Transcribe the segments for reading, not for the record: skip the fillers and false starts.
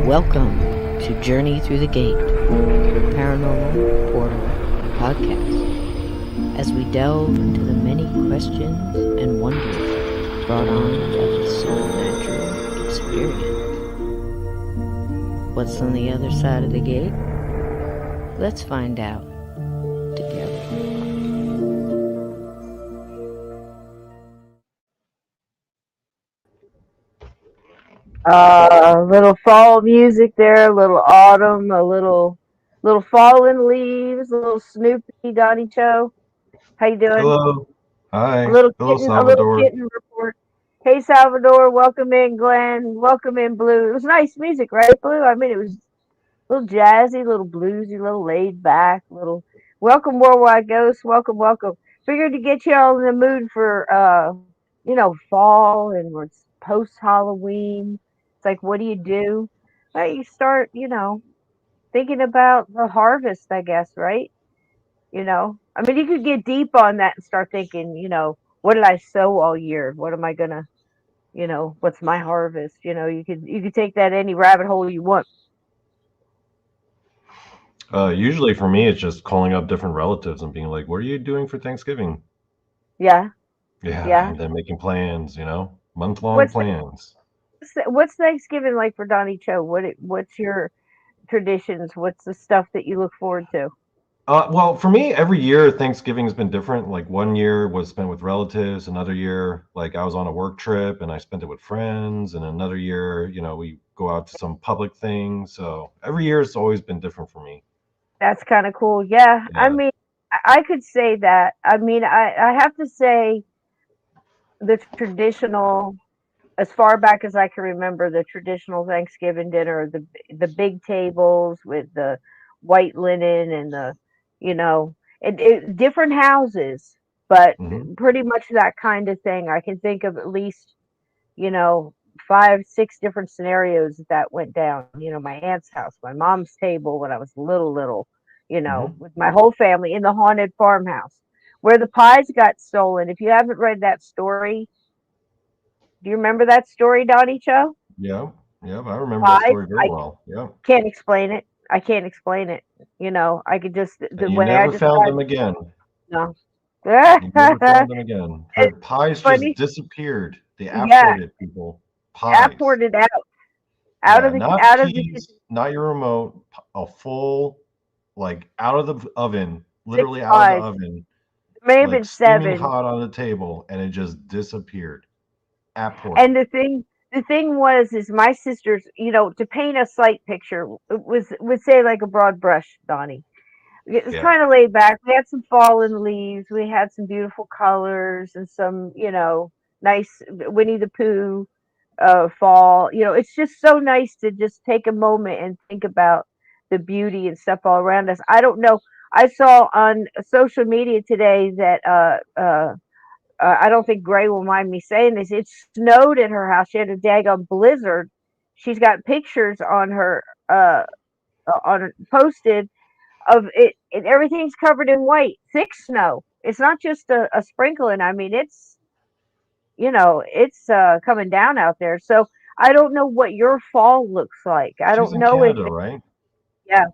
Welcome to Journey Through the Gate, Paranormal Portal Podcast, as we delve into the many questions and wonders brought on by the supernatural experience. What's on the other side of the gate? Let's find out together. Little fall music there, a little autumn, a little fallen leaves, a little Snoopy, Donnie Cho. How you doing? Hello. Hi. A little Hello, kitten Salvador. report. Hey Salvador, welcome in Glenn, welcome in Blue. It was nice music, right, Blue? I mean, it was a little jazzy, a little bluesy, a little laid back, little. Welcome Worldwide Ghost, welcome. Figured to get you all in the mood for fall and it's post Halloween. It's like, what do you do? Well, you start, thinking about the harvest, I guess, right? I mean, you could get deep on that and start thinking, what did I sow all year? What am I gonna, what's my harvest? You could take that any rabbit hole you want. Usually for me, it's just calling up different relatives and being like, "What are you doing for Thanksgiving?" Yeah, Yeah, yeah. and then making plans, month-long What's plans. what's Thanksgiving like for Donnie Cho? What's your traditions? What's the stuff that you look forward to? Well, for me, every year Thanksgiving's been different. Like one year was spent with relatives, another year, like I was on a work trip and I spent it with friends, and another year, we go out to some public thing. So every year it's always been different for me. That's kind of cool. Yeah, I Yeah. mean, I could say that. I mean, I have to say the traditional, as far back as I can remember, the traditional Thanksgiving dinner, the big tables with the white linen and different houses, but Hmm. pretty much that kind of thing. I can think of at least, you know, 5, 6 different scenarios that went down. My aunt's house, my mom's table when I was little, Hmm. with my whole family in the haunted farmhouse where the pies got stolen. If you haven't read that story, do you remember that story, Donnie Cho? Yeah. Yeah, I remember that Pies? story very I well. Yeah. can't explain it. I can't explain it. I could just, And the you way I never found describe them again. it, no. You never found them again. The It's pies just funny. disappeared. They Yeah, apported, people. I Pies. poured it out Yeah, of the not out of the keys, not your remote, a full, like out of the oven, 6 literally out of the pies. oven, There may have like been steaming 7. hot on the table, and it just disappeared. And Apported. the thing was, is my sisters, to paint a sight picture, it would say like a broad brush, Donnie. It was Yeah. kind of laid back. We had some fallen leaves. We had some beautiful colors and some, nice Winnie the Pooh fall. It's just so nice to just take a moment and think about the beauty and stuff all around us. I don't know. I saw on social media today that I don't think Gray will mind me saying this. It snowed at her house. She had a daggone blizzard. She's got pictures on her posted of it, and everything's covered in white, thick snow. It's not just a sprinkling. I mean, it's coming down out there. So I don't know what your fall looks like. I She's don't in know if Canada, right? yeah,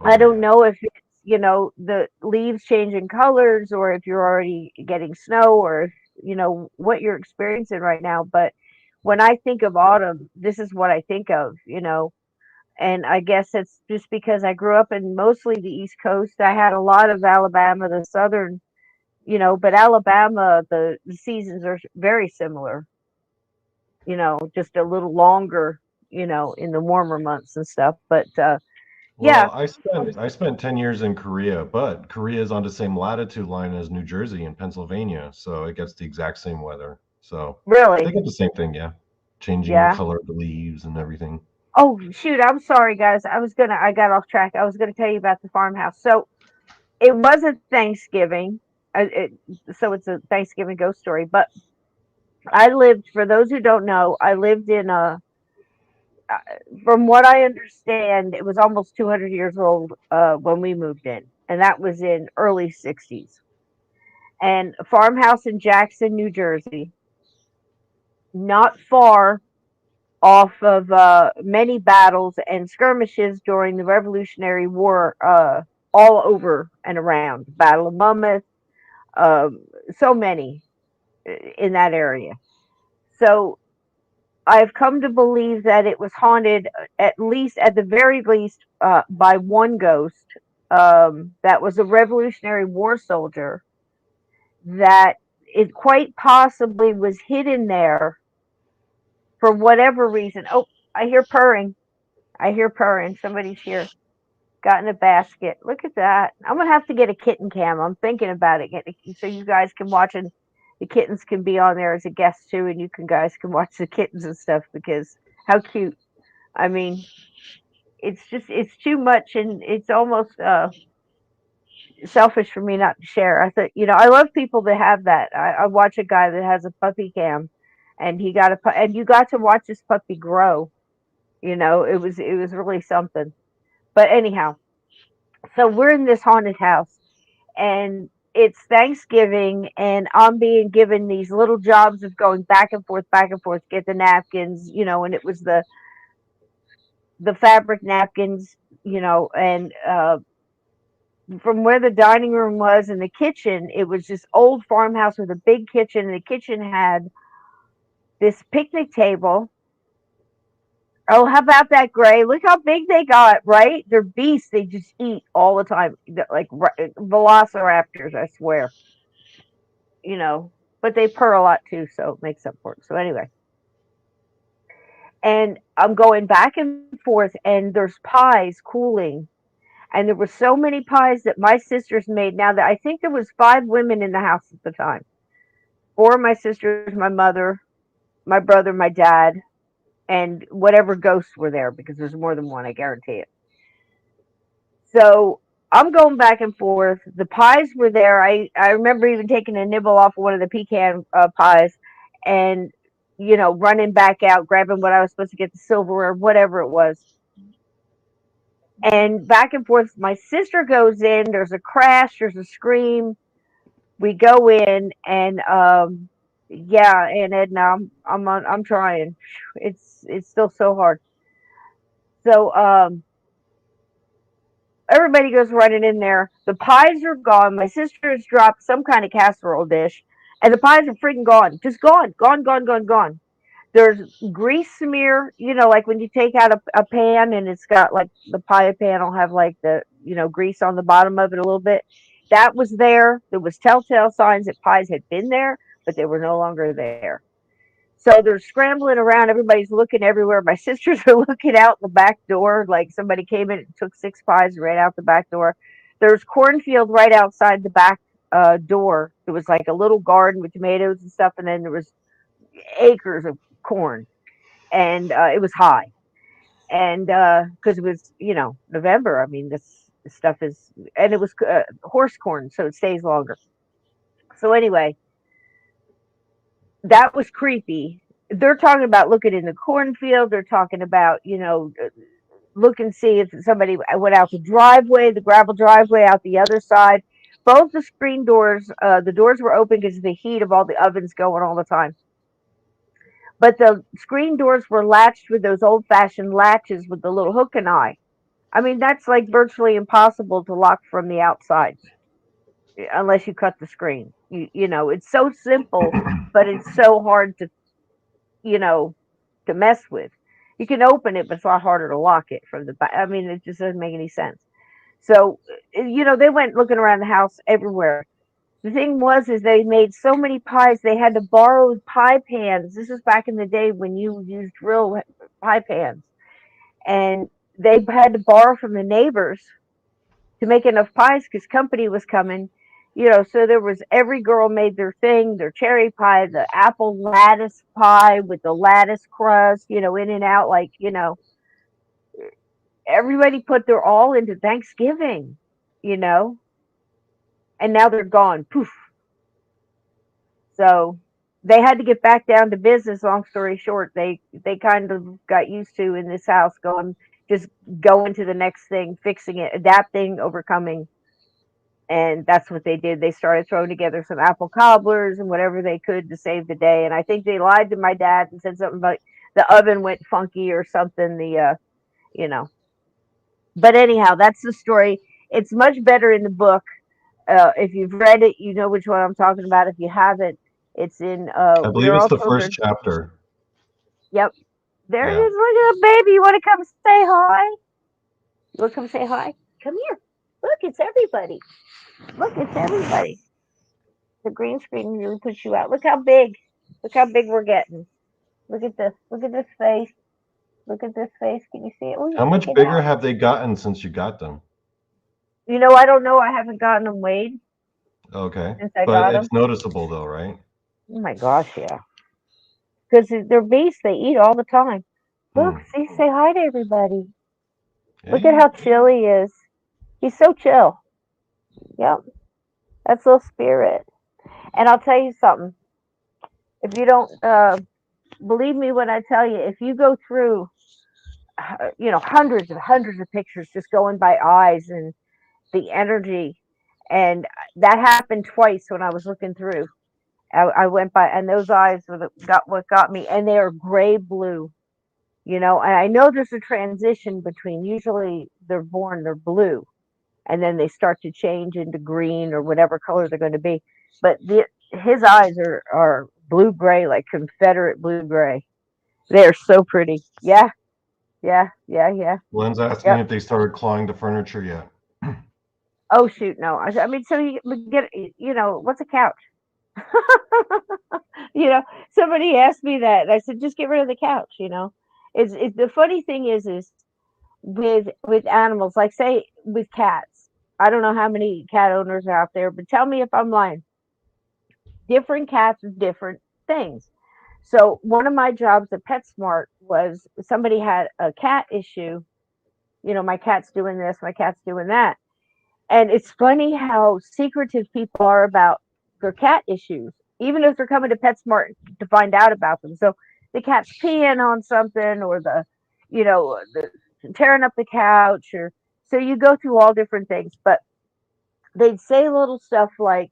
I Oh, don't yeah. know if it's the leaves changing colors or if you're already getting snow or if what you're experiencing right now. But when I think of autumn, this is what I think of. And I guess it's just because I grew up in mostly the East Coast. I had a lot of Alabama, the southern, but Alabama, the seasons are very similar, just a little longer, in the warmer months and stuff. But Yeah, Well, I spent 10 years in Korea, but Korea is on the same latitude line as New Jersey and Pennsylvania, so it gets the exact same weather. So they really. get the same thing, yeah. Changing the Yeah. color of the leaves and everything. Oh shoot, I'm sorry guys. I got off track. I was gonna tell you about the farmhouse. So it wasn't Thanksgiving. So it's a Thanksgiving ghost story. But I lived. For those who don't know, I lived in a. uh, From what I understand, it was almost 200 years old when we moved in, and that was in early 60s. And a farmhouse in Jackson, New Jersey, not far off of many battles and skirmishes during the Revolutionary War, all over and around. Battle of Monmouth, um, so many in that area. So I've come to believe that it was haunted, at the very least, by one ghost that was a Revolutionary War soldier that it quite possibly was hidden there for whatever reason. Oh, I hear purring. I hear purring. Somebody's here. Got in a basket. Look at that. I'm gonna have to get a kitten cam. I'm thinking about it, so you guys can watch, and the kittens can be on there as a guest too, and you can guys can watch the kittens and stuff because how cute. I mean, it's too much, and it's almost selfish for me not to share. I thought, I love people that have that. I watch a guy that has a puppy cam, and and you got to watch this puppy grow. It was really something. But anyhow, so we're in this haunted house, and it's Thanksgiving, and I'm being given these little jobs of going back and forth, get the napkins, and it was the fabric napkins, and from where the dining room was and the kitchen, it was this old farmhouse with a big kitchen, and the kitchen had this picnic table. Oh, how about that, Gray? Look how big they got, right? They're beasts. They just eat all the time, like velociraptors, I swear. But they purr a lot too, so it makes up for it. So anyway, and I'm going back and forth, and there's pies cooling, and there were so many pies that my sisters made. Now that I think there was 5 women in the house at the time, 4 of my sisters, my mother, my brother, my dad, and whatever ghosts were there because there's more than one, I guarantee it. So I'm going back and forth. The pies were there. I remember even taking a nibble off of one of the pecan pies, and running back out, grabbing what I was supposed to get, the silverware, whatever it was, and back and forth. My sister goes in. There's a crash. There's a scream. We go in, and yeah, and Edna, I'm trying. It's still so hard. So everybody goes running in there. The pies are gone. My sister has dropped some kind of casserole dish, and the pies are freaking gone. Just gone, gone, gone, gone, gone. There's grease smear, like when you take out a pan and it's got like the pie pan will have like the, grease on the bottom of it a little bit. That was there. There was telltale signs that pies had been there, but they were no longer there. So they're scrambling around. Everybody's looking everywhere. My sisters are looking out the back door, like somebody came in and took 6 pies right out the back door. There's cornfield right outside the back door. It was like a little garden with tomatoes and stuff, and then there was acres of corn, and it was high. And because it was, November, I mean, this stuff is, and it was horse corn, so it stays longer. So anyway, that was creepy. They're talking about looking in the cornfield. They're talking about, look and see if somebody went out the driveway, the gravel driveway out the other side. Both the screen doors, the doors were open because of the heat of all the ovens going all the time. But the screen doors were latched with those old fashioned latches with the little hook and eye. I mean, that's like virtually impossible to lock from the outside unless you cut the screen. It's so simple, but it's so hard you know, to mess with. You can open it, but it's a lot harder to lock it from the back. I mean, it just doesn't make any sense. So, they went looking around the house everywhere. The thing was, is they made so many pies, they had to borrow pie pans. This was back in the day when you used real pie pans. And they had to borrow from the neighbors to make enough pies because company was coming. So there was every girl made their thing, their cherry pie, the apple lattice pie with the lattice crust, in and out, like, everybody put their all into Thanksgiving, you know, and now they're gone. Poof. So they had to get back down to business. Long story short, they kind of got used to in this house just going to the next thing, fixing it, adapting, overcoming. And that's what they did. They started throwing together some apple cobblers and whatever they could to save the day. And I think they lied to my dad and said something about the oven went funky or something. You know. But anyhow, that's the story. It's much better in the book. If you've read it, you know which one I'm talking about. If you haven't, it's in I We believe Are it's All the first Children. chapter. Yep. There it Yeah. is. Look at the baby. You want to come say hi? You want to come say hi? Come here. Look, it's everybody. Look, it's everybody. The green screen really puts you out. Look how big. Look how big we're getting. Look at this. Look at this face. Look at this face. Can you see it? Oh, you How stick much it bigger out. have they gotten since you got them? I don't know. I haven't gotten them weighed Okay. since I But got them. it's noticeable though, right? Oh my gosh, yeah. Because they're beasts. They eat all the time. Look, Hmm. see, say hi to everybody. Look at Hey. how chill he is. He's so chill. Yep. That's little spirit. And I'll tell you something. If you don't believe me when I tell you, if you go through, hundreds and hundreds of pictures just going by eyes and the energy, and that happened twice when I was looking through. I went by, and those eyes got what got me, and they are gray blue. And I know there's a transition between. Usually, they're blue, and then they start to change into green or whatever color they're going to be. But his eyes are blue gray, like Confederate blue gray. They are so pretty. Yeah, yeah, yeah, yeah. Glenn's asking Yep. if they started clawing the furniture yet. Oh shoot, no. I mean, so you get, what's a couch? you know, Somebody asked me that, and I said, just get rid of the couch. It's the funny thing is with animals, like say with cats. I don't know how many cat owners are out there, but tell me if I'm lying. Different cats with different things. So one of my jobs at PetSmart was somebody had a cat issue. My cat's doing this, my cat's doing that. And it's funny how secretive people are about their cat issues, even if they're coming to PetSmart to find out about them. So the cat's peeing on something, or the tearing up the couch, or so you go through all different things. But they'd say little stuff like,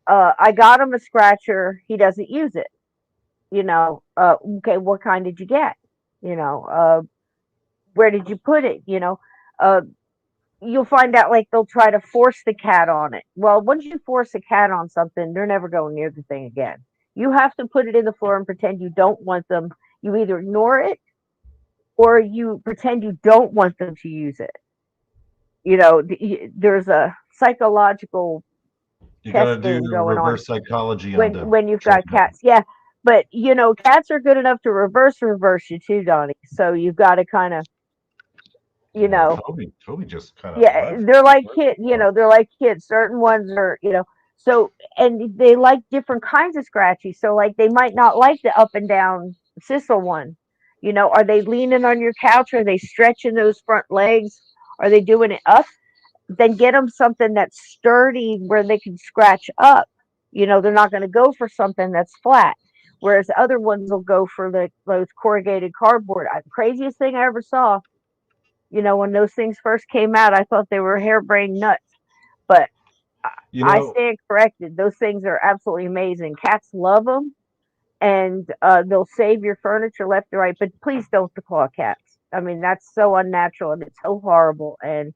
"I got him a scratcher. He doesn't use it." Okay, what kind did you get? You know, uh, where did you put it? Uh, you'll find out, like, they'll try to force the cat on it. Well, once you force a cat on something, they're never going near the thing again. You have to put it in the floor and pretend you don't want them. You either ignore it, or you pretend you don't want them to use it. There's a psychological You got chess to do game going on reverse psychology on when them. when you've So got cats. Yeah, but cats are good enough to reverse you too, Donnie. So you've got to kind of, you yeah, know, Toby just kind of yeah, left. they're like kids. They're like kids. Certain ones are, so, and they like different kinds of scratchy. So, like, they might not like the up and down sisal one. Are they leaning on your couch? Are they stretching those front legs? Are they doing it up? Then get them something that's sturdy where they can scratch up. They're not going to go for something that's flat. Whereas other ones will go for those corrugated cardboard. Craziest thing I ever saw. When those things first came out, I thought they were harebrained nuts. But You I know, stand corrected. Those things are absolutely amazing. Cats love them, and they'll save your furniture left and right. But please don't claw cats. I mean, that's so unnatural and it's so horrible. And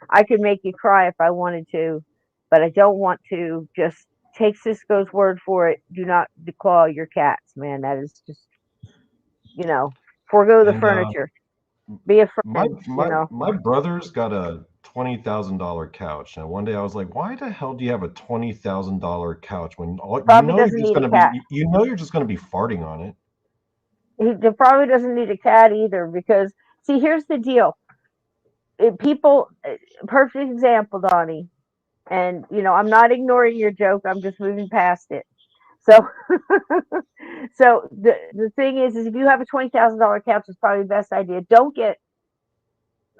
I could make you cry if I wanted to, but I don't want to. Just take Cisco's word for it. Do not declaw your cats, man. That is just, forego the and furniture. Be a my friend, my brother's got a $20,000 couch. And one day I was like, "Why the hell do you have a $20,000 couch when Probably doesn't need a cat. you're just gonna be farting on it?" He probably doesn't need a cat either, because See, here's the deal. Perfect example, Donnie. And I'm not ignoring your joke. I'm just moving past it. So, so the thing is if you have a $20,000 couch, it's probably the best idea. Don't get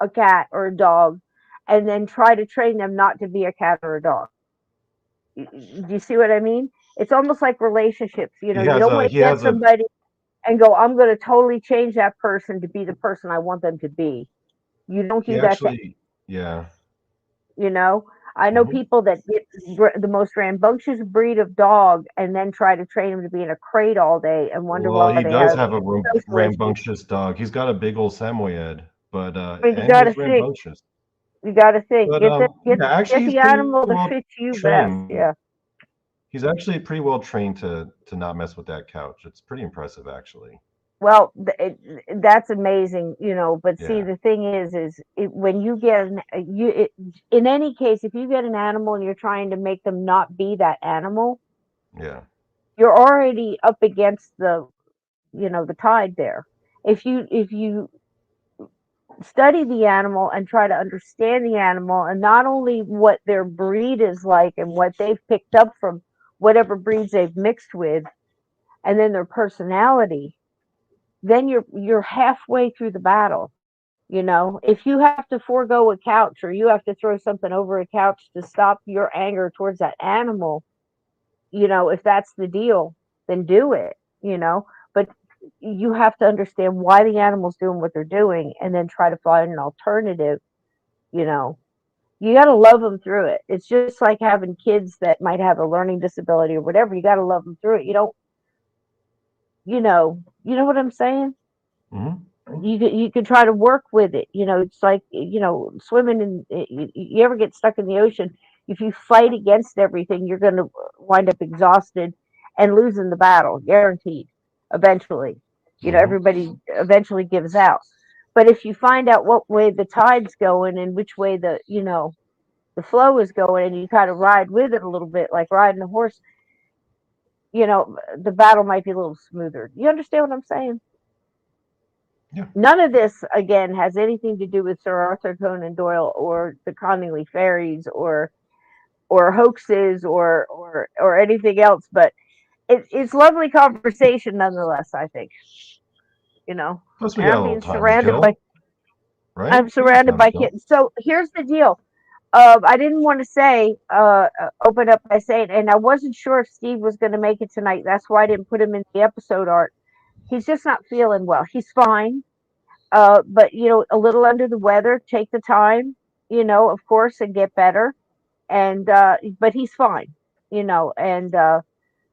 a cat or a dog, and then try to train them not to be a cat or a dog. Do you see what I mean? It's almost like relationships. You don't want He to get has a somebody and go, I'm going to totally change that person to be the person I want them to be. You don't he do that to, actually yeah. you know. I know Mhm. people that get the most rambunctious breed of dog and then try to train them to be in a crate all day and wonder Well, why he they does have have a social issues. rambunctious dog. He's got a big old Samoyed, but I mean, you and got to he's think. rambunctious. You got to think. But Get the get yeah, actually, get he's the pretty animal that well fits you best. trained. Yeah. He's actually pretty well trained to not mess with that couch. It's pretty impressive, actually. Well, that's amazing. But see, Yeah, the thing is when you get in any case, if you get an animal and you're trying to make them not be that animal, yeah, you're already up against the tide there. If you study the animal and try to understand the animal, and not only what their breed is like and what they've picked up from whatever breeds they've mixed with, and then their personality, then you're halfway through the battle. If you have to forego a couch or you have to throw something over a couch to stop your anger towards that animal, if that's the deal, then do it. But you have to understand why the animal's doing what they're doing and then try to find an alternative. you know you got to love them through it. It's just like having kids that might have a learning disability or whatever. You got to love them through it. You know what I'm saying. hmm You can try to work with it. It's like swimming in. You ever get stuck in the ocean? If you fight against everything, you're going to wind up exhausted and losing the battle, guaranteed. Eventually, hmm everybody eventually gives out. But if you find out what way the tide's going and which way the flow is going, and you kind of ride with it a little bit, like riding a horse, the battle might be a little smoother. You understand what I'm saying? yeah. None of this, again, has anything to do with Sir Arthur Conan Doyle or the Connolly fairies or hoaxes or anything else. But it's lovely conversation nonetheless. I think you know, Plus, we and got a little time to I'm kill, right? We got surrounded time to by kill. kittens. So here's the deal. I didn't want to say open up by saying, and I wasn't sure if Steve was going to make it tonight. That's why I didn't put him in the episode art. He's just not feeling well. He's fine. But a little under the weather. Take the time, of course, and get better. And but he's fine, and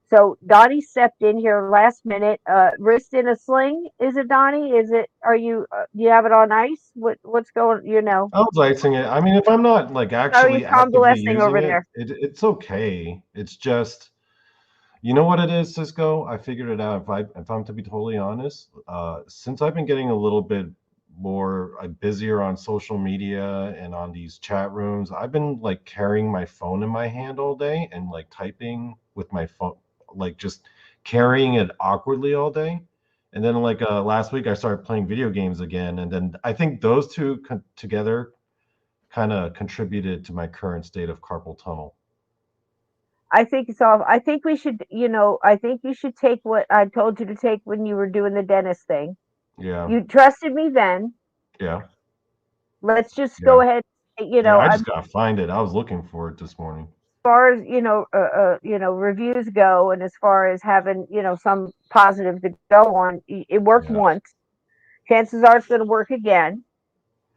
so Donnie stepped in here last minute. Wrist in a sling. Is it Donnie? Is it? Are you? Do you have it on ice? What's going? I was icing it. I mean, if I'm not like So he's actually actively convalescing using over it, there. it's okay. It's just, you know what it is, Cisco? I figured it out. If I'm to be totally honest, since I've been getting a little bit more busier on social media and on these chat rooms, I've been like carrying my phone in my hand all day and like typing with my phone, like just carrying it awkwardly all day. And then like last week I started playing video games again, and then I think those two together kind of contributed to my current state of carpal tunnel. I think it's off. I think we should. I think you should take what I told you to take when you were doing the dentist thing. Yeah, You trusted me then. yeah, Let's just yeah. go ahead. Yeah, I I'm just gotta find it. I was looking for it this morning. far as reviews go, and as far as having some positive to go on, it worked Yeah, once. Chances are it's going to work again.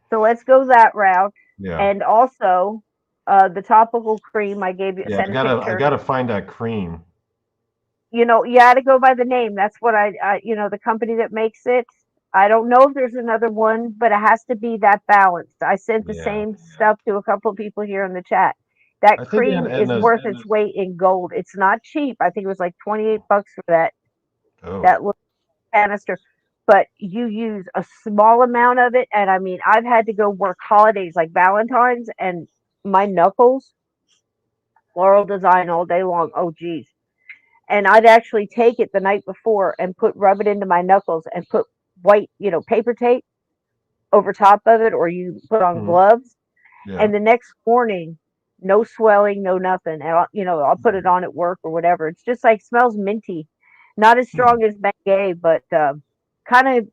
So let's go that route. yeah, And also, the topical cream I gave you, yeah. sent a I picture. gotta find that cream. You had to go by the name. That's what the company that makes it. I don't know if there's another one, but it has to be that balanced. I sent the Yeah, same stuff to a couple of people here in the chat. That I think cream is Edna's. worth its weight in gold. It's not cheap. I think it was like 28 bucks for that Oh, little canister. But you use a small amount of it, and I mean, I've had to go work holidays like Valentine's, and my knuckles, floral design all day long. Oh, geez. And I'd actually take it the night before and rub it into my knuckles and put white, paper tape over top of it, or you put on Mhm. gloves. Yeah. And the next morning, no swelling, no nothing. And I'll put it on at work or whatever. It's just like smells minty, not as Hmm. strong as Bengay, but kind of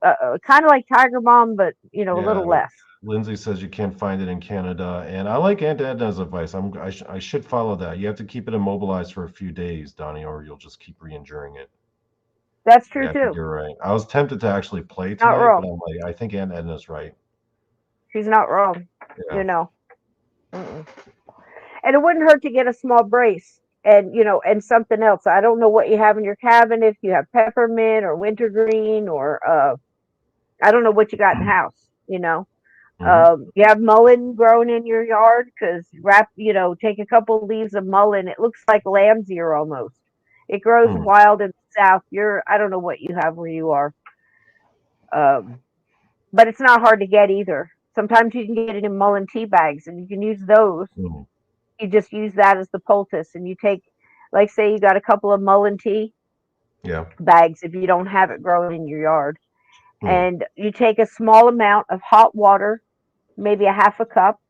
like Tiger Balm, but a Yeah. little less. Lindsay says you can't find it in Canada, and I like Aunt Edna's advice. I should follow that. You have to keep it immobilized for a few days, Donnie, or you'll just keep re-injuring it. That's true Yeah, I think too. you're right. I was tempted to actually play Not tonight, but wrong. I'm like, I think Aunt Edna's right. She's not wrong. Yeah. You know. Mm-mm. And it wouldn't hurt to get a small brace and and something else. I don't know what you have in your cabin, if you have peppermint or wintergreen or I don't know what you got in the house. Hmm. You have mullein growing in your yard, because take a couple leaves of mullein. It looks like lamb's ear almost. It grows Hmm. wild in the south. I don't know what you have where you are, um, but it's not hard to get either. Sometimes you can get it in mullein tea bags, and you can use those. Hmm. You just use that as the poultice, and you take, like, say you got a couple of mullein tea Yeah. bags if you don't have it growing in your yard, Hmm. and you take a small amount of hot water, maybe a half a cup,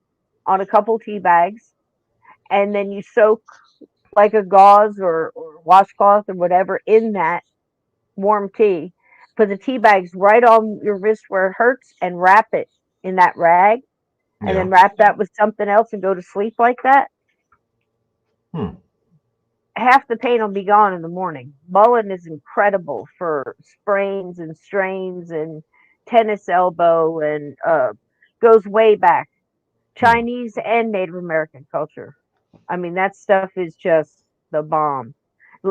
on a couple tea bags, and then you soak like a gauze or washcloth or whatever in that warm tea. Put the tea bags right on your wrist where it hurts, and wrap it in that rag, and Yeah. then wrap that with something else and go to sleep like that. Hmm. Half the pain will be gone in the morning. Mullein is incredible for sprains and strains and tennis elbow, and goes way back. Hmm. Chinese and Native American culture. I mean, that stuff is just the bomb.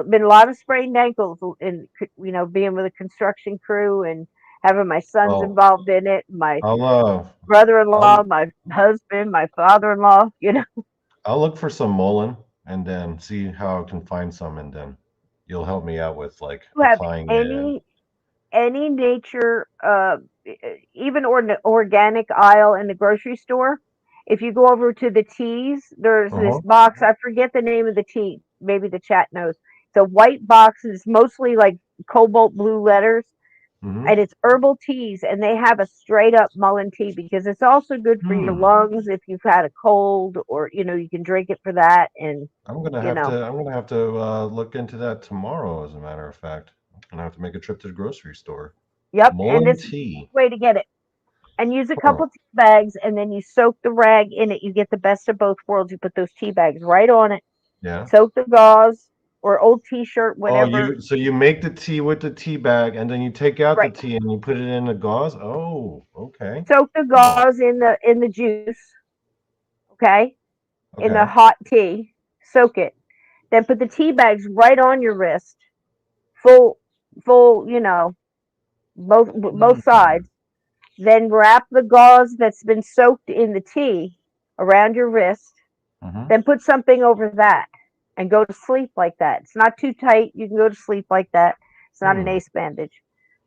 Been a lot of sprained ankles in being with a construction crew and having my sons Well, involved in it, my I'll brother-in-law, I'll my husband, my father-in-law. I'll look for some mullein and then see how I can find some, and then you'll help me out with like You have applying it. And any nature, even organic aisle in the grocery store. If you go over to the teas, there's this uh-huh. box. I forget the name of the tea. Maybe the chat knows. It's a white box. And it's mostly like cobalt blue letters, Hmm. and it's herbal teas. And they have a straight up mullein tea, because it's also good for your Hmm. lungs if you've had a cold, or you can drink it for that. And you know, I'm gonna have to look into that tomorrow. As a matter of fact, I'm gonna have to make a trip to the grocery store. yep. And Mullein this is the tea. way to get it. And use a Huh. couple tea bags, and then you soak the rag in it. You get the best of both worlds. You put those tea bags right on it, Yeah. soak the gauze or old t-shirt, Oh, whatever. you make the tea with the tea bag, and then you take out the Right. tea and you put it in a gauze. Oh, okay. Soak the Huh. gauze in the juice, okay? In the Okay. hot tea. Soak it. Then put the tea bags right on your wrist, full full, both Hmm. sides. Then wrap the gauze that's been soaked in the tea around your wrist. Hmm. Then put something over that and go to sleep like that. It's not too tight. You can go to sleep like that. It's not an Hmm. ace bandage.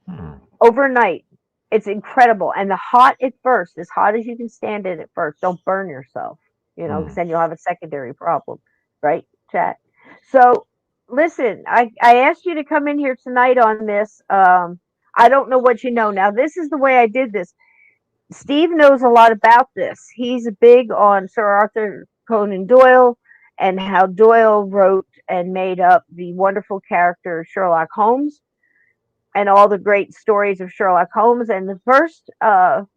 Hmm. Overnight, it's incredible. And the hot at first, as hot as you can stand it at first. Don't burn yourself, because Hmm. then you'll have a secondary problem, right, chat? So, listen, I asked you to come in here tonight on this. I don't know what you know. Now, this is the way I did this. Steve knows a lot about this. He's big on Sir Arthur Conan Doyle, and how Doyle wrote and made up the wonderful character Sherlock Holmes, and all the great stories of Sherlock Holmes. And the first time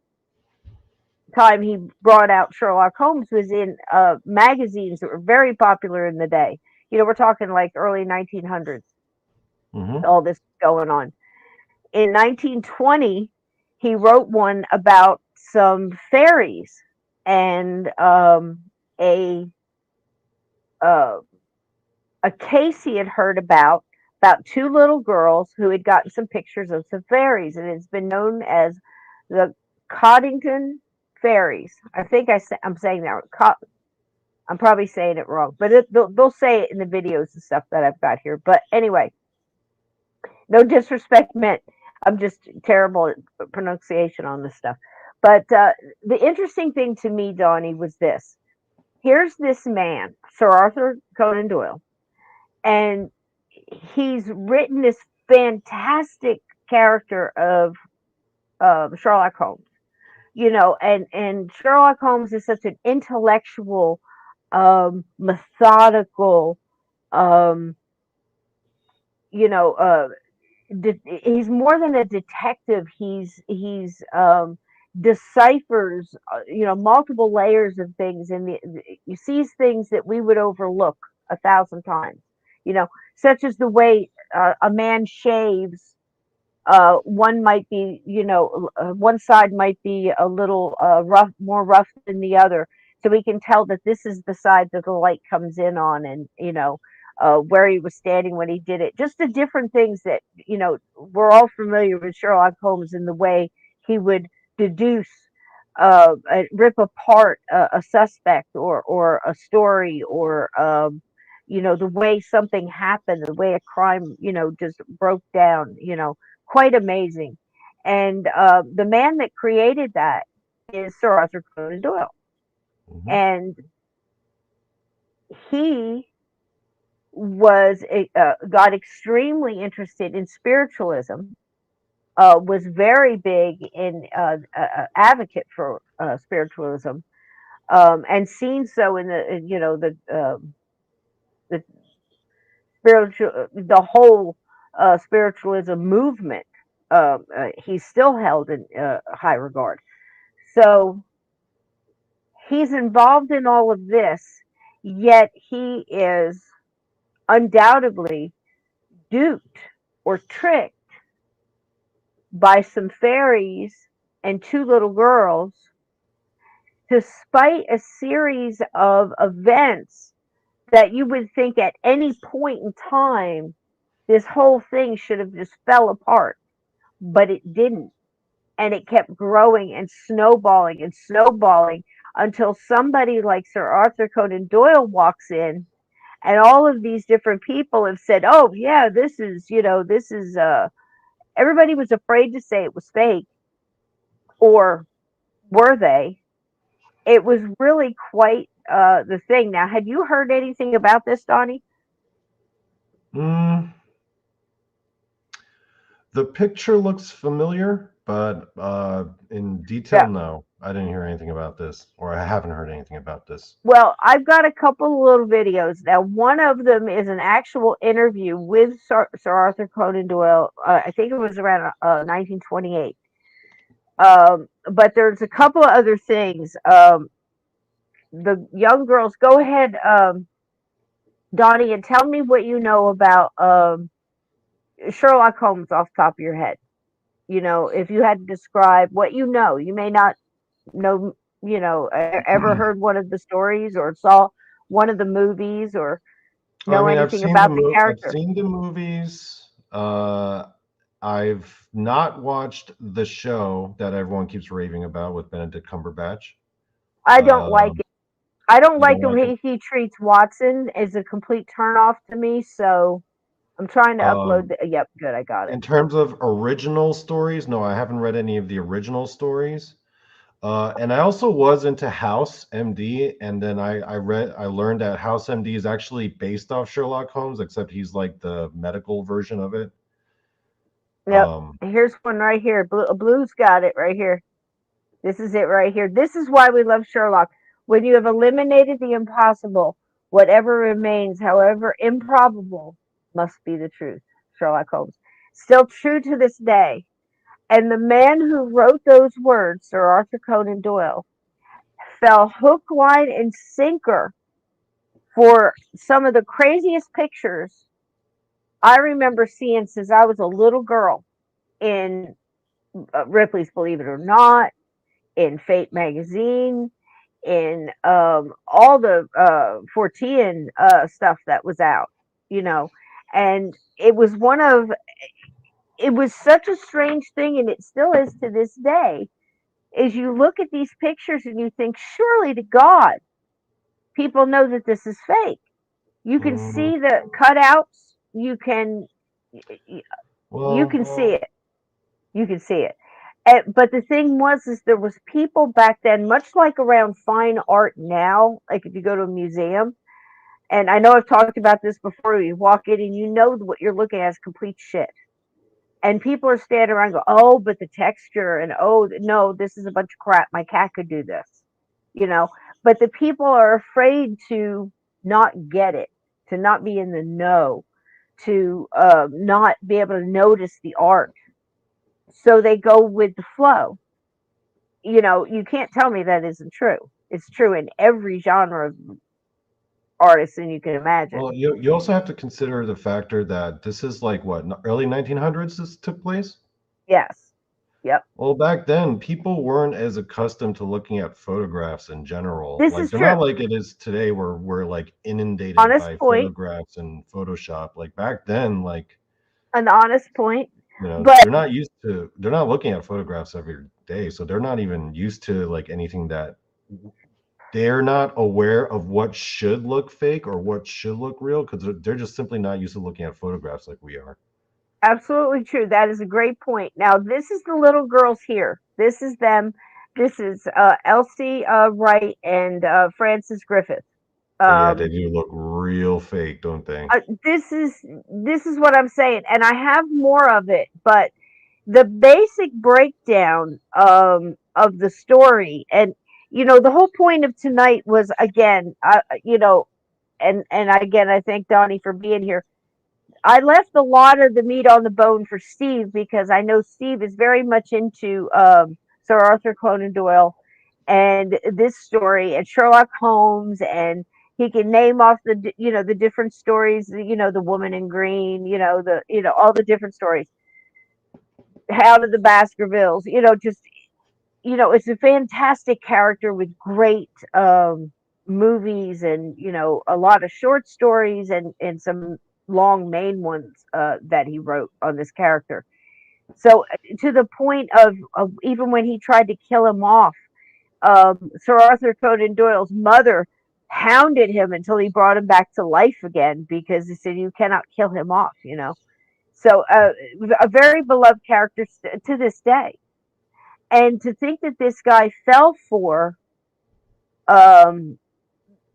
he brought out Sherlock Holmes was in magazines that were very popular in the day. We're talking like early 1900s, Hmm. all this going on. In 1920, he wrote one about some fairies, and a uh, a case he had heard about two little girls who had gotten some pictures of some fairies, and it's been known as the Coddington fairies. I think I'm saying that. I'm probably saying it wrong, but they'll say it in the videos and stuff that I've got here. But anyway, no disrespect meant. I'm just terrible at pronunciation on this stuff. But the interesting thing to me, Donnie, was this. Here's this man, Sir Arthur Conan Doyle, and he's written this fantastic character of Sherlock Holmes. and Sherlock Holmes is such an intellectual, methodical, um, you know, he's more than a detective. He's deciphers, multiple layers of things, and he sees things that we would overlook 1,000 times. You know, such as the way a man shaves. One might be, one side might be a little rough, more rough than the other. So we can tell that this is the side that the light comes in on, and where he was standing when he did it. Just the different things that we're all familiar with Sherlock Holmes in the way he would deduce, rip apart a suspect or a story, or the way something happened, the way a crime just broke down. Quite amazing. And the man that created that is Sir Arthur Conan Doyle. Mhm. And he got extremely interested in spiritualism, was very big in advocate for spiritualism, and seen so in the the whole spiritualism movement. He's still held in high regard. So he's involved in all of this, yet he is undoubtedly duped or tricked by some fairies and two little girls, despite a series of events that you would think at any point in time this whole thing should have just fell apart, but it didn't. And it kept growing and snowballing until somebody like Sir Arthur Conan Doyle walks in, and all of these different people have said, "Oh yeah, this is." Everybody was afraid to say it was fake, or were they? It was really quite the thing. Now, had you heard anything about this, Donnie? Mm, the picture looks familiar, but in detail, Yeah. no. I didn't hear anything about this, or I haven't heard anything about this. Well, I've got a couple of little videos. Now, one of them is an actual interview with Sir Arthur Conan Doyle. I think it was around 1928. But there's a couple of other things. The young girls, go ahead, Donnie, and tell me what you know about Sherlock Holmes off the top of your head. If you had to describe what you know, you may not know, ever heard one of the stories or saw one of the movies or I know mean, I've anything seen the about the I've character. seen the movies. I've not watched the show that everyone keeps raving about with Benedict Cumberbatch. I don't like Um, it. I don't you like don't the like it? way he treats Watson as a complete turnoff to me. So I'm trying to upload Um, the. Yep, good, I got it. in terms of original stories, no, I haven't read any of the original stories. And I also was into House MD, and then I learned that House MD is actually based off Sherlock Holmes, except he's like the medical version of it. Yep. Um, Here's one right here. Blue's got it right here. This is it right here. This is why we love Sherlock. When you have eliminated the impossible, whatever remains, however improbable, must be the truth. Sherlock Holmes. Still true to this day. And the man who wrote those words, Sir Arthur Conan Doyle, fell hook, line, and sinker for some of the craziest pictures I remember seeing since I was a little girl in Ripley's Believe It or Not, in Fate magazine, in all the Fortean stuff that was out, you know. And it was such a strange thing, and it still is to this day. Is you look at these pictures and you think, surely to God, people know that this is fake. You can mm, see the cutouts. You well, can see it. You can see it. But the thing was, is there was people back then, much like around fine art now, like if you go to a museum, and I know I've talked about this before, you walk in and you know what you're looking at is complete shit. And people are standing around go, oh, but the texture, and oh, no, this is a bunch of crap. My cat could do this, you know. But the people are afraid to not get it, to not be in the know, to not be able to notice the art. So they go with the flow. You know, you can't tell me that isn't true. It's true in every genre of artists, and you can imagine. Well, you also have to consider the factor that this is like what, early 1900s this took place? Yes. Yep. Well, back then, people weren't as accustomed to looking at photographs in general. This Like, is they're true. not like it is today where we're like inundated Honest by point. photographs and Photoshop. Like back then, like, An honest point. they're But not used to, they're not looking at photographs every day. So they're not even used to like anything that they're not aware of what should look fake or what should look real because they're just simply not used to looking at photographs like we are. absolutely true. That is a great point. Now, this is the little girls here. This is them. This is Elsie Wright and Frances Griffith. Yeah, they Um, do look real fake, don't they? uh, this is this is what I'm saying, and I have more of it. But the basic breakdown of the story, and the whole point of tonight was again, and again, I thank Donnie for being here. I left a lot of the meat on the bone for Steve because I know Steve is very much into Sir Arthur Conan Doyle and this story and Sherlock Holmes, and he can name off the different stories, the woman in green, all the different stories. How did the Baskervilles, just it's a fantastic character with great movies, and a lot of short stories, and some long main ones that he wrote on this character. So to the point of even when he tried to kill him off, Sir Arthur Conan Doyle's mother hounded him until he brought him back to life again because he said you cannot kill him off. So a very beloved character to this day. And to think that this guy fell for um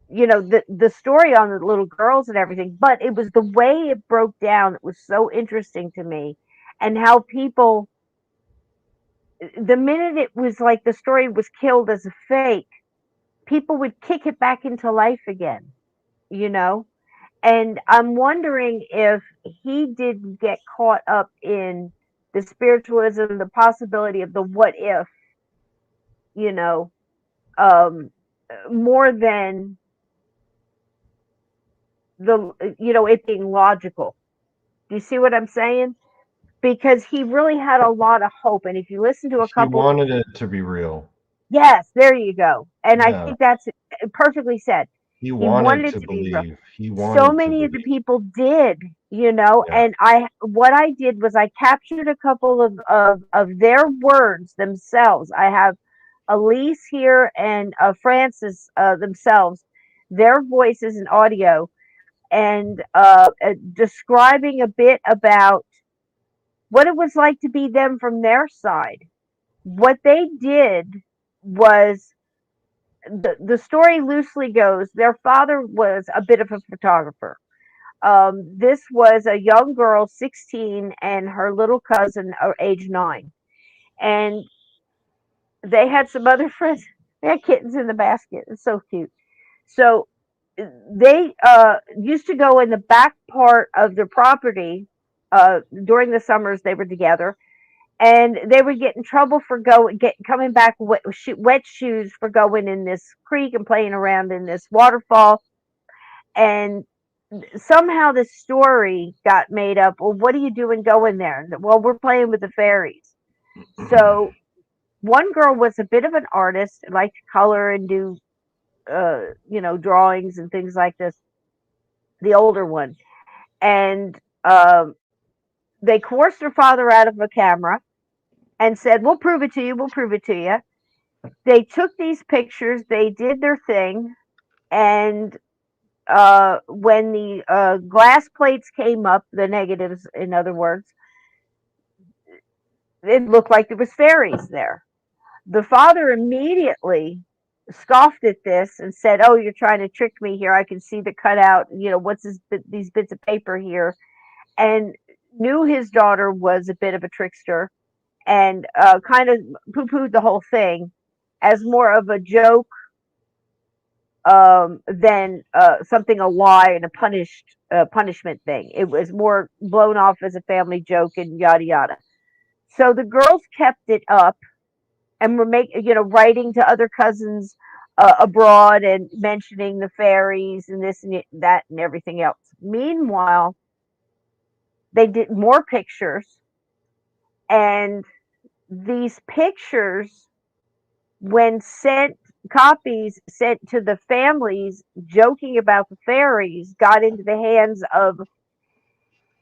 the story on the little girls and everything, but it was the way it broke down that was so interesting to me, and how people, the minute it was like the story was killed as a fake, people would kick it back into life again, you know and I'm wondering if he did get caught up in the spiritualism, the possibility of the what if, you know um more than it being logical. Do you see what I'm saying? Because he really had a lot of hope, and if you listen to a He couple, wanted it to be real. yes, there you go. And I Yeah, think that's perfectly said. he He wanted wanted it to to be real. believe. He So wanted to many of the believe. people did, Yeah. and what I did was I captured a couple of their words themselves. I have Elise here and Francis themselves, their voices and audio, and describing a bit about what it was like to be them from their side. What they did was, the story loosely goes, their father was a bit of a photographer. This was a young girl, 16, and her little cousin, age 9. And they had some other friends. They had kittens in the basket. It's so cute. So they used to go in the back part of their property during the summers they were together, and they would get in trouble for coming back wet shoes for going in this creek and playing around in this waterfall. And somehow the story got made up. Well, what are you doing going there? Well, we're playing with the fairies. So one girl was a bit of an artist, liked to color and do drawings and things like this, the older one. And they coerced her father out of a camera and said, we'll prove it to you, we'll prove it to you. They took these pictures, they did their thing, and when the glass plates came up, the negatives, in other words, it looked like there was fairies there. The father immediately scoffed at this and said, "Oh, you're trying to trick me here. I can see the cutout. What's these bits of paper here?" And knew his daughter was a bit of a trickster and kind of poo-pooed the whole thing as more of a joke than something a lie and a punishment thing. It was more blown off as a family joke and yada yada. So the girls kept it up and were writing to other cousins abroad and mentioning the fairies and this and that and everything else. Meanwhile, they did more pictures, and these pictures, when sent copies sent to the families joking about the fairies, got into the hands of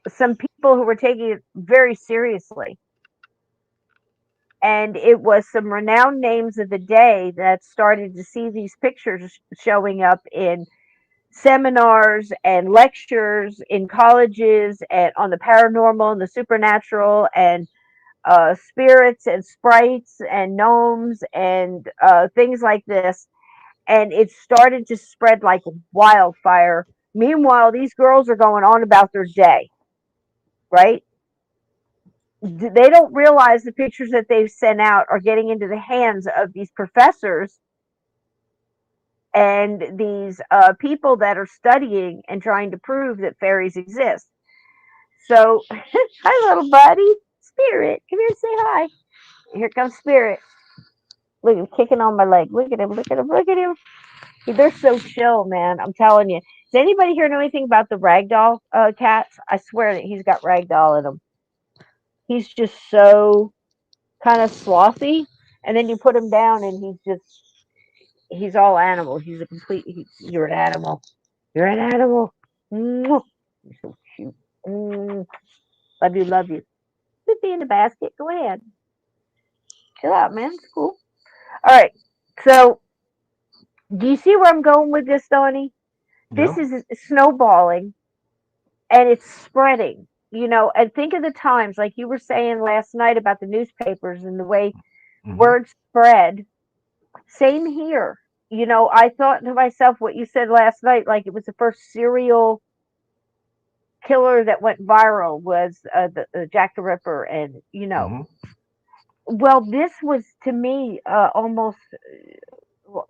some people who were taking it very seriously. And it was some renowned names of the day that started to see these pictures showing up in seminars and lectures in colleges and on the paranormal and the supernatural and spirits and sprites and gnomes and things like this. And it started to spread like wildfire. Meanwhile, these girls are going on about their day, right? They don't realize the pictures that they've sent out are getting into the hands of these professors and these people that are studying and trying to prove that fairies exist. So, hi, little buddy. Spirit, come here and say hi. Here comes Spirit. Look, he's kicking on my leg. Look at him, look at him, look at him. They're so chill, man. I'm telling you. Does anybody here know anything about the ragdoll cats? I swear that he's got ragdoll in him. He's just so kind of slothy, and then you put him down, and he's all animal. He's a complete. You're an animal. You're an animal. Mwah. You're so cute. Love you, love you. Put me in the basket. Go ahead. Chill out, man. It's cool. All right. So, do you see where I'm going with this, Donnie? This Yep. is snowballing and it's spreading, and think of the times, like you were saying last night about the newspapers and the way Hmm. word spread. Same here. I thought to myself what you said last night, like it was the first serial killer that went viral was the Jack the Ripper, and Hmm. well, this was to me almost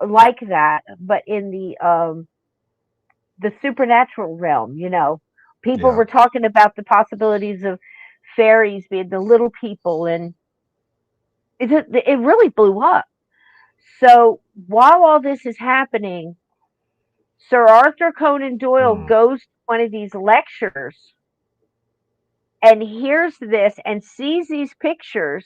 like that, but in the supernatural realm. People Yeah. were talking about the possibilities of fairies being the little people, and it really blew up. So while all this is happening, Sir Arthur Conan Doyle Mm. goes to one of these lectures and hears this and sees these pictures,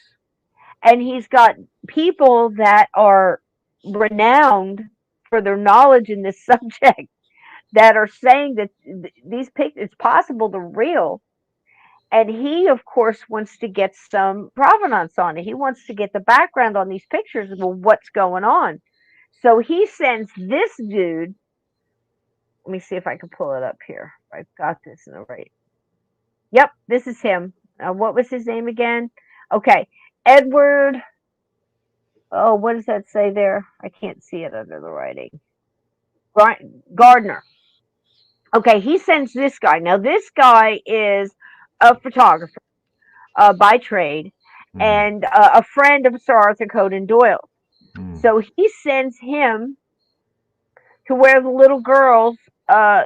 and he's got people that are renowned for their knowledge in this subject that are saying that these pictures, it's possible they're real. And he, of course, wants to get some provenance on it. He wants to get the background on these pictures. Well, what's going on? So he sends this dude. Let me see if I can pull it up here. I've got this in the right. Yep, this is him. What was his name again? Okay, Edward. Oh, what does that say there? I can't see it under the writing. Gardner. Okay, he sends this guy. Now, this guy is a photographer by trade Mm. and a friend of Sir Arthur Conan Doyle. Mm. So he sends him to where the little girls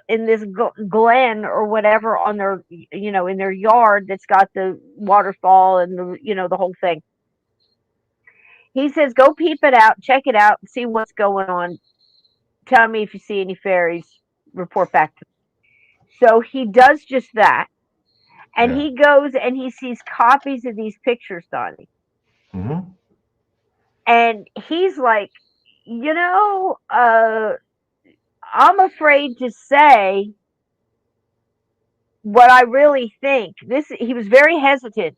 in this glen or whatever on their, in their yard that's got the waterfall and the whole thing. He says, go peep it out, check it out, see what's going on. Tell me if you see any fairies. Report back to me. So he does just that. And Yeah. he goes and he sees copies of these pictures, Donnie. Hmm. And he's like, you know, I'm afraid to say what I really think. He was very hesitant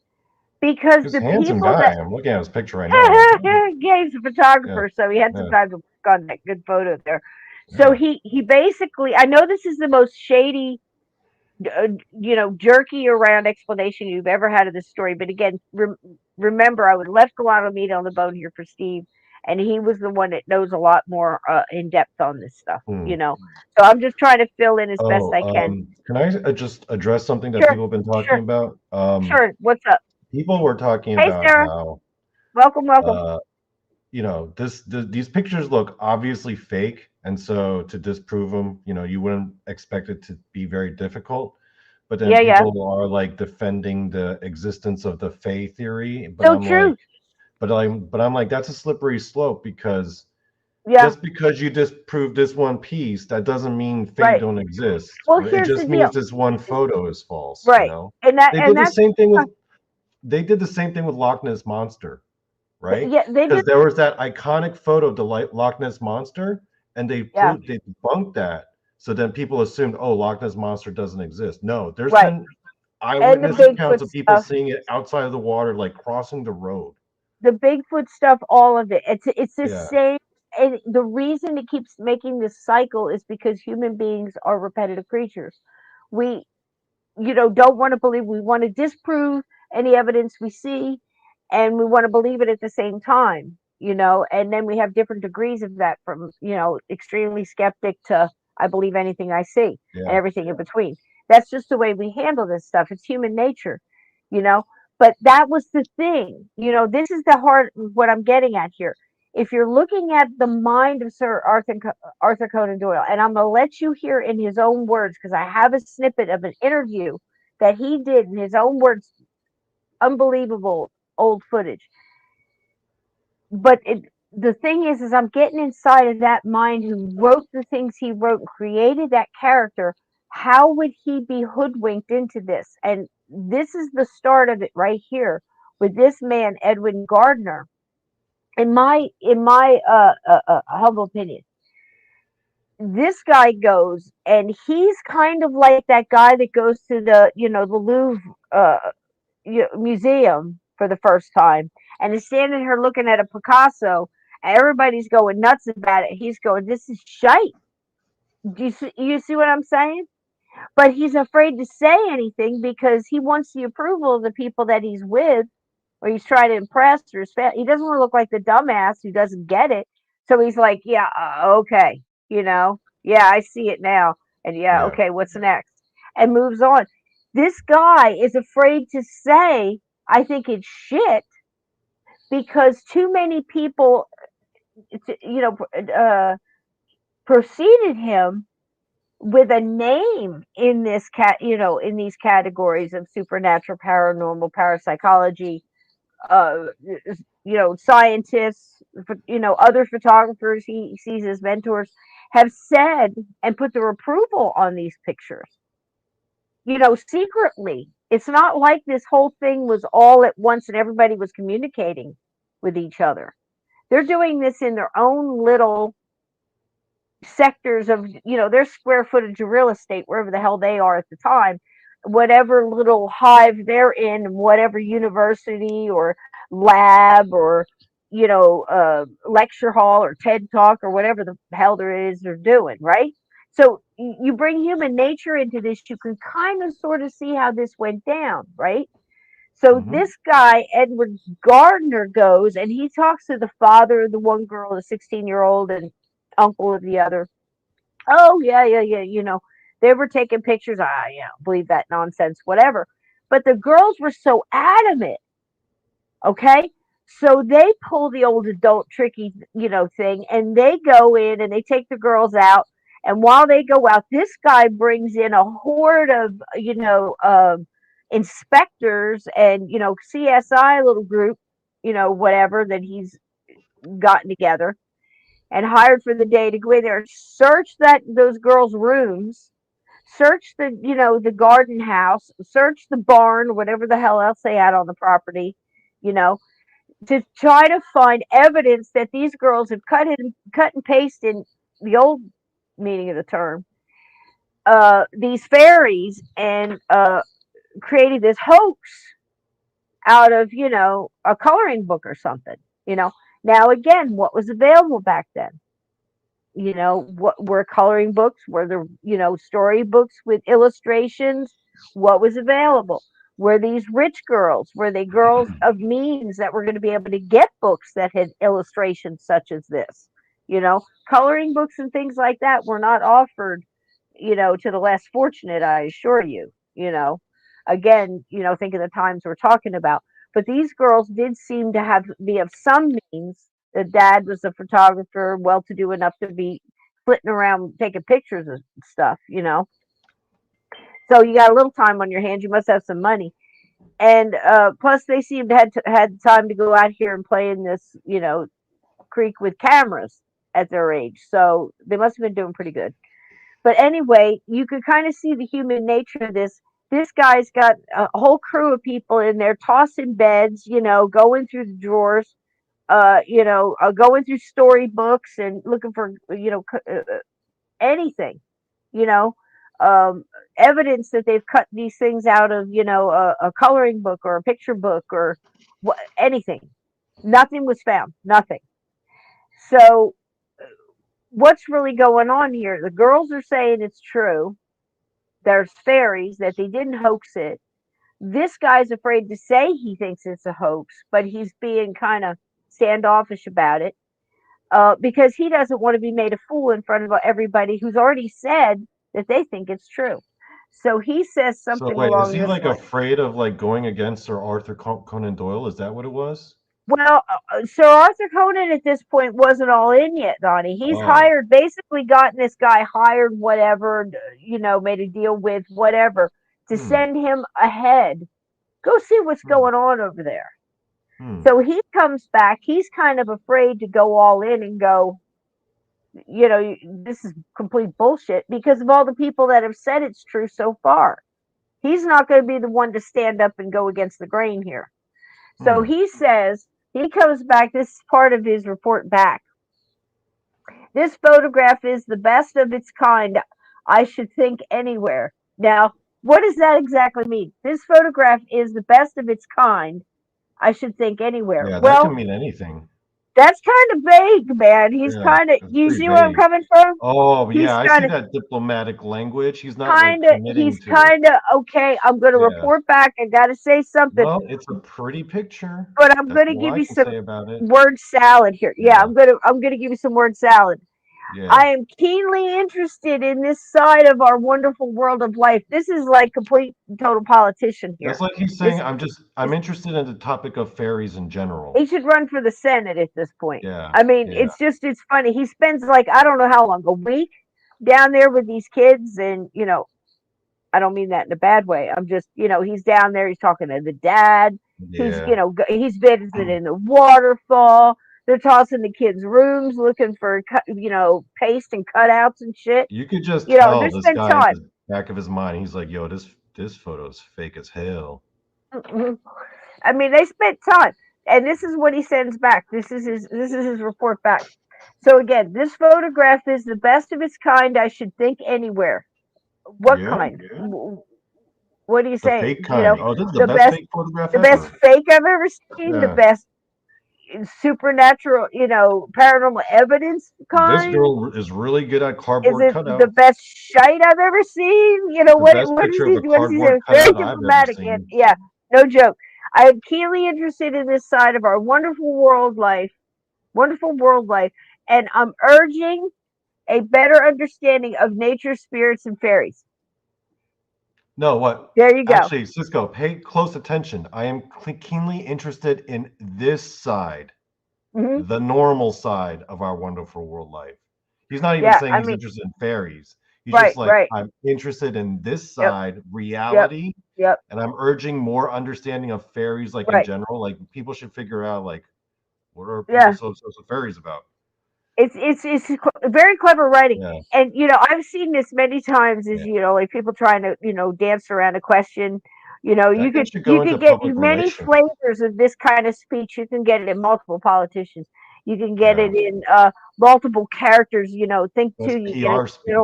because He's the a handsome people guy. that I'm looking at his picture right now. I'm like, oh, Gabe's a yeah, photographer, so he had some yeah, time to work on that good photo there. So yeah. he basically, I know this is the most shady, jerky around explanation you've ever had of this story, but again, remember, I would left a lot of meat on the bone here for Steve, and he was the one that knows a lot more in depth on this stuff, Hmm. you know. So I'm just trying to fill in as best Oh, I can. can I just address something that Sure, people have been talking sure, about? sure. What's up? People were talking Hey, about Sarah. how, Welcome, welcome. uh, these pictures look obviously fake, and so to disprove them, you wouldn't expect it to be very difficult. But then Yeah, yeah. people are like defending the existence of the Fae theory, So true. but I'm like, that's a slippery slope because Yeah, just because you disprove this one piece, that doesn't mean Fae right. don't exist. Well, It here's the just means deal. this one photo is false, Right, They and did the that's same thing with they did the same thing with Loch Ness Monster, right? yeah. They Because did. there was that iconic photo of the Loch Ness Monster, and Yeah, they debunked that. So then people assumed, oh, Loch Ness Monster doesn't exist. No, there's right. been And the eyewitness accounts Bigfoot of people stuff. seeing it outside of the water, like crossing the road. The Bigfoot stuff, all of it. It's the Yeah, same. And the reason it keeps making this cycle is because human beings are repetitive creatures. We, don't want to believe. We want to disprove any evidence we see, and we want to believe it at the same time. And then we have different degrees of that, from extremely skeptic to I believe anything I see, and yeah. everything in between. That's just the way we handle this stuff. It's human nature, you know. But that was the thing. This is the heart of what I'm getting at here. If you're looking at the mind of Sir Arthur Conan Doyle, and I'm going to let you hear in his own words, because I have a snippet of an interview that he did in his own words, unbelievable old footage. But the thing is I'm getting inside of that mind who wrote the things he wrote and created that character. How would he be hoodwinked into this? And this is the start of it right here with this man, Edwin Gardner. In my humble opinion, this guy goes and he's kind of like that guy that goes to the Louvre museum for the first time and is standing here looking at a Picasso, and everybody's going nuts about it. He's going, "This is shite." You see what I'm saying? But he's afraid to say anything because he wants the approval of the people that he's with, or he's trying to impress, or he doesn't want to look like the dumbass who doesn't get it. So he's like, "Yeah, okay, yeah, I see it now, and yeah, Yeah. okay, what's next?" And moves on. This guy is afraid to say, "I think it's shit," because too many people, you know, preceded him with a name in in these categories of supernatural, paranormal, parapsychology, uh, scientists, other photographers he sees as mentors have said and put their approval on these pictures, secretly. It's not like this whole thing was all at once and everybody was communicating with each other. They're doing this in their own little sectors of, their square footage of real estate, wherever the hell they are at the time, whatever little hive they're in, whatever university or lab or, lecture hall or TED talk or whatever the hell there is they're doing, right? So you bring human nature into this, you can kind of sort of see how this went down, right? So Hmm. this guy, Edward Gardner, goes and he talks to the father of the one girl, the 16-year-old, and uncle of the other. Oh, yeah, yeah, yeah. They were taking pictures. Yeah, believe that nonsense, whatever. But the girls were so adamant. Okay. So they pull the old adult tricky, thing, and they go in and they take the girls out. And while they go out, this guy brings in a horde of, inspectors and, CSI little group, whatever that he's gotten together and hired for the day to go in there and search those girls' rooms, search the garden house, search the barn, whatever the hell else they had on the property, you know, to try to find evidence that these girls have cut and pasted in the old meaning of the term, these fairies, and created this hoax out of a coloring book or something. Now again, what was available back then? What were coloring books? Were there storybooks with illustrations? What was available? Were these rich girls? Were they girls of means that were going to be able to get books that had illustrations such as this? Coloring books and things like that were not offered, to the less fortunate, I assure you. Again, think of the times we're talking about. But these girls did seem to be of some means. The dad was a photographer, well to do enough to be flitting around taking pictures and stuff. So you got a little time on your hands. You must have some money. And plus, they seemed to had time to go out here and play in this, creek with cameras at their age. So they must have been doing pretty good. But anyway, you could kind of see the human nature of this. This guy's got a whole crew of people in there tossing beds, going through the drawers, going through storybooks and looking for, anything, you know, um, evidence that they've cut these things out of, a coloring book or a picture book or anything. Nothing was found. Nothing. So what's really going on here? The girls are saying it's true. There's fairies, that they didn't hoax it. This guy's afraid to say he thinks it's a hoax, but he's being kind of standoffish about it because he doesn't want to be made a fool in front of everybody who's already said that they think it's true. So he says So something wait, is along he this like line. afraid of like going against Sir Arthur Conan Doyle? Is that what it was? Well, Sir Arthur Conan at this point wasn't all in yet, Donnie. He's Oh, hired, basically gotten this guy hired, whatever, made a deal with whatever to hmm, send him ahead. Go see what's hmm, going on over there. hmm. So he comes back. He's kind of afraid to go all in and go, this is complete bullshit because of all the people that have said it's true so far. He's not going to be the one to stand up and go against the grain here. So Hmm. he says, he comes back. This is part of his report back. This photograph is the best of its kind, I should think, anywhere. Now, what does that exactly mean? This photograph is the best of its kind, I should think, anywhere. Yeah, that can Well, mean anything. that's kind of vague, man. He's Yeah, kind of, it's you pretty see where I'm vague. coming from? Oh, yeah, He's I see kind of, that diplomatic language. He's not like kind of, committing he's to it. kind of, okay, I'm going to Yeah. report back. I got to say something, Well, it's a pretty picture. but I'm That's going to all give I you can some say about it. word salad here. Yeah, Yeah, I'm going to give you some word salad. yeah. I am keenly interested in this side of our wonderful world of life. This is like complete and total politician That's here. like he's This, saying, I'm this interested in the topic of fairies in he general. should run for the Senate at this point. Yeah, I mean, yeah. it's funny. He spends like I don't know how long, a week down there with these kids, and I don't mean that in a bad way. I'm just, he's down there. He's talking to the dad. He's, Yeah. he's visiting the waterfall. They're tossing the kids' rooms, looking for, paste and cutouts and shit. You could just tell They're this spending guy in time. the back of his mind. He's like, "Yo, this photo's fake as hell." Mhm. I mean, they spent time, and this is what he sends back. This is his report back. So again, this photograph is the best of its kind, I should think, anywhere. What Yeah, kind? What are you the saying? fake kind. Oh, this is the The best best, fake photograph the best ever. fake I've ever seen, the Yeah. best supernatural, paranormal evidence This kind. girl is really good at Is cardboard it the cutouts. best shite I've ever seen? The best What is picture of he? a What is he cardboard saying? Very cutout I've ever diplomatic, and seen. yeah, no joke. I am keenly interested in this side of our wonderful world life, and I'm urging a better understanding of nature, spirits, and fairies. No, what? There you go. Actually, Cisco, pay close attention. I am keenly interested in this side, Hmm. the normal side of our wonderful world life. He's not even Yeah, saying I he's mean, interested in fairies. He's just right, like, right. I'm interested in this Yep, side, yep, reality, yep. and I'm urging more understanding of fairies, like in Right. general. Like people should figure out like what are people Yeah. so fairies about? It's very clever writing, Yeah, and I've seen this many times. Is yeah. like people trying to dance around a question. That You guy could should you go into could get public many relations. flavors of this kind of speech. You can get it in multiple politicians. You can get Yeah, it in multiple characters. Think too. that's You get it PR in speak.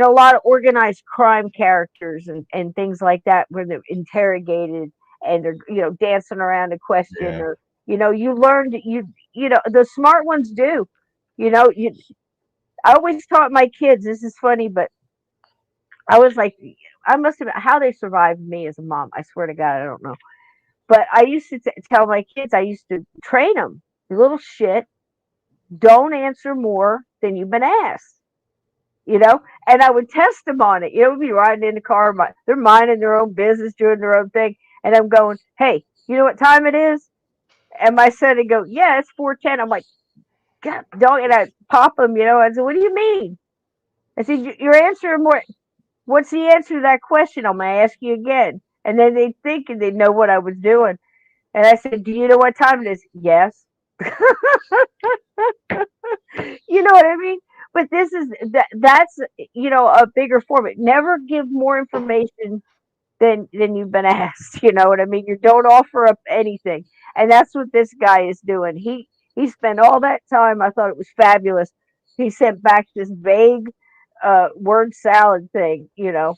a lot of organized crime characters and things like that, where they're interrogated and they're dancing around a question, Yeah. or you learned the smart ones do. I always taught my kids. This is funny, but I was like, I must have how they survived me as a mom. I swear to God, I don't know. But I used to tell my kids, I used to train them, you little shit, don't answer more than you've been asked, you know? And I would test them on it. You know, we'd be riding in the car, they're minding their own business, doing their own thing. And I'm going, hey, you know what time it is? And my son would go, yeah, it's 4:10. I'm like, God, don't, and I pop them, you know. I said, what do you mean? I said, you're answering more. What's the answer to that question? I'm going to ask you again. And then they'd think and they'd know what I was doing. And I said, do you know what time it is? Yes. You know what I mean? But this is that's you know a bigger format. Never give more information than you've been asked. You know what I mean? You don't offer up anything, and that's what this guy is doing. He spent all that time. I thought it was fabulous. He sent back this vague word salad thing. You know.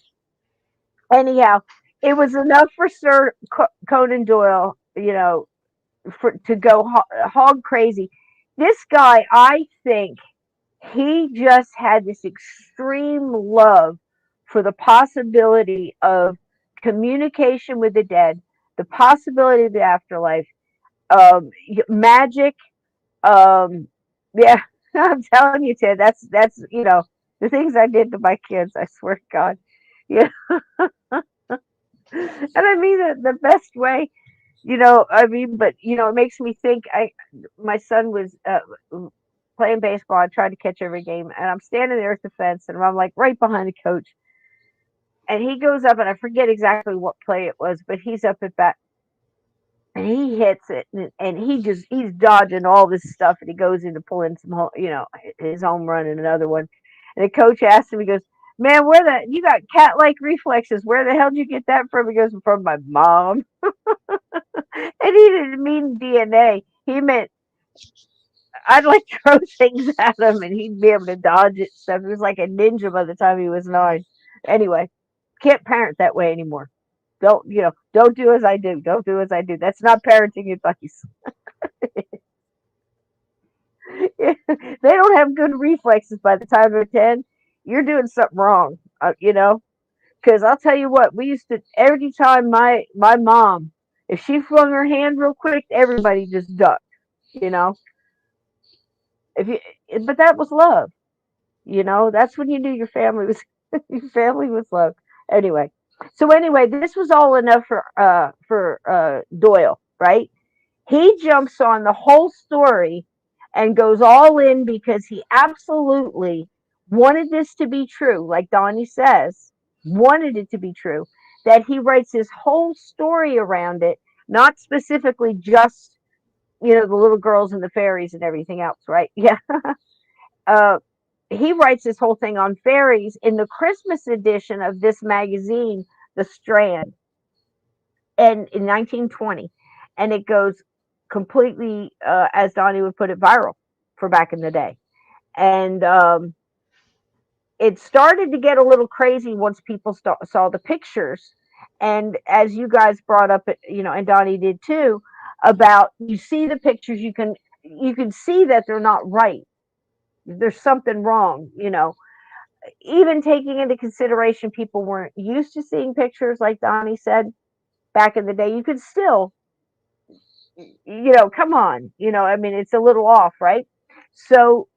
Anyhow, it was enough for Sir Conan Doyle. You know, to go hog crazy. This guy, I think, he just had this extreme love for the possibility of communication with the dead, the possibility of the afterlife, magic. Um, yeah, I'm telling you, Ted, that's you know the things I did to my kids. I swear to God, yeah, and I mean the best way. You know, I mean, but you know, it makes me think. My son was playing baseball. I tried to catch every game, and I'm standing there at the fence, and I'm like right behind the coach. And he goes up, and I forget exactly what play it was, but he's up at bat, and he hits it, and he's dodging all this stuff, and he goes in to pull in some, you know, his home run and another one. And the coach asked him, he goes, "Man, you got cat-like reflexes? Where the hell did you get that from?" He goes, "From my mom." And he didn't mean DNA. He meant I'd like throw things at him and he'd be able to dodge it stuff. He was like a ninja by the time he was 9. Anyway, can't parent that way anymore. Don't do as I do. Don't do as I do. That's not parenting advice. They don't have good reflexes by the time they're 10. You're doing something wrong, you know? Because I'll tell you what, we used to, every time my mom, if she flung her hand real quick, everybody just ducked, you know? If you, but that was love. You know, that's when you knew your family was your family was loved. Anyway, so anyway, this was all enough for Doyle, right? He jumps on the whole story and goes all in because he absolutely wanted this to be true, like Donnie says, wanted it to be true. That he writes his whole story around it, not specifically just the little girls and the fairies and everything else, right? Yeah. uh, he writes this whole thing on fairies in the Christmas edition of this magazine, The Strand, and in 1920, and it goes completely, as Donnie would put it, viral for back in the day, and it started to get a little crazy once people saw the pictures, and as you guys brought up, and Donnie did too, about you see the pictures, you can see that they're not right. There's something wrong, even taking into consideration people weren't used to seeing pictures like Donnie said back in the day. You could still, come on, I mean, it's a little off, right? So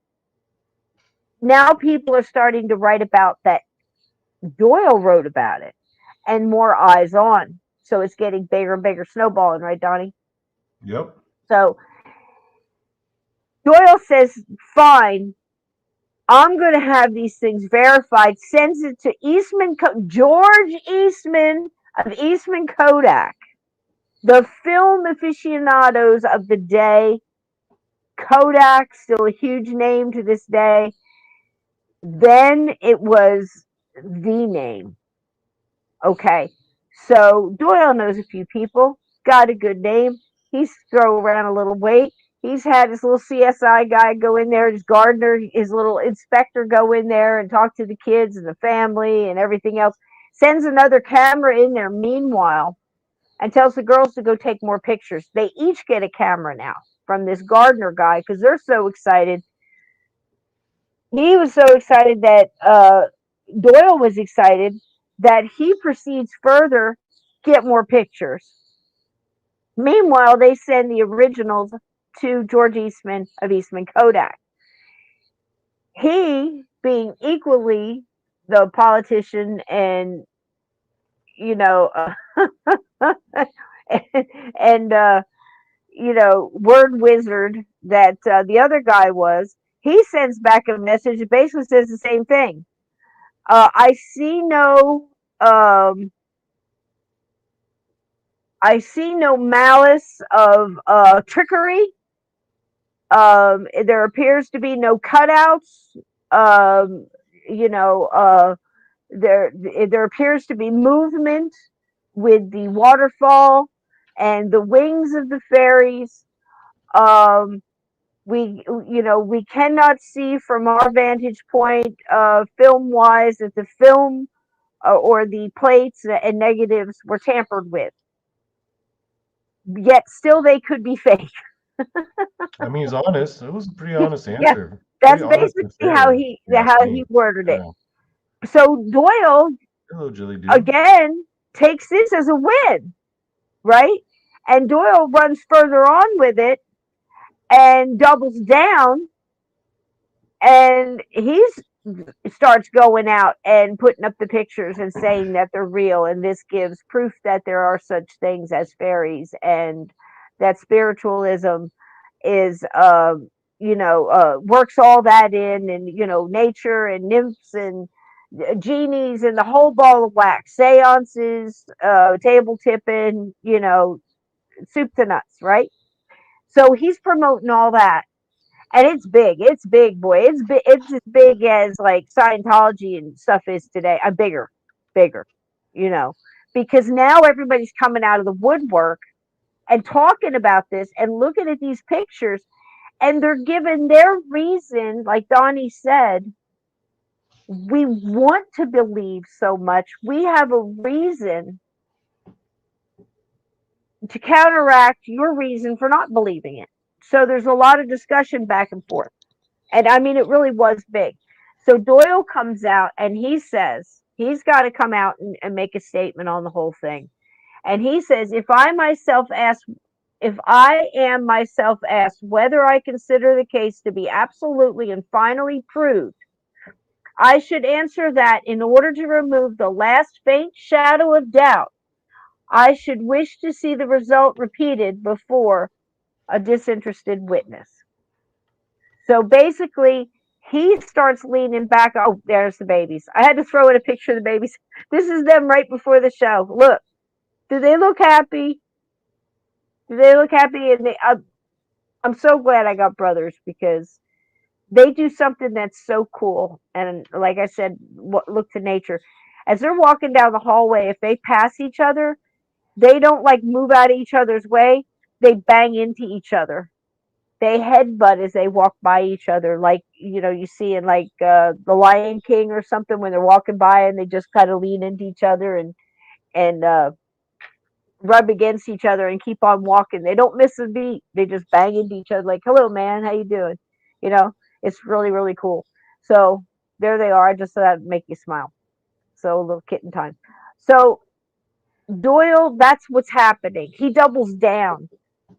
now people are starting to write about that. Doyle wrote about it, and more eyes on. So it's getting bigger and bigger, snowballing, right, Donnie? Yep. So Doyle says, fine, I'm going to have these things verified, sends it to George Eastman of Eastman Kodak, the film aficionados of the day. Kodak, still a huge name to this day. Then it was the name. Okay, so Doyle knows a few people, got a good name. He's throw around a little weight. He's had his little CSI guy go in there, his gardener, his little inspector go in there and talk to the kids and the family and everything else. Sends another camera in there meanwhile and tells the girls to go take more pictures. They each get a camera now from this gardener guy because they're so excited. He was so excited that Doyle was excited that he proceeds further, get more pictures. Meanwhile, they send the originals to George Eastman of Eastman Kodak. He, being equally the politician and, you know, and word wizard that the other guy was, he sends back a message that basically says the same thing. I see no um, malice of trickery. There appears to be no cutouts. Um, you know, there appears to be movement with the waterfall and the wings of the fairies. Um, we cannot see from our vantage point, film wise, that the film or the plates and negatives were tampered with. Yet still, they could be fake. I mean, he's honest. It was a pretty honest Yeah, answer. Pretty that's honest basically and fair, if you ask how he me. worded it. Yeah. So Doyle Hello, Jilly Dude. again takes this as a win, right? And Doyle runs further on with it and doubles down, and he's starts going out and putting up the pictures and saying that they're real, and this gives proof that there are such things as fairies, and that spiritualism is works all that in, and nature and nymphs and genies and the whole ball of wax, seances, table tipping, soup to nuts, right? So he's promoting all that, and it's big, boy, it's big, it's as big as like Scientology and stuff is today. I'm bigger, you know because now everybody's coming out of the woodwork and talking about this and looking at these pictures, and they're given their reason. Like Donnie said, we want to believe so much, we have a reason to counteract your reason for not believing it. So there's a lot of discussion back and forth. And I mean, it really was big. So Doyle comes out and he says he's got to come out and make a statement on the whole thing. And he says, if I am myself asked whether I consider the case to be absolutely and finally proved, I should answer that in order to remove the last faint shadow of doubt, I should wish to see the result repeated before a disinterested witness. So basically, he starts leaning back. Oh, there's the babies. I had to throw in a picture of the babies. This is them right before the show. Look, do they look happy? Do they look happy? And I'm so glad I got brothers, because they do something that's so cool. And like I said, look to nature. As they're walking down the hallway, if they pass each other, they don't like move out of each other's way. They bang into each other. They headbutt as they walk by each other, like you see in like the Lion King or something, when they're walking by and they just kind of lean into each other and rub against each other and keep on walking. They don't miss a beat. They just bang into each other like, "Hello, man, how you doing?" You know, it's really really cool. So there they are. I just thought that'd make you smile. So a little kitten time. So Doyle, that's what's happening. He doubles down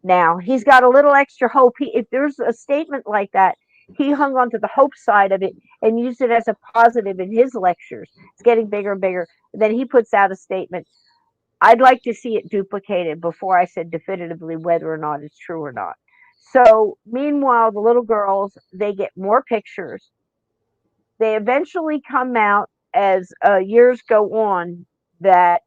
now. He's got a little extra hope. If there's a statement like that, he hung on to the hope side of it and used it as a positive in his lectures. It's getting bigger and bigger. Then he puts out a statement. I'd like to see it duplicated before I said definitively whether or not it's true or not. So meanwhile, the little girls, they get more pictures. They eventually come out as years go on that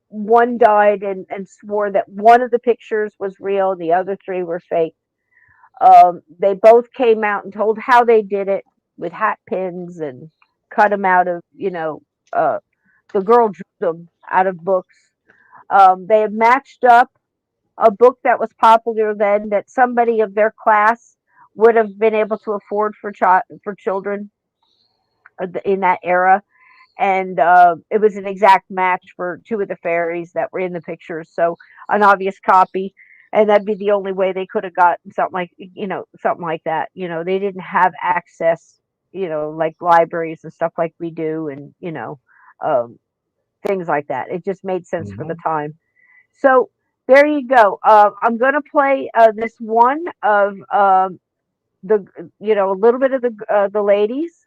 one died and swore that one of the pictures was real and the other three were fake. They both came out and told how they did it with hat pins and cut them out of, the girl drew them out of books. They have matched up a book that was popular then that somebody of their class would have been able to afford for children in that era, and it was an exact match for two of the fairies that were in the pictures. So an obvious copy, and that'd be the only way they could have gotten something like that. They didn't have access, like libraries and stuff like we do, and things like that. It just made sense for the Hmm. time. So there you go. I'm gonna play this one of the a little bit of the ladies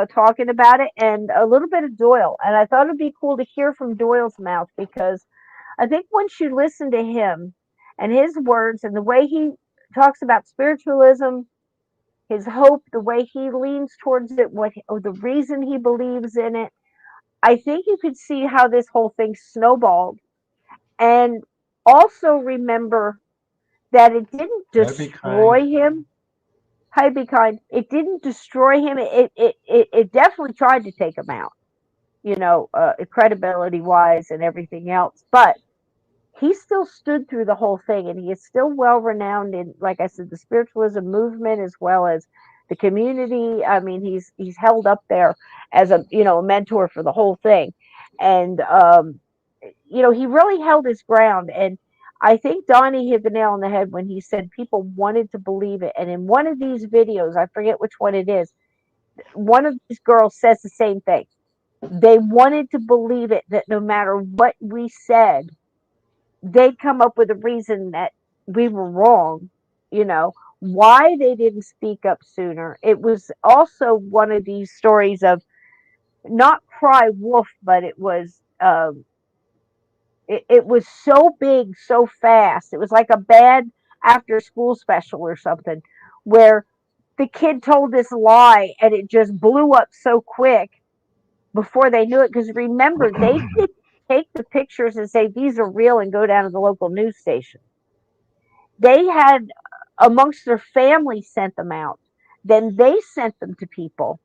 talking about it, and a little bit of Doyle. And I thought it'd be cool to hear from Doyle's mouth, because I think once you listen to him and his words and the way he talks about spiritualism, his hope, the way he leans towards it, or the reason he believes in it, I think you could see how this whole thing snowballed. And also remember that it didn't I'd be kind. destroy him. Hi, be kind. It didn't destroy him. It definitely tried to take him out, credibility wise and everything else. But he still stood through the whole thing, and he is still well renowned in, like I said, the spiritualism movement as well as the community. I mean, he's held up there as a mentor for the whole thing. And he really held his ground. And I think Donnie hit the nail on the head when he said people wanted to believe it. And in one of these videos, I forget which one it is, one of these girls says the same thing. They wanted to believe it, that no matter what we said, they'd come up with a reason that we were wrong, why they didn't speak up sooner. It was also one of these stories of not cry wolf, but it was so big so fast. It was like a bad after school special or something, where the kid told this lie and it just blew up so quick before they knew it. Because remember, they did take the pictures and say these are real and go down to the local news station. They had, amongst their family, sent them out. Then they sent them to people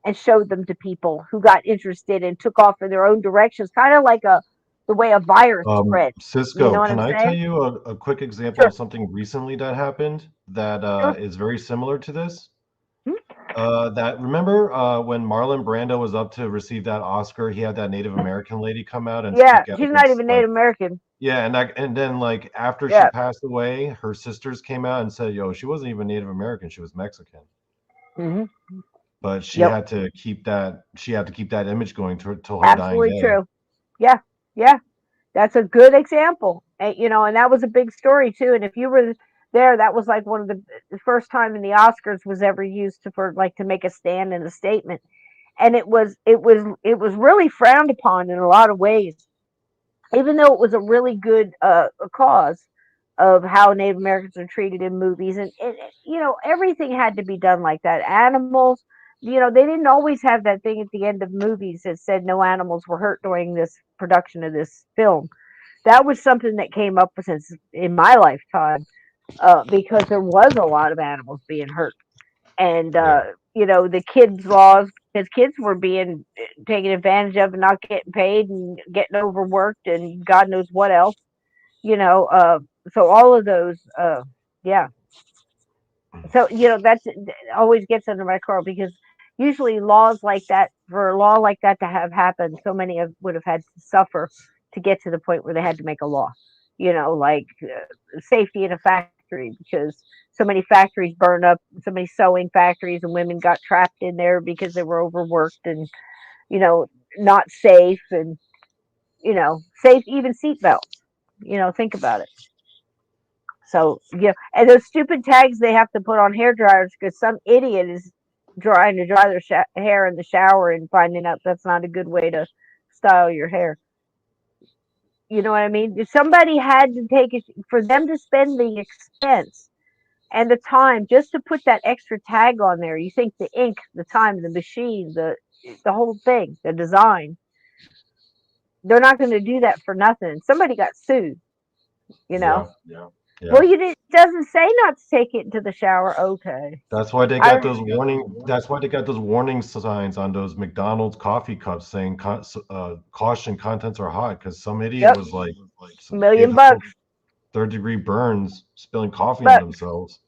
and showed them to people who got interested and took off in their own directions, kind of like the way a virus spread. You know Cisco, what can I'm I tell saying? you a quick example Sure, of something recently that happened that sure. is very similar to this? Hmm? That remember when Marlon Brando was up to receive that Oscar, he had that Native American lady come out and Yeah, speak out she's not against even like Native American. yeah, and then like after she Yeah. passed away, her sisters came out and said, "Yo, she wasn't even Native American; she was Mexican." Hmm. But she Yep. had to keep that image going till her dying Absolutely day. true. Yeah. Yeah. That's a good example. And that was a big story too. And if you were there, that was like one of the first time in the Oscars was ever used to make a stand and a statement. And it was really frowned upon in a lot of ways, even though it was a really good cause of how Native Americans are treated in movies. And everything had to be done like that. Animals, they didn't always have that thing at the end of movies that said no animals were hurt during this production of this film. That was something that came up since in my lifetime, because there was a lot of animals being hurt. And Yeah. the kids laws, because kids were being taken advantage of and not getting paid and getting overworked and God knows what else. you know uh so all of those, yeah. So that's always gets under my curl, because usually laws like that, for a law like that to have happened, so many of would have had to suffer to get to the point where they had to make a law, like safety in a factory, because so many factories burned up, so many sewing factories, and women got trapped in there because they were overworked and you know not safe, and safe, even seatbelts. Think about it. So, and those stupid tags they have to put on hair dryers because some idiot is trying to dry their hair in the shower and finding out that's not a good way to style your hair. You know what I mean? If somebody had to take it, for them to spend the expense and the time just to put that extra tag on there. You think the ink, the time, the machine, the whole thing, the design. They're not going to do that for nothing. Somebody got sued, you know. Yeah. Yeah. Well, you didn't. It doesn't say not to take it into the shower. Okay. That's why they got I those warning. That's why they got those warning signs on those McDonald's coffee cups saying "caution, contents are hot." Because some idiot Yep, was like, gave million themselves bucks. third-degree burns, spilling coffee on But themselves.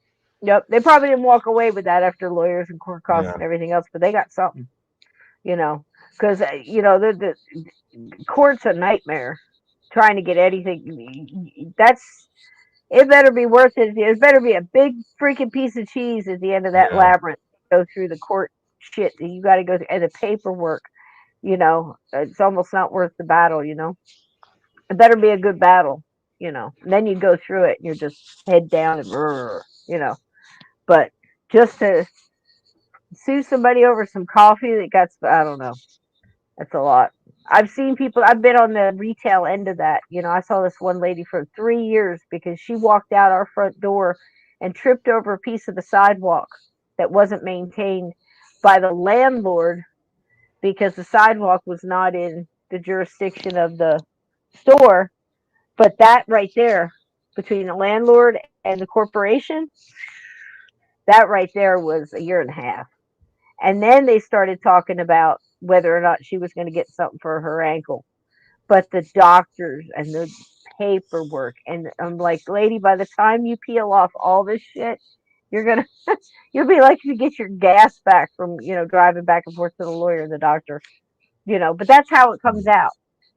yep, they probably didn't walk away with that after lawyers and court costs Yeah. and everything else. But they got something, you know, because the court's a nightmare trying to get anything. It better be worth it. It better be a big freaking piece of cheese at the end of that Yeah. labyrinth. Go through the court shit that you got to go through, and the paperwork. It's almost not worth the battle. It better be a good battle. And then you go through it and you're just head down and but just to sue somebody over some coffee that got, I don't know. That's a lot. I've seen people, I've been on the retail end of that. I saw this one lady for 3 years because she walked out our front door and tripped over a piece of the sidewalk that wasn't maintained by the landlord because the sidewalk was not in the jurisdiction of the store. But that right there, between the landlord and the corporation, that right there was a year and a half. And then they started talking about whether or not she was going to get something for her ankle. But the doctors and the paperwork, and I'm like, lady, by the time you peel off all this shit, you're gonna you'll be lucky to get your gas back from driving back and forth to the lawyer and the doctor. But that's how it comes out.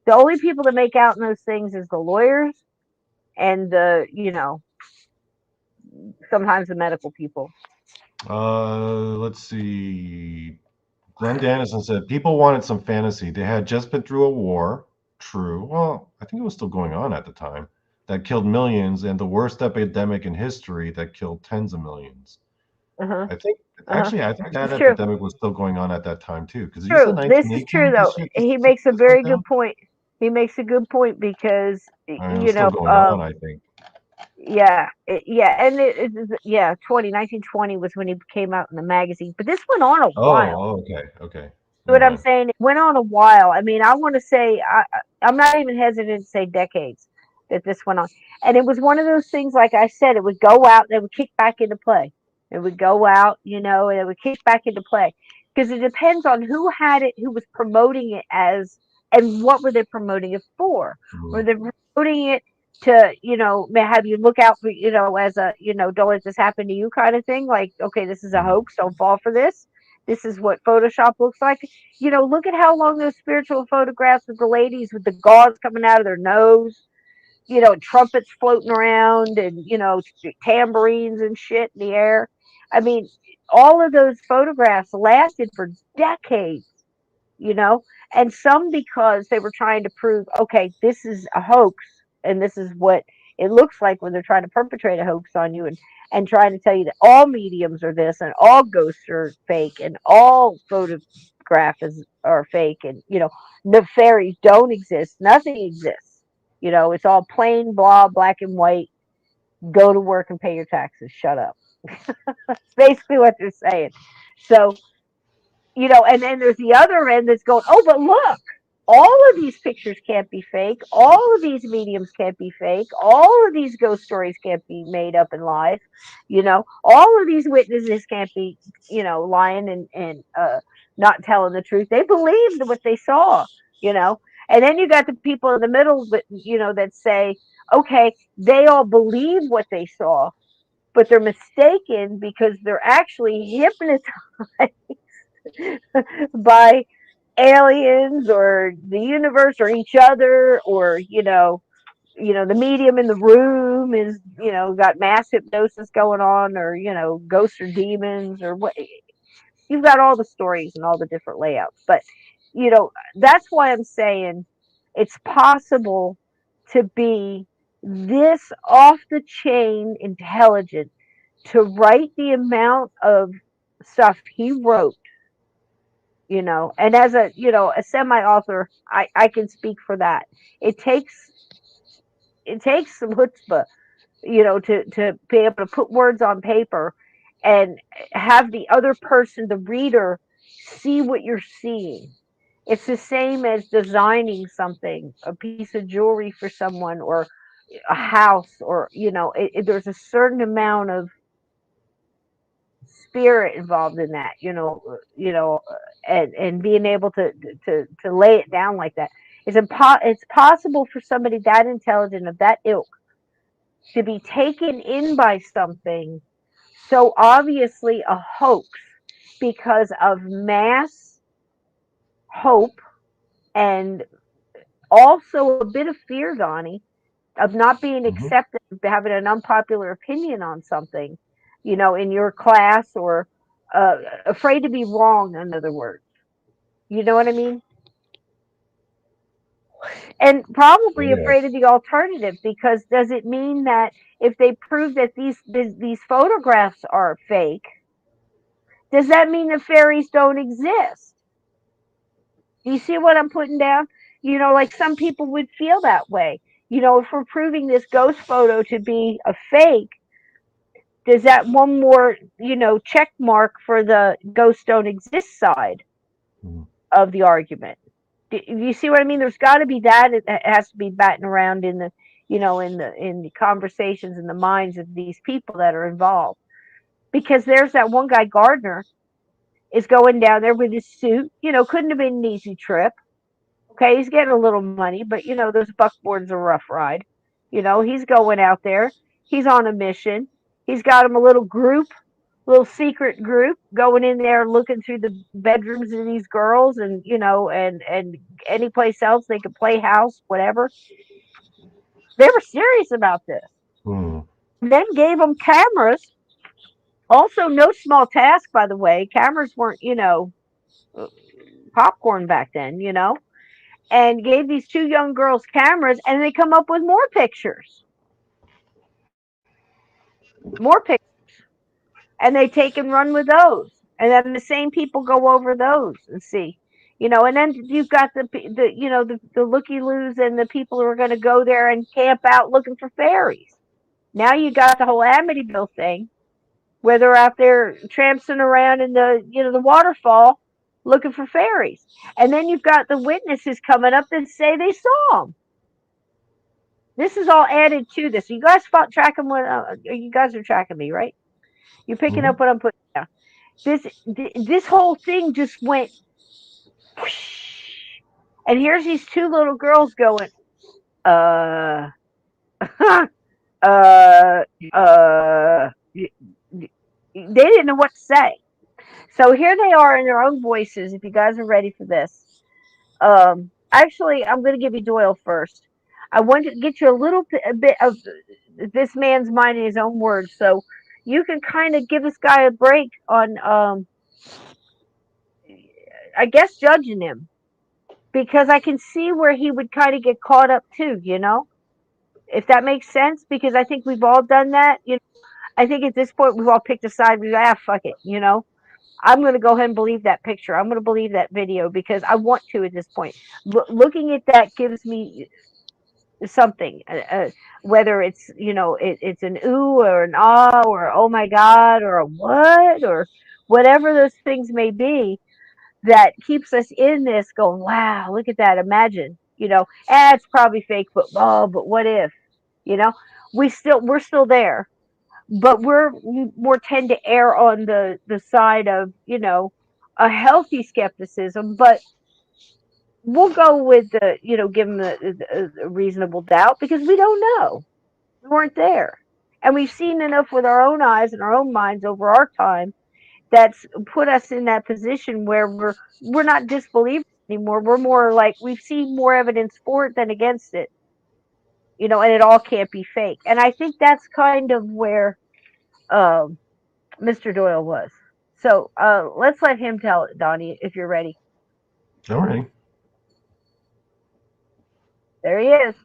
The only people that make out in those things is the lawyers and the sometimes the medical people. Let's see. Glenn Dennison said people wanted some fantasy. They had just been through a war. True. Well, I think it was still going on at the time. That killed millions, and the worst epidemic in history that killed tens of millions. Uh huh. I think Uh huh. actually, I think that It's true. epidemic was still going on at that time too. Because you said True. This is true 1918, this though. shit He just makes a went very down. good point. He makes a good point because I mean, it was still going on. I think. yeah, yeah, and yeah, 1920 was when he came out in the magazine. But this went on a while. Okay, okay. What Never I'm mind. saying, it went on a while. I mean, I want to say I'm not even hesitant to say decades that this went on, and it was one of those things. Like I said, it would go out, they would kick back into play. It would go out, and it would kick back into play because it depends on who had it, who was promoting it as, and what were they promoting it for? Were Mhm. they promoting it to, have you look out for, as a, don't let this happen to you kind of thing? Like, okay, this is a Mhm. hoax. Don't fall for this. This is what Photoshop looks like. Look at how long those spiritual photographs of the ladies with the gauze coming out of their nose, trumpets floating around and, tambourines and shit in the air. I mean, all of those photographs lasted for decades, you know, and some because they were trying to prove, okay, this is a hoax and this is what it looks like when they're trying to perpetrate a hoax on you and trying to tell you that all mediums are this and all ghosts are fake and all photographs are fake and the fairies don't exist, nothing exists, it's all plain blah black and white, go to work and pay your taxes, shut up. That's basically what they're saying. So and then there's the other end that's going, oh, but look, all of these pictures can't be fake. All of these mediums can't be fake. All of these ghost stories can't be made up and lies. All of these witnesses can't be, lying and not telling the truth. They believed what they saw, you know. And then you got the people in the middle, that say, okay, they all believe what they saw, but they're mistaken because they're actually hypnotized by aliens or the universe or each other or the medium in the room is got mass hypnosis going on or ghosts or demons or what. You've got all the stories and all the different layouts, but that's why I'm saying it's possible to be this off the chain intelligent to write the amount of stuff he wrote, and as a a semi author, I can speak for that. It takes some chutzpah, to be able to put words on paper and have the other person, the reader, see what you're seeing. It's the same as designing something, a piece of jewelry for someone, or a house, or there's a certain amount of spirit involved in that, and being able to lay it down like that. It's possible for somebody that intelligent, of that ilk, to be taken in by something so obviously a hoax because of mass hope, and also a bit of fear, Donnie, of not being Mhm. accepted, having an unpopular opinion on something, in your class, or afraid to be wrong, in other words. You know what I mean? And probably Yeah. afraid of the alternative, because does it mean that if they prove that these photographs are fake, does that mean the fairies don't exist? Do you see what I'm putting down? Like some people would feel that way. If we're proving this ghost photo to be a fake, does that one more, check mark for the ghosts don't exist side Mhm. of the argument? Do you see what I mean? There's got to be that. It has to be batting around in the, in the conversations in the minds of these people that are involved. Because there's that one guy, Gardner, is going down there with his suit. Couldn't have been an easy trip. Okay, he's getting a little money, but those buckboards are a rough ride. He's going out there. He's on a mission. He's got him a little group, little secret group, going in there looking through the bedrooms of these girls, and and any place else they could play house, whatever. They were serious about this. Hmm. Then gave them cameras. Also, no small task, by the way. Cameras weren't, popcorn back then, and gave these two young girls cameras, and they come up with more pictures, more pictures, and they take and run with those, and then the same people go over those and see, and then you've got the looky loos and the people who are going to go there and camp out looking for fairies. Now you got the whole Amityville thing, where they're out there tramping around in the waterfall looking for fairies, and then you've got the witnesses coming up that say they saw them. This is all added to this. You guys tracking what? You guys are tracking me, right? You're picking Mhm. up what I'm putting down. This whole thing just went, whoosh, and here's these two little girls going, uh, uh, uh. They didn't know what to say. So here they are in their own voices. If you guys are ready for this, actually, I'm going to give you Doyle first. I want to get you a bit of this man's mind in his own words, so you can kind of give this guy a break on, I guess, judging him, because I can see where he would kind of get caught up too. If that makes sense, because I think we've all done that. I think at this point we've all picked a side. We fuck it. I'm going to go ahead and believe that picture. I'm going to believe that video because I want to at this point. Looking at that gives me something, whether it's it's an ooh or an ah or oh my god or a what or whatever those things may be, that keeps us in this going, wow, look at that, imagine, it's probably fake, but oh, but what if, you know we're still there, but we're more tend to err on the side of a healthy skepticism, but we'll go with the give them the reasonable doubt because we don't know. We weren't there. And we've seen enough with our own eyes and our own minds over our time that's put us in that position where we're not disbelievers anymore. We're more like we've seen more evidence for it than against it. And it all can't be fake. And I think that's kind of where Mr. Doyle was. So let's let him tell it, Donnie, if you're ready. All right. There he is.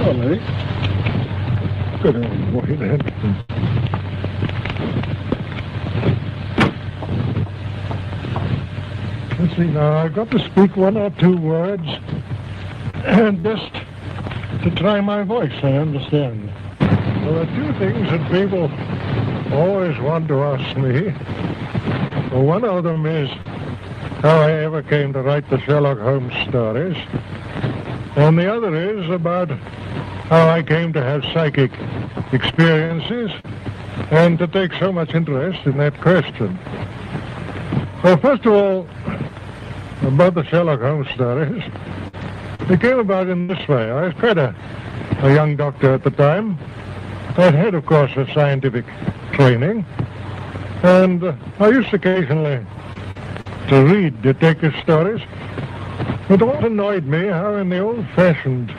Ollie, good old boy then. Let's see now, I've got to speak one or two words, and just to try my voice, I understand. There are two things that people always want to ask me. Well, one of them is how I ever came to write the Sherlock Holmes stories, and the other is about how I came to have psychic experiences and to take so much interest in that question. Well, first of all, about the Sherlock Holmes stories, they came about in this way. I was quite a young doctor at the time. I had, of course, a scientific training, and I used occasionally to read detective stories, It always annoyed me how in the old-fashioned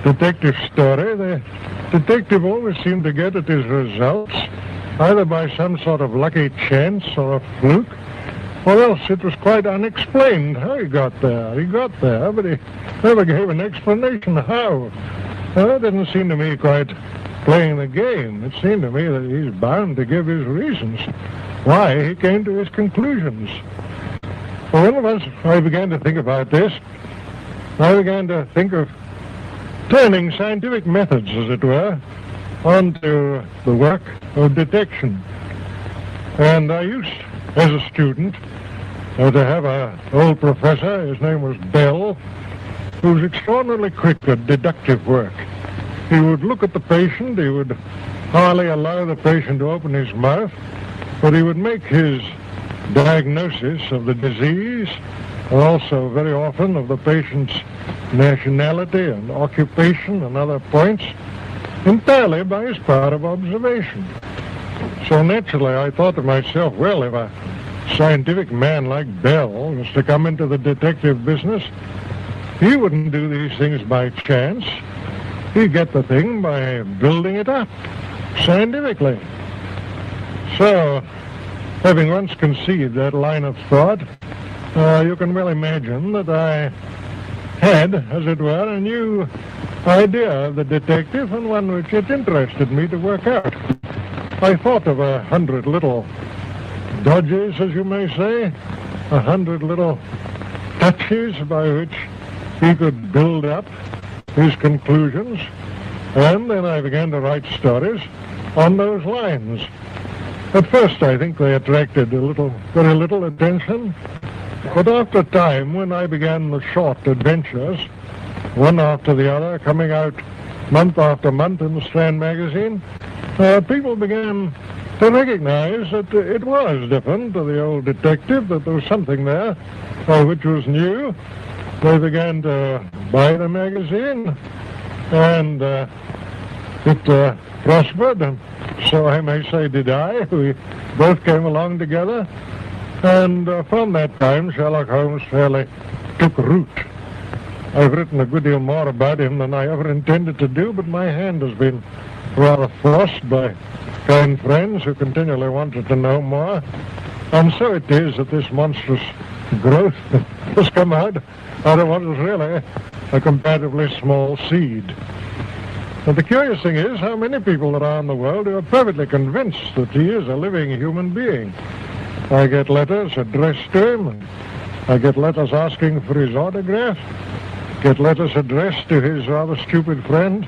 detective story, the detective always seemed to get at his results either by some sort of lucky chance or a fluke, or else it was quite unexplained how he got there. He got there, but he never gave an explanation how. Well, that didn't seem to me quite playing the game. It seemed to me that he's bound to give his reasons why he came to his conclusions. Well, once I began to think about this, I began to think of turning scientific methods, as it were, onto the work of detection. And I used, as a student, to have an old professor, his name was Bell, who was extraordinarily quick at deductive work. He would look at the patient, he would hardly allow the patient to open his mouth, but he would make his diagnosis of the disease, and also very often of the patient's nationality and occupation and other points, entirely by his power of observation. So naturally I thought to myself, well, if a scientific man like Bell was to come into the detective business, he wouldn't do these things by chance. He'd get the thing by building it up scientifically. So, having once conceived that line of thought, you can well imagine that I had, as it were, a new idea of the detective, and one which it interested me to work out. I thought of 100 little dodges, as you may say, 100 little touches by which he could build up his conclusions, and then I began to write stories on those lines. At first, I think they attracted very little attention, but after time, when I began the short adventures, one after the other, coming out month after month in the Strand magazine, people began to recognize that it was different to the old detective, that there was something there which was new. They began to buy the magazine, and it prospered, and so I may say did I. We both came along together, and from that time Sherlock Holmes fairly took root. I've written a good deal more about him than I ever intended to do, but my hand has been rather forced by kind friends who continually wanted to know more, and so it is that this monstrous growth has come out of what was really a comparatively small seed. But the curious thing is how many people around the world who are perfectly convinced that he is a living human being. I get letters addressed to him, and I get letters asking for his autograph, get letters addressed to his rather stupid friend,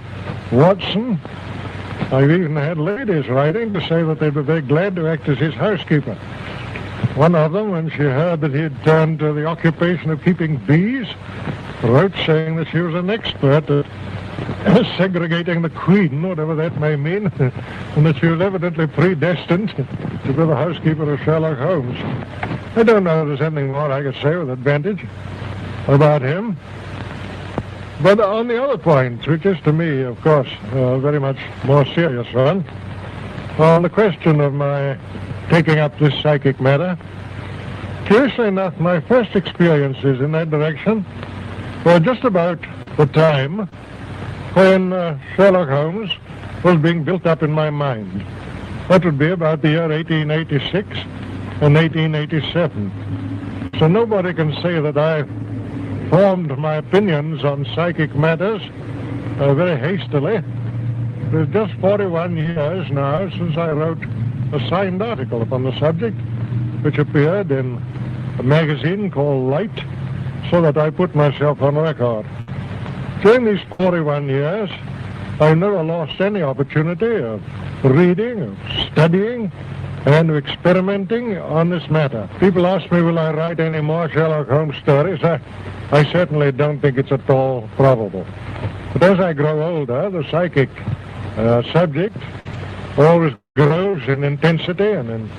Watson. I've even had ladies writing to say that they'd be very glad to act as his housekeeper. One of them, when she heard that he had turned to the occupation of keeping bees, wrote saying that she was an expert at segregating the queen, whatever that may mean, and that she was evidently predestined to be the housekeeper of Sherlock Holmes. I don't know if there's anything more I could say with advantage about him. But on the other point, which is to me, of course, a very much more serious one, on the question of my taking up this psychic matter, curiously enough, my first experiences in that direction were just about the time when Sherlock Holmes was being built up in my mind. That would be about the year 1886 and 1887. So nobody can say that I formed my opinions on psychic matters very hastily. It's just 41 years now since I wrote a signed article upon the subject, which appeared in a magazine called Light, so that I put myself on record. During these 41 years, I never lost any opportunity of reading, of studying, and of experimenting on this matter. People ask me, will I write any more Sherlock Holmes stories? I certainly don't think it's at all probable. But as I grow older, the psychic subject always grows in intensity, and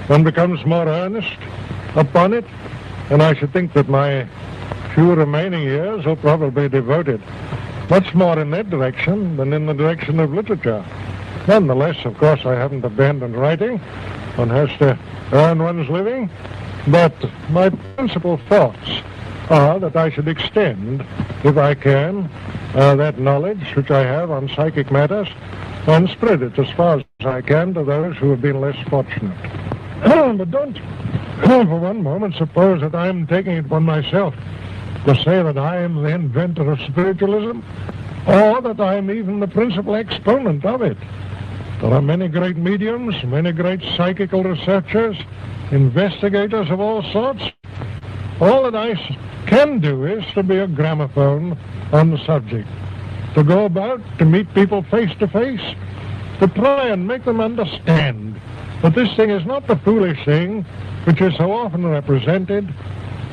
one becomes more earnest upon it, and I should think that my few remaining years will probably be devoted much more in that direction than in the direction of literature. Nonetheless, of course, I haven't abandoned writing. One has to earn one's living, but my principal thoughts are that I should extend, if I can, that knowledge which I have on psychic matters and spread it as far as I can to those who have been less fortunate. But don't for one moment suppose that I'm taking it upon myself to say that I am the inventor of spiritualism, or that I am even the principal exponent of it. There are many great mediums, many great psychical researchers, investigators of all sorts. All that I can do is to be a gramophone on the subject, to go about, to meet people face to face, to try and make them understand that this thing is not the foolish thing which is so often represented,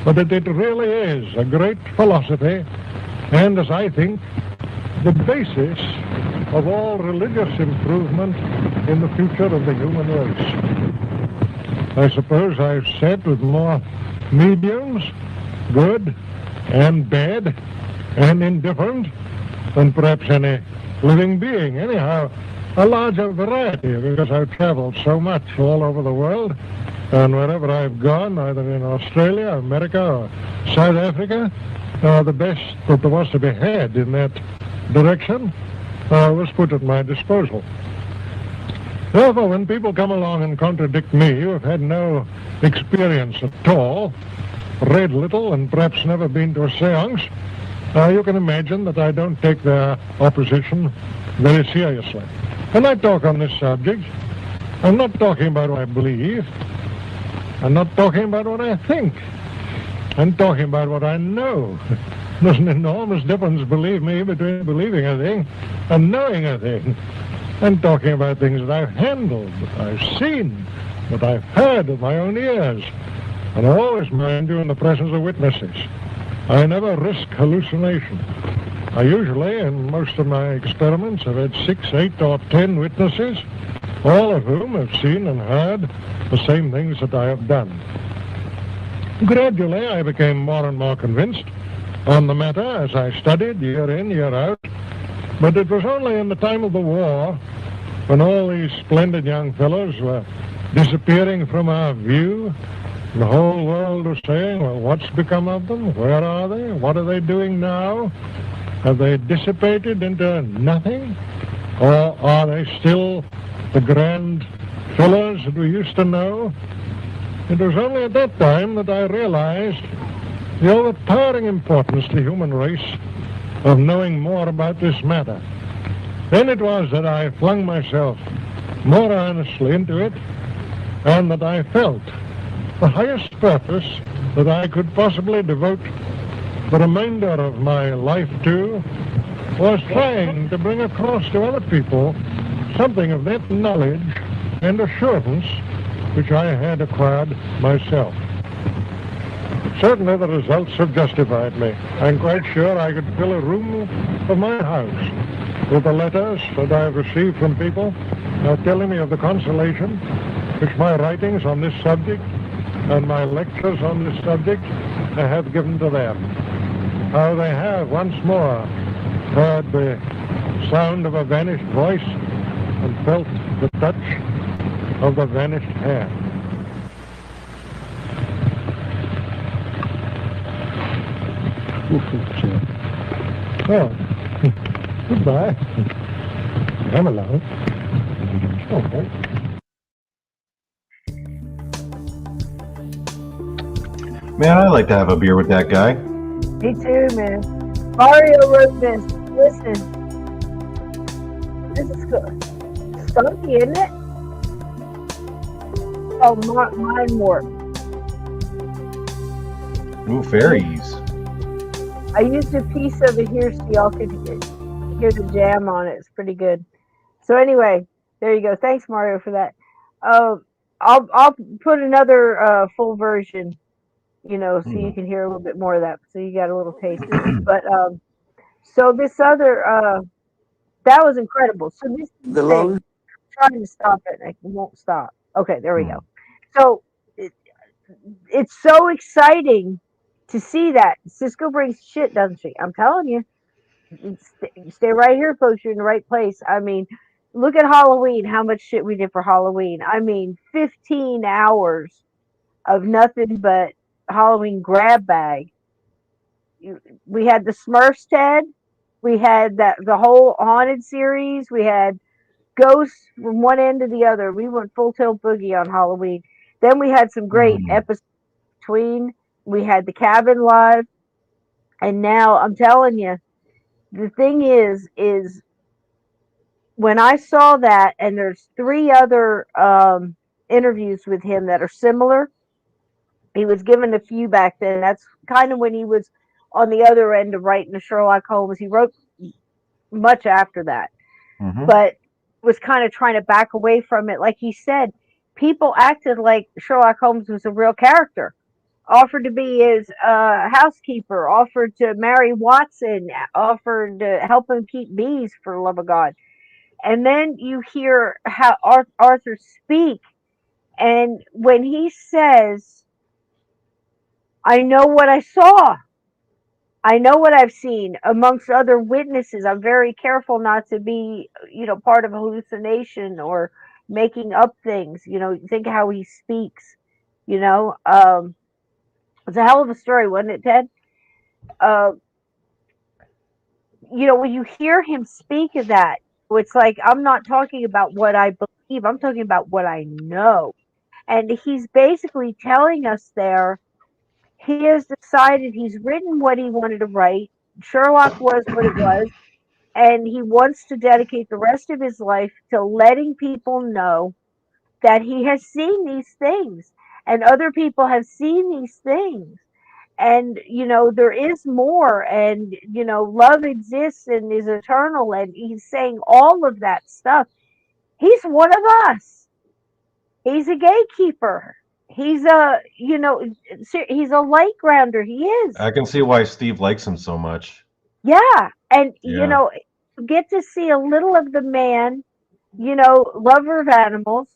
but that it really is a great philosophy, and, as I think, the basis of all religious improvement in the future of the human race. I suppose I've said with more mediums, good and bad and indifferent, than perhaps any living being. Anyhow, a larger variety, because I've traveled so much all over the world, and wherever I've gone, either in Australia, America, or South Africa, the best that there was to be had in that direction was put at my disposal. Therefore, when people come along and contradict me, who have had no experience at all, read little, and perhaps never been to a seance, you can imagine that I don't take their opposition very seriously. When I talk on this subject, I'm not talking about what I believe. I'm not talking about what I think. I'm talking about what I know. There's an enormous difference, believe me, between believing a thing and knowing a thing. I'm talking about things that I've handled, that I've seen, that I've heard with my own ears. And I always mind you in the presence of witnesses. I never risk hallucination. I usually, in most of my experiments, have had 6, 8, or 10 witnesses, all of whom have seen and heard the same things that I have done. Gradually, I became more and more convinced on the matter as I studied year in, year out. But it was only in the time of the war, when all these splendid young fellows were disappearing from our view, the whole world was saying, well, what's become of them? Where are they? What are they doing now? Have they dissipated into nothing? Or are they still the grand fellows that we used to know? It was only at that time that I realized the overpowering importance to the human race of knowing more about this matter. Then it was that I flung myself more earnestly into it, and that I felt the highest purpose that I could possibly devote the remainder of my life to was trying to bring across to other people something of that knowledge and assurance which I had acquired myself. Certainly the results have justified me. I'm quite sure I could fill a room of my house with the letters that I've received from people telling me of the consolation which my writings on this subject and my lectures on this subject have given to them. How they have once more heard the sound of a vanished voice and felt the touch of the vanished hand. Well, goodbye. Come along. Okay. Man, I'd like to have a beer with that guy. Me too, man. Mario wrote this. Listen. This is good. Skunky, isn't it? Oh, mind warp. Ooh, fairies. I used a piece of it here so y'all could hear the jam on it. It's pretty good. So anyway, there you go. Thanks, Mario, for that. I'll put another full version, so you can hear a little bit more of that. So you got a little taste of it. But so this other that was incredible. So this thing, I'm trying to stop it, and it won't stop. Okay, there we go. So it's so exciting to see that. Cisco brings shit, doesn't she? I'm telling you. Stay right here, folks. You're in the right place. I mean, look at Halloween, how much shit we did for Halloween. I mean, 15 hours of nothing but Halloween grab bag. We had the Smurfs, Ted. We had the whole haunted series. We had ghosts from one end to the other. We went full tilt boogie on Halloween. Then we had some great Hmm. episodes between. We had the cabin live, and now I'm telling you, the thing is when I saw that, and there's three other interviews with him that are similar. He was given a few back then. That's kind of when he was on the other end of writing the Sherlock Holmes. He wrote much after that, Hmm. but was kind of trying to back away from it. Like he said, people acted like Sherlock Holmes was a real character. Offered to be his housekeeper, offered to marry Watson, offered to help him keep bees for the love of God. And then you hear how Arthur speak, and when he says, I know what I saw. I know what I've seen amongst other witnesses. I'm very careful not to be, part of a hallucination or making up things. Think how he speaks. It's a hell of a story, wasn't it, Ted? Uh, when you hear him speak of that, it's like I'm not talking about what I believe. I'm talking about what I know. And he's basically telling us there he has decided he's written what he wanted to write. Sherlock was what it was, and he wants to dedicate the rest of his life to letting people know that he has seen these things and other people have seen these things. And there is more, and love exists and is eternal, and he's saying all of that stuff. He's one of us. He's a gatekeeper. He's a light grounder. He is. I can see why Steve likes him so much. Yeah. And, Yeah. you get to see a little of the man, lover of animals.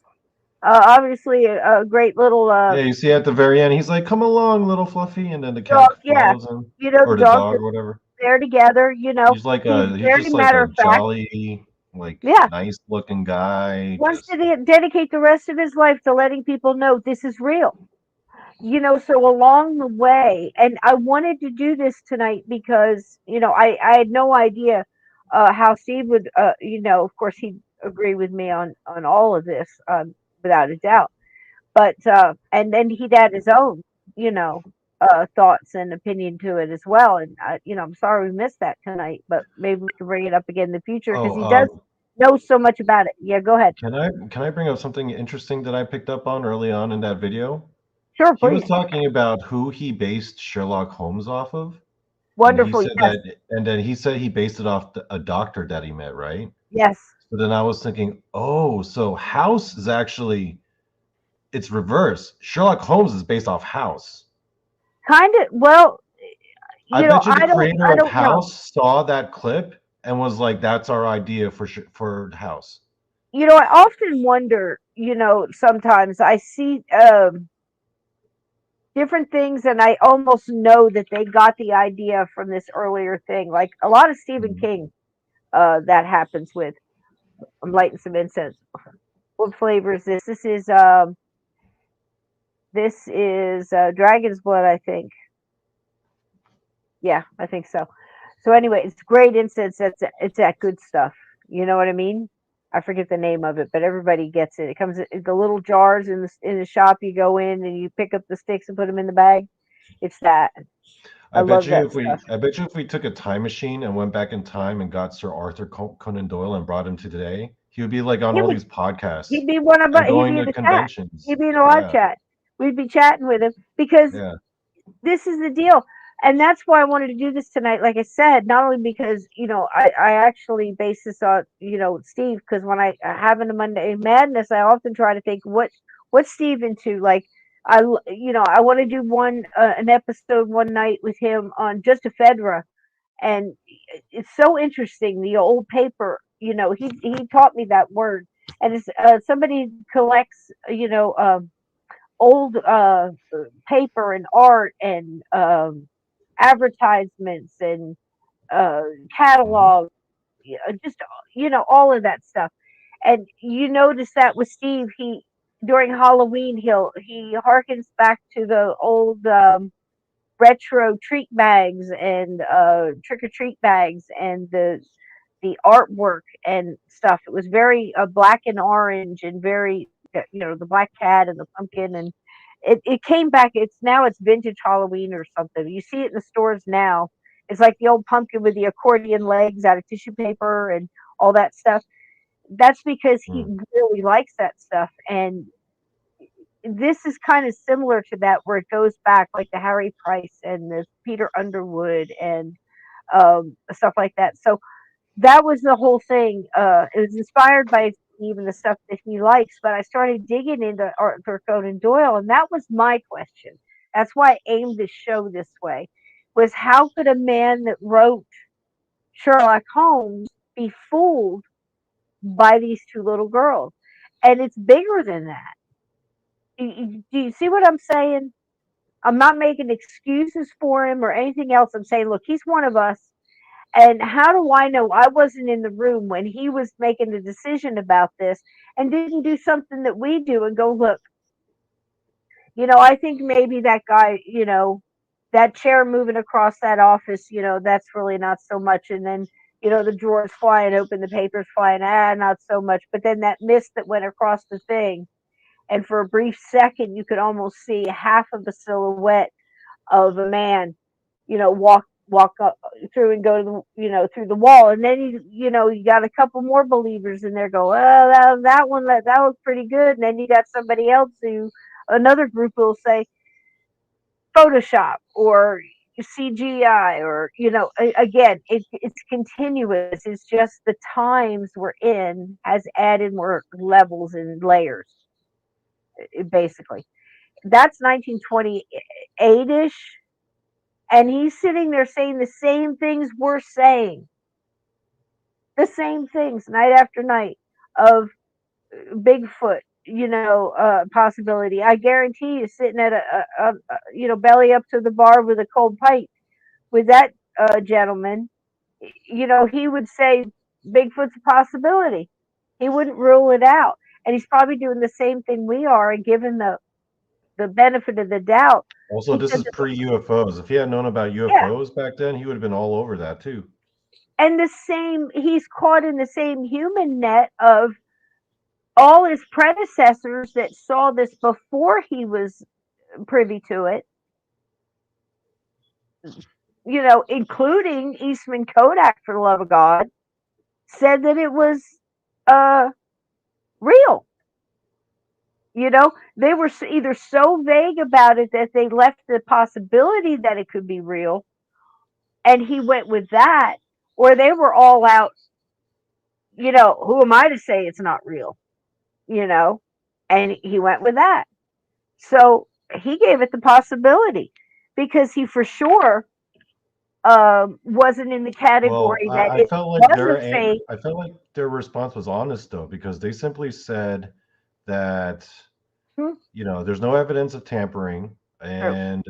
Obviously, a great little Yeah, you see at the very end, he's like, "Come along, little Fluffy," and then the dog. cat Yeah. follows him, The or the dogs dog, are or whatever. there together. He's He's very just like matter a of fact. jolly, like Yeah. nice looking guy. Wants to Just dedicate the rest of his life to letting people know this is real. So along the way, and I wanted to do this tonight because I had no idea how Steve would of course he'd agree with me on all of this, without a doubt, but and then he'd add his own you know thoughts and opinion to it as well. And I'm sorry we missed that tonight, but maybe we can bring it up again in the future because oh, he does know so much about it. Yeah, go ahead. can I bring up something interesting that I picked up on early on in that video? Sure, He was please. talking about who he based Sherlock Holmes off of, and he Wonderful. said Yes. that, and then he said he based it off a doctor that he met, right? Yes. So then I was thinking, oh, so House is actually it's reverse. Sherlock Holmes is based off House. Kind of. Well, I bet you the I don't. creator I of don't know. House saw that clip and was like, "That's our idea for House." I often wonder. Sometimes I see different things, and I almost know that they got the idea from this earlier thing. Like a lot of Stephen Mhm. King, that happens with. I'm lighting some incense. What flavor is this? This is dragon's blood, I think. Yeah, I think so. So anyway, it's great incense. It's that good stuff. You know what I mean? I forget the name of it, but everybody gets it. It comes in the little jars in the shop. You go in and you pick up the sticks and put them in the bag. It's that. I love that stuff. I bet you if we took a time machine and went back in time and got Sir Arthur Conan Doyle and brought him to today, he would be like on He all would these podcasts he'd be one of and he'd going be in to the chat. conventions. He'd be in a live Yeah, chat. We'd be chatting with him because yeah. this is the deal. And that's why I wanted to do this tonight. Like I said, not only because I actually base this on Steve, because when I having a Monday Madness, I often try to think what's Steve into. Like I want to do an episode one night with him on just a Fedra, and it's so interesting. The old paper, he taught me that word, and it's somebody collects old paper and art and advertisements and uh, Hmm. catalogs, just all of that stuff. And you notice that with Steve, during Halloween he harkens back to the old retro treat bags and trick or treat bags and the artwork and stuff. It was very black and orange and very, the black cat and the pumpkin, and it came back. It's vintage Halloween or something. You see it in the stores now. It's like the old pumpkin with the accordion legs out of tissue paper and all that stuff. That's because he Mm. really likes that stuff. And this is kind of similar to that, where it goes back like the Harry Price and the Peter Underwood and stuff like that. So that was the whole thing. It was inspired by even the stuff that he likes, but I started digging into Arthur Conan Doyle, and that was my question. That's why I aimed the show this way: was how could a man that wrote Sherlock Holmes be fooled by these two little girls? And it's bigger than that. Do you see what I'm saying? I'm not making excuses for him or anything else. I'm saying, look, he's one of us. And how do I know I wasn't in the room when he was making the decision about this and didn't do something that we do and go, look, I think maybe that guy, that chair moving across that office, that's really not so much. And then, the drawers flying open, the papers flying, not so much. But then that mist that went across the thing, and for a brief second, you could almost see half of the silhouette of a man, walk up through and go to through the wall, and then you got a couple more believers in there go, oh, that looks pretty good, and then you got somebody else another group will say Photoshop or CGI, or again, it's continuous. It's just the times we're in has added more levels and layers, basically. That's 1928-ish, and he's sitting there saying the same things we're saying, the same things night after night of Bigfoot, possibility. I guarantee you, sitting at belly up to the bar with a cold pipe with that gentleman, he would say Bigfoot's a possibility. He wouldn't rule it out, and he's probably doing the same thing we are, and given the benefit of the doubt. Also, He this said, is pre-UFOs. If he had known about yeah. UFOs back then, he would have been all over that too. And he's caught in the same human net of all his predecessors that saw this before he was privy to it, including Eastman Kodak, for the love of God, said that it was real. They were either so vague about it that they left the possibility that it could be real, and he went with that, or they were all out, who am I to say it's not real, and he went with that. So he gave it the possibility because he for sure wasn't in the category Well, that I it felt like wasn't fake. I felt like their response was honest though, because they simply said that there's no evidence of tampering, and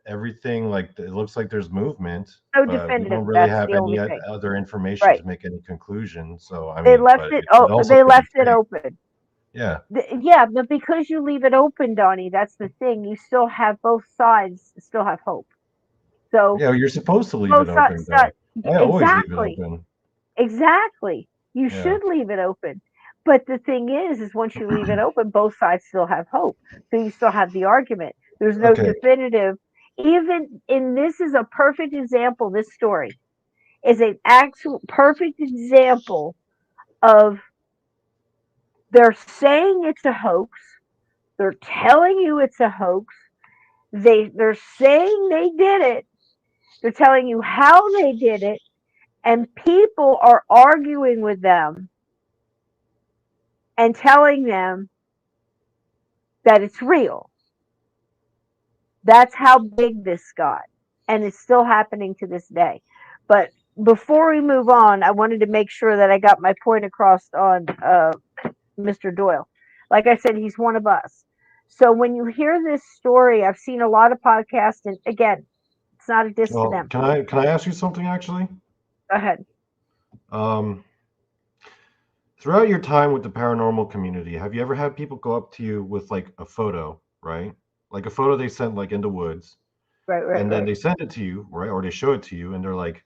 everything, like it looks like there's movement, So but we definitive. don't really That's have the any only thing. other information Right. to make any conclusion. So I They mean, left but it. it also They could be left it fake. open. Yeah. Yeah, but because you leave it open, Donnie, that's the thing. You still have both sides. Still have hope. So Yeah, you're supposed to leave both it open sides. though. I always leave it Exactly. open. Exactly. You Yeah. should leave it open. But the thing is once you leave it open, both sides still have hope. So you still have the argument. There's no Okay. definitive. Even in this is a perfect example. This story is an actual perfect example of they're saying it's a hoax. They're telling you it's a hoax. They're saying they did it. They're telling you how they did it, and people are arguing with them and telling them that it's real. That's how big this got, and it's still happening to this day. But before we move on, I wanted to make sure that I got my point across on Mr. Doyle. Like I said, he's one of us. So when you hear this story, I've seen a lot of podcasts, and again, it's not a diss to Well, them. can I ask you something actually? Go ahead. Throughout your time with the paranormal community, have you ever had people go up to you with like a photo, right? Like a photo they sent like in the woods, right, right, and then right. they send it to you, right? Or they show it to you, and they're like,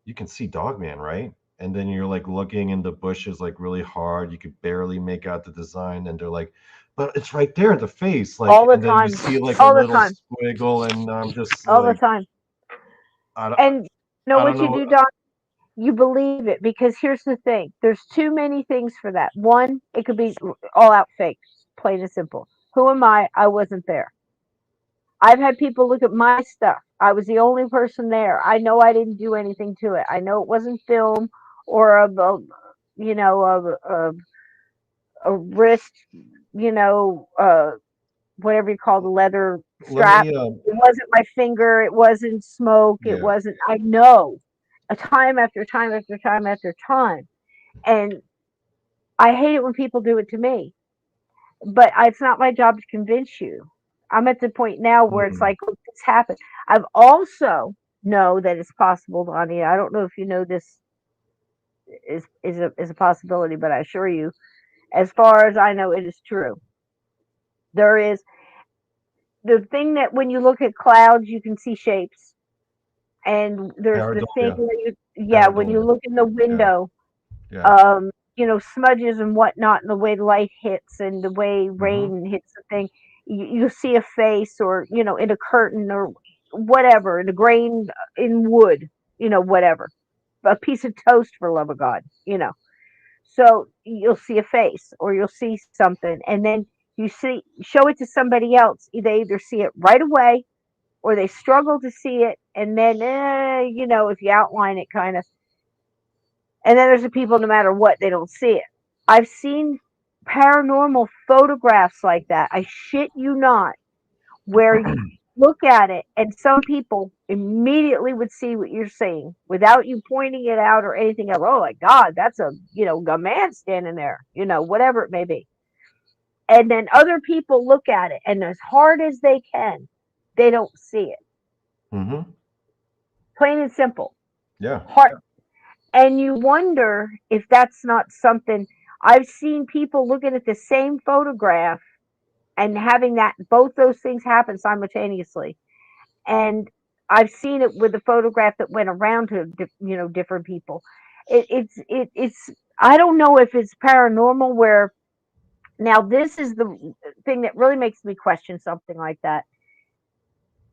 you can see Dogman, right? And then you're like looking in the bushes like really hard. You could barely make out the design, and they're like, but it's right there, the face, All like, the and then you time, see like a all the little time, squiggle, and I'm just all the like, time. I don't, And you know I don't what you know. do, Don? You believe it because here's the thing: there's too many things for that. One, it could be all out fake, plain and simple. Who am I? I wasn't there. I've had people look at my stuff. I was the only person there. I know I didn't do anything to it. I know it wasn't film or you know, a wrist, you know, whatever you call the leather Let strap. me, It wasn't my finger. It wasn't smoke. It yeah. wasn't. I know, a time after time after time after time, and I hate it when people do it to me. But it's not my job to convince you. I'm at the point now where it's Mhm. like, look, this happened. I've also know that it's possible, Donnie. I don't know if you know this is a possibility, but I assure you, as far as I know, it is true. There is the thing that when you look at clouds, you can see shapes, and there's the thing Pareidolia. where yeah, when you Pareidolia. look in the Yeah. window, Yeah. you know, smudges and whatnot, and the way light hits and the way Hmm. rain hits the thing, you see a face, or you know, in a curtain or whatever, in a grain in wood, you know, whatever, a piece of toast for love of God, you know. So you'll see a face or you'll see something, and then you see show it to somebody else. They either see it right away or they struggle to see it, and then you know, if you outline it kind of, and then there's the people, no matter what, they don't see it. I've seen paranormal photographs like that. I shit you not, where you look at it and some people immediately would see what you're seeing without you pointing it out or anything else. Oh my God, that's a, you know, a man standing there, you know, whatever it may be. And then other people look at it and as hard as they can, they don't see it. Hmm. Plain and simple. Yeah. Hard. And you wonder if that's not something. I've seen people looking at the same photograph and having that both those things happen simultaneously. And I've seen it with the photograph that went around to you know, different people. It's I don't know if it's paranormal where now this is the thing that really makes me question something like that.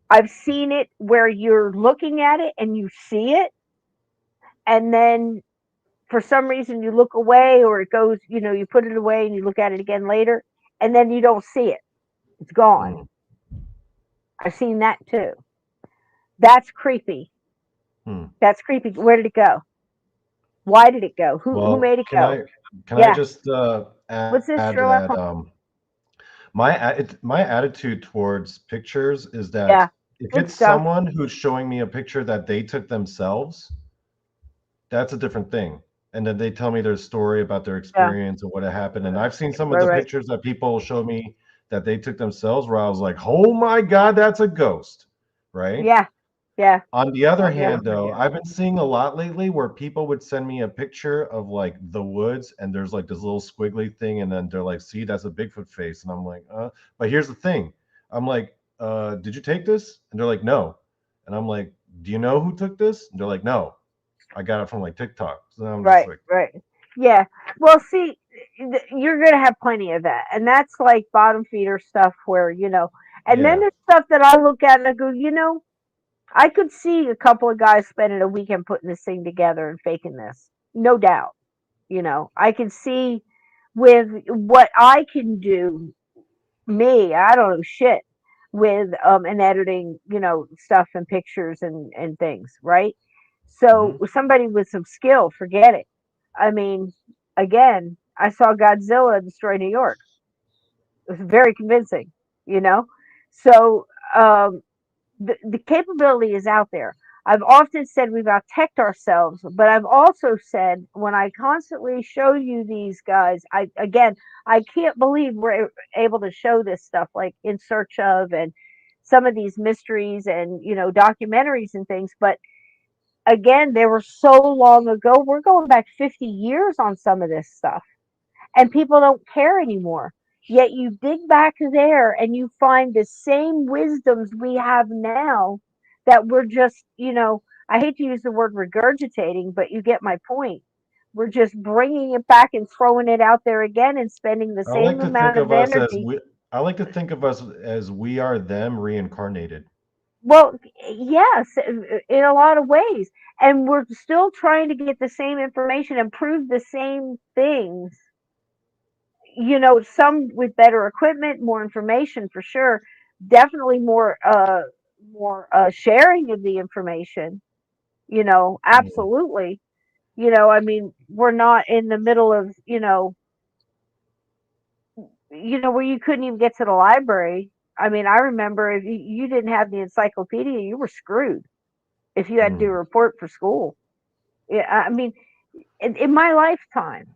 I've seen it where you're looking at it and you see it, and then for some reason you look away, or it goes, you know, you put it away and you look at it again later, and then you don't see it. It's gone. Mm. I've seen that too. That's creepy. Hmm. That's creepy. Where did it go? Why did it go? Who Well, made it go? can I Yeah. just What's add this, that Sherlock Holmes? my attitude towards pictures is that Yeah. if Good it's stuff. someone who's showing me a picture that they took themselves, that's a different thing. And then they tell me their story about their Yeah. experience and what had happened. And I've seen some of Right, the right. pictures that people show me that they took themselves where I was like, oh my God, that's a ghost. Right. Yeah. Yeah. On the other Yeah. hand, though, I've been seeing a lot lately where people would send me a picture of like the woods and there's like this little squiggly thing, and then they're like, see, that's a Bigfoot face. And I'm like, but here's the thing. I'm like, did you take this? And they're like, no. And I'm like, do you know who took this? And they're like, no. I got it from like TikTok. So I'm just Right. like, Right. Yeah. Well, see, you're gonna have plenty of that, and that's like bottom feeder stuff where you know. And then yeah. there's stuff that I look at and I go, you know, I could see a couple of guys spending a weekend putting this thing together and faking this, no doubt. You know, I can see with what I can do, me, I don't know shit with and editing, you know, stuff and pictures and things, right? So Hmm. with somebody with some skill, forget it. I mean, again, I saw Godzilla destroy New York. It was very convincing, you know. So um, the capability is out there. I've often said we've outtech ourselves, but I've also said when I constantly show you these guys, I can't believe we're able to show this stuff like In Search of and some of these mysteries and you know documentaries and things. But again, they were so long ago. We're going back 50 years on some of this stuff, and people don't care anymore. Yet you dig back there and you find the same wisdoms we have now that we're just, I hate to use the word regurgitating, but you get my point. We're just bringing it back and throwing it out there again and spending the I like same to think amount of of us as energy. we. I like to think of us as we are them reincarnated. Well, yes, in a lot of ways. And we're still trying to get the same information and prove the same things, some with better equipment, more information for sure, definitely more sharing of the information, Mm. absolutely. I mean, we're not in the middle of, where you couldn't even get to the library. I mean, I remember if you didn't have the encyclopedia, you were screwed if you had to do a Mm. report for school. Yeah, I mean, in my lifetime,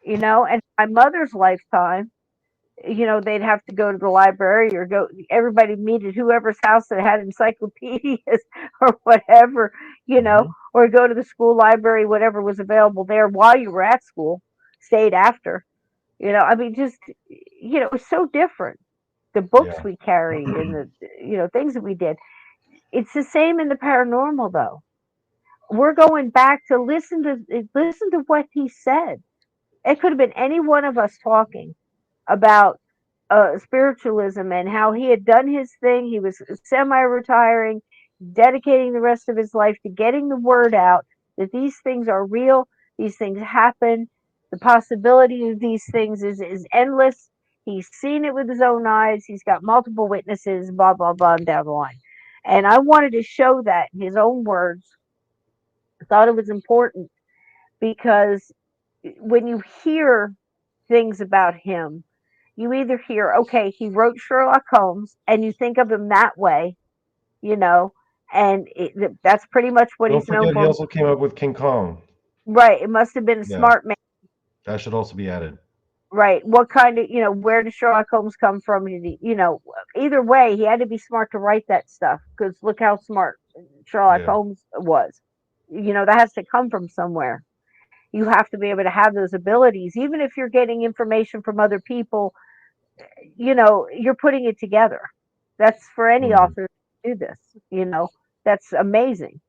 and my mother's lifetime, they'd have to go to the library or everybody meet at whoever's house that had encyclopedias or whatever, Hmm. or go to the school library, whatever was available there while you were at school, stayed after, I mean, just, it's so different. The books Yeah. we carried and the, things that we did. It's the same in the paranormal though. We're going back to listen to what he said. It could have been any one of us talking about spiritualism and how he had done his thing. He was semi-retiring, dedicating the rest of his life to getting the word out that these things are real, these things happen, the possibility of these things is endless. He's seen it with his own eyes. He's got multiple witnesses, blah, blah, blah, and down the line. And I wanted to show that in his own words. I thought it was important because when you hear things about him, you either hear, okay, he wrote Sherlock Holmes, and you think of him that way, you know, and that's pretty much what Don't he's known forget, he for. also came up with King Kong. Right. It must have been a Yeah, smart man. that should also be added. Right. What kind of, where did Sherlock Holmes come from? Did he, either way, he had to be smart to write that stuff because look how smart Sherlock Yeah. Holmes was. That has to come from somewhere. You have to be able to have those abilities, even if you're getting information from other people. You're putting it together. That's for any Mm. author to do this. you know that's amazing.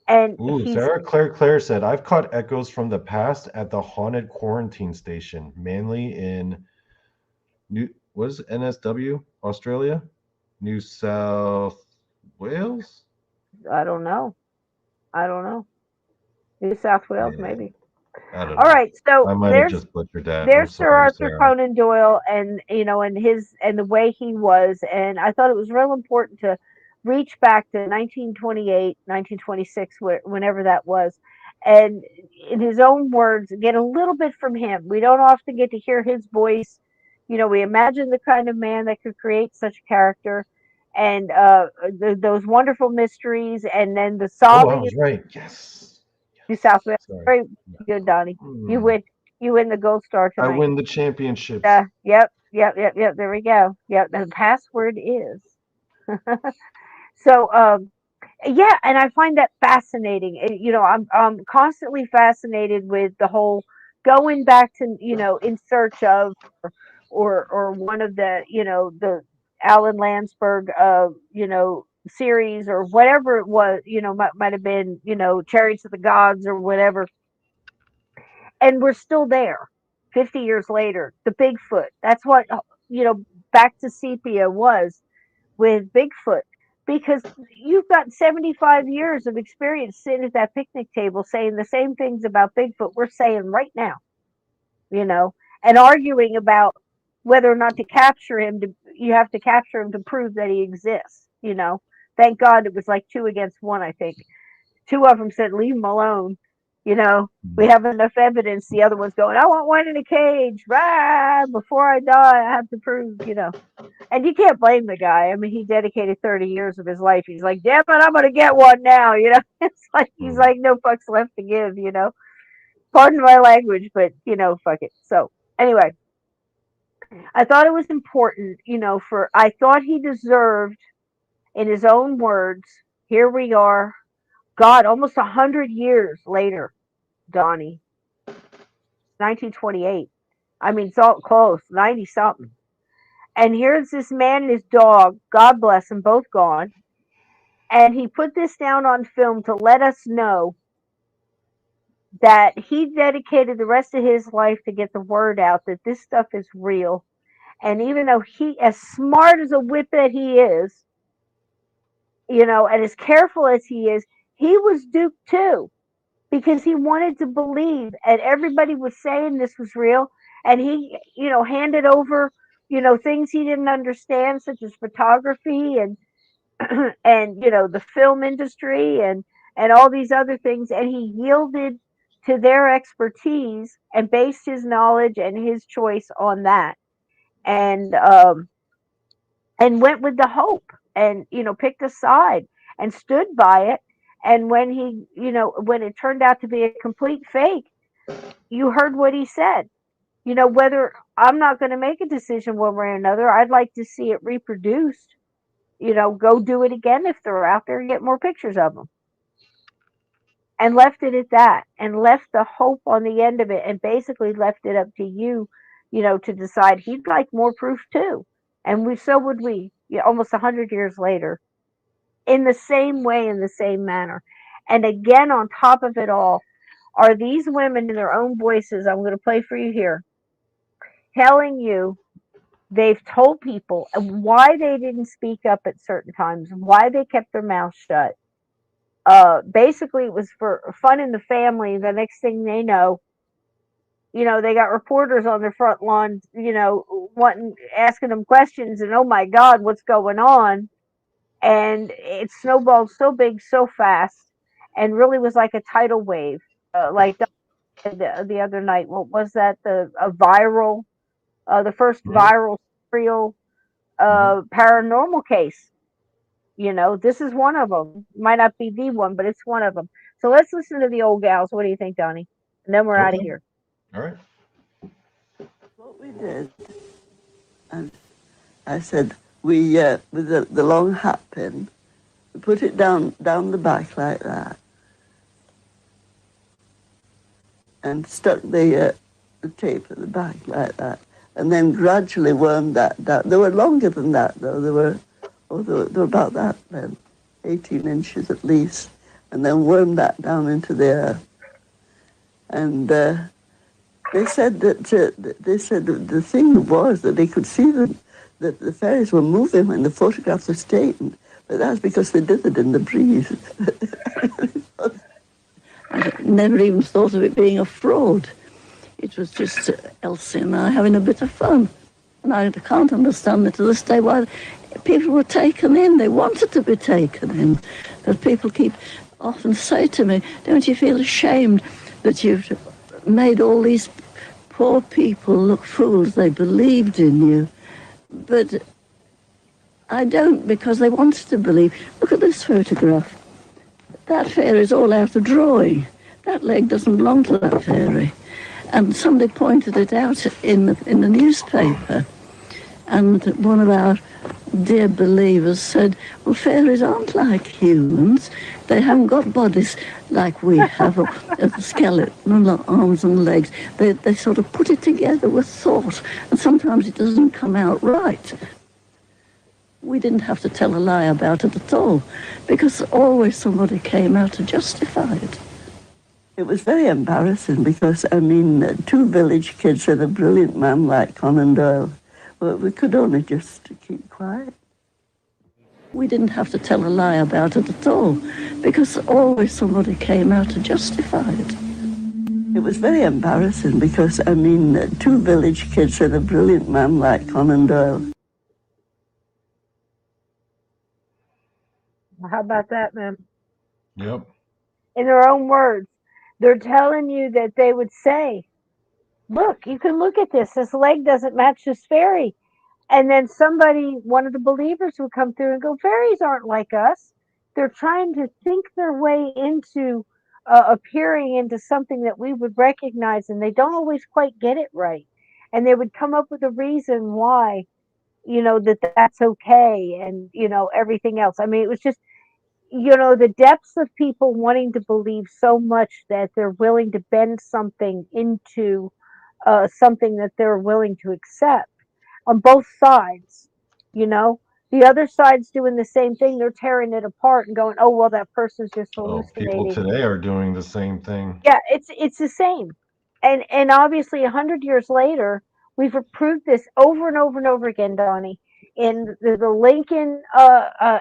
And Ooh, he's Sarah Claire said, I've caught echoes from the past at the haunted quarantine station, mainly in what is it, NSW, Australia? New South Wales? I don't know. New South Wales, Yeah, maybe. I don't All know. right, so I might have there's just butchered that. I'm there's Sir sorry, Arthur Sarah. Conan Doyle, and and the way he was. And I thought it was real important to reach back to 1928, 1926, whenever that was, and in his own words, get a little bit from him. We don't often get to hear his voice. We imagine the kind of man that could create such a character, and those wonderful mysteries, and then the Oh, I solving of was right. Yes. New Yes. South Wales. Sorry. Very Yeah. good, Donnie. You Mm. win. You win the gold star I tonight. win the championships. Yep, yep, yep, yep. There we go. Yep. The password is. So, yeah, and I find that fascinating. I'm constantly fascinated with the whole going back to in search of, or one of the Alan Landsberg series, or whatever it was, might have been, Chariots of the Gods or whatever. And we're still there 50 years later. The Bigfoot, that's what, you know back to sepia was with Bigfoot, because you've got 75 years of experience sitting at that picnic table saying the same things about Bigfoot we're saying right now, you know and arguing about whether or not to capture him. You have to capture him to prove that he exists. Thank God it was like two against one, I think. Two of them said, "Leave him alone." We have enough evidence. The other one's going, "I want one in a cage. Rah, before I die, I have to prove." And you can't blame the guy. I mean, he dedicated 30 years of his life. He's like, "Damn it, I'm going to get one now." It's like, he's Mm. like, no fucks left to give. Pardon my language, but, fuck it. So, anyway, I thought it was important, I thought he deserved, in his own words, here we are, God, almost 100 years later, Donnie, 1928. I mean, it's all close, 90 something. And here's this man and his dog, God bless them, both gone. And he put this down on film to let us know that he dedicated the rest of his life to get the word out that this stuff is real. And even though he, as smart as a whip that he is, and as careful as he was duped too, because he wanted to believe, and everybody was saying this was real, and he, handed over, things he didn't understand, such as photography and and the film industry and all these other things, and he yielded to their expertise and based his knowledge and his choice on that, and went with the hope, and picked a side and stood by it. And when when it turned out to be a complete fake, you heard what he said. Whether I'm not going to make a decision one way or another, I'd like to see it reproduced. Go do it again if they're out there and get more pictures of them. And left it at that, and left the hope on the end of it, and basically left it up to you, to decide. He'd like more proof too. And so would we, almost 100 years later, in the same way, in the same manner. And again, on top of it all, are these women in their own voices, I'm going to play for you here, telling you they've told people why they didn't speak up at certain times, why they kept their mouths shut. Basically, it was for fun in the family. The next thing they know, they got reporters on their front lawn, asking them questions, and oh my God, what's going on? And it snowballed so big, so fast, and really was like a tidal wave. Like the other night, what was that? The first viral serial paranormal case. This is one of them. Might not be the one, but it's one of them. So let's listen to the old gals. What do you think, Donnie? And then we're out of here. All right. What we did, and I said, we with the long hat pin, we put it down the back like that, and stuck the tape at the back like that, and then gradually wormed that down. They were longer than that, though. They were about that then, 18 inches at least, and then wormed that down into the earth. And they said that the thing was that they could see that the fairies were moving when the photographs were taken, but that's because they did it in the breeze. I never even thought of it being a fraud. It was just Elsie and I having a bit of fun. And I can't understand it to this day why people were taken in. They wanted to be taken in. But people often say to me, don't you feel ashamed that you've made all these poor people look fools? They believed in you. But I don't, because they wanted to believe. Look at this photograph. That fairy's all out of drawing. That leg doesn't belong to that fairy. And somebody pointed it out in the newspaper. And one of our dear believers said, well, fairies aren't like humans. They haven't got bodies like we have, a skeleton, arms and legs. They sort of put it together with thought, and sometimes it doesn't come out right. We didn't have to tell a lie about it at all, because always somebody came out to justify it. It was very embarrassing because, two village kids and a brilliant man like Conan Doyle, well, we could only just keep quiet. We didn't have to tell a lie about it at all, because always somebody came out to justify it. It was very embarrassing because, two village kids and a brilliant man like Conan Doyle. How about that, man? Yep. In their own words, they're telling you that they would say, look, you can look at this. This leg doesn't match this fairy. And then one of the believers would come through and go, fairies aren't like us. They're trying to think their way into appearing into something that we would recognize, and they don't always quite get it right. And they would come up with a reason why, that's okay, and, everything else. It was just, the depths of people wanting to believe so much that they're willing to bend something into something that they're willing to accept. on both sides. You know, the other side's doing the same thing. They're tearing it apart and going, "Oh well, that person's just Oh, people hallucinating." today are doing the same thing. Yeah, it's the same, and obviously 100 years later, we've proved this over and over and over again, Donnie. In the Lincoln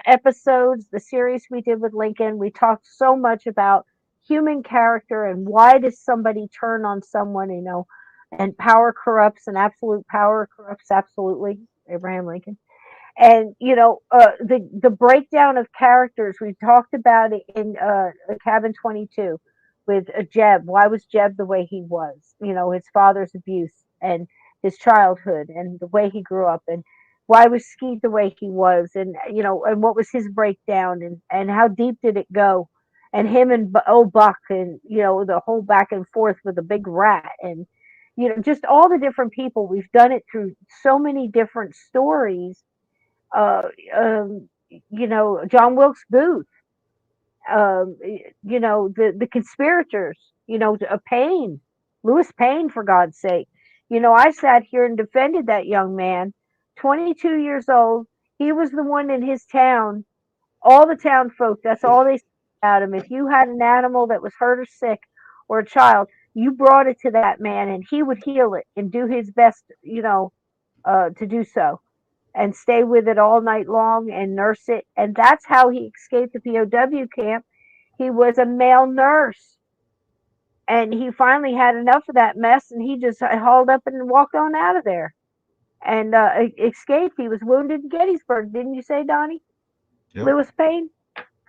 episodes, the series we did with Lincoln, we talked so much about human character and why does somebody turn on someone, and power corrupts, and absolute power corrupts absolutely. Abraham Lincoln. And the breakdown of characters, we talked about it in Cabin 22 with Jeb. Why was Jeb the way he was? His father's abuse and his childhood and the way he grew up, and why was Skeet the way he was, and and what was his breakdown, and how deep did it go, and him and old Buck, and the whole back and forth with the big rat, and just all the different people. We've done it through so many different stories. uh, John Wilkes Booth, the conspirators, Paine, Lewis Paine, for God's sake. I sat here and defended that young man, 22 years old. He was the one in his town. All the town folk, that's all they said about him. If you had an animal that was hurt or sick or a child, you brought it to that man and he would heal it and do his best, to do so, and stay with it all night long and nurse it. And that's how he escaped the POW camp. He was a male nurse. And he finally had enough of that mess and he just hauled up and walked on out of there and escaped. He was wounded in Gettysburg, didn't you say, Donnie? Yep. Lewis Payne?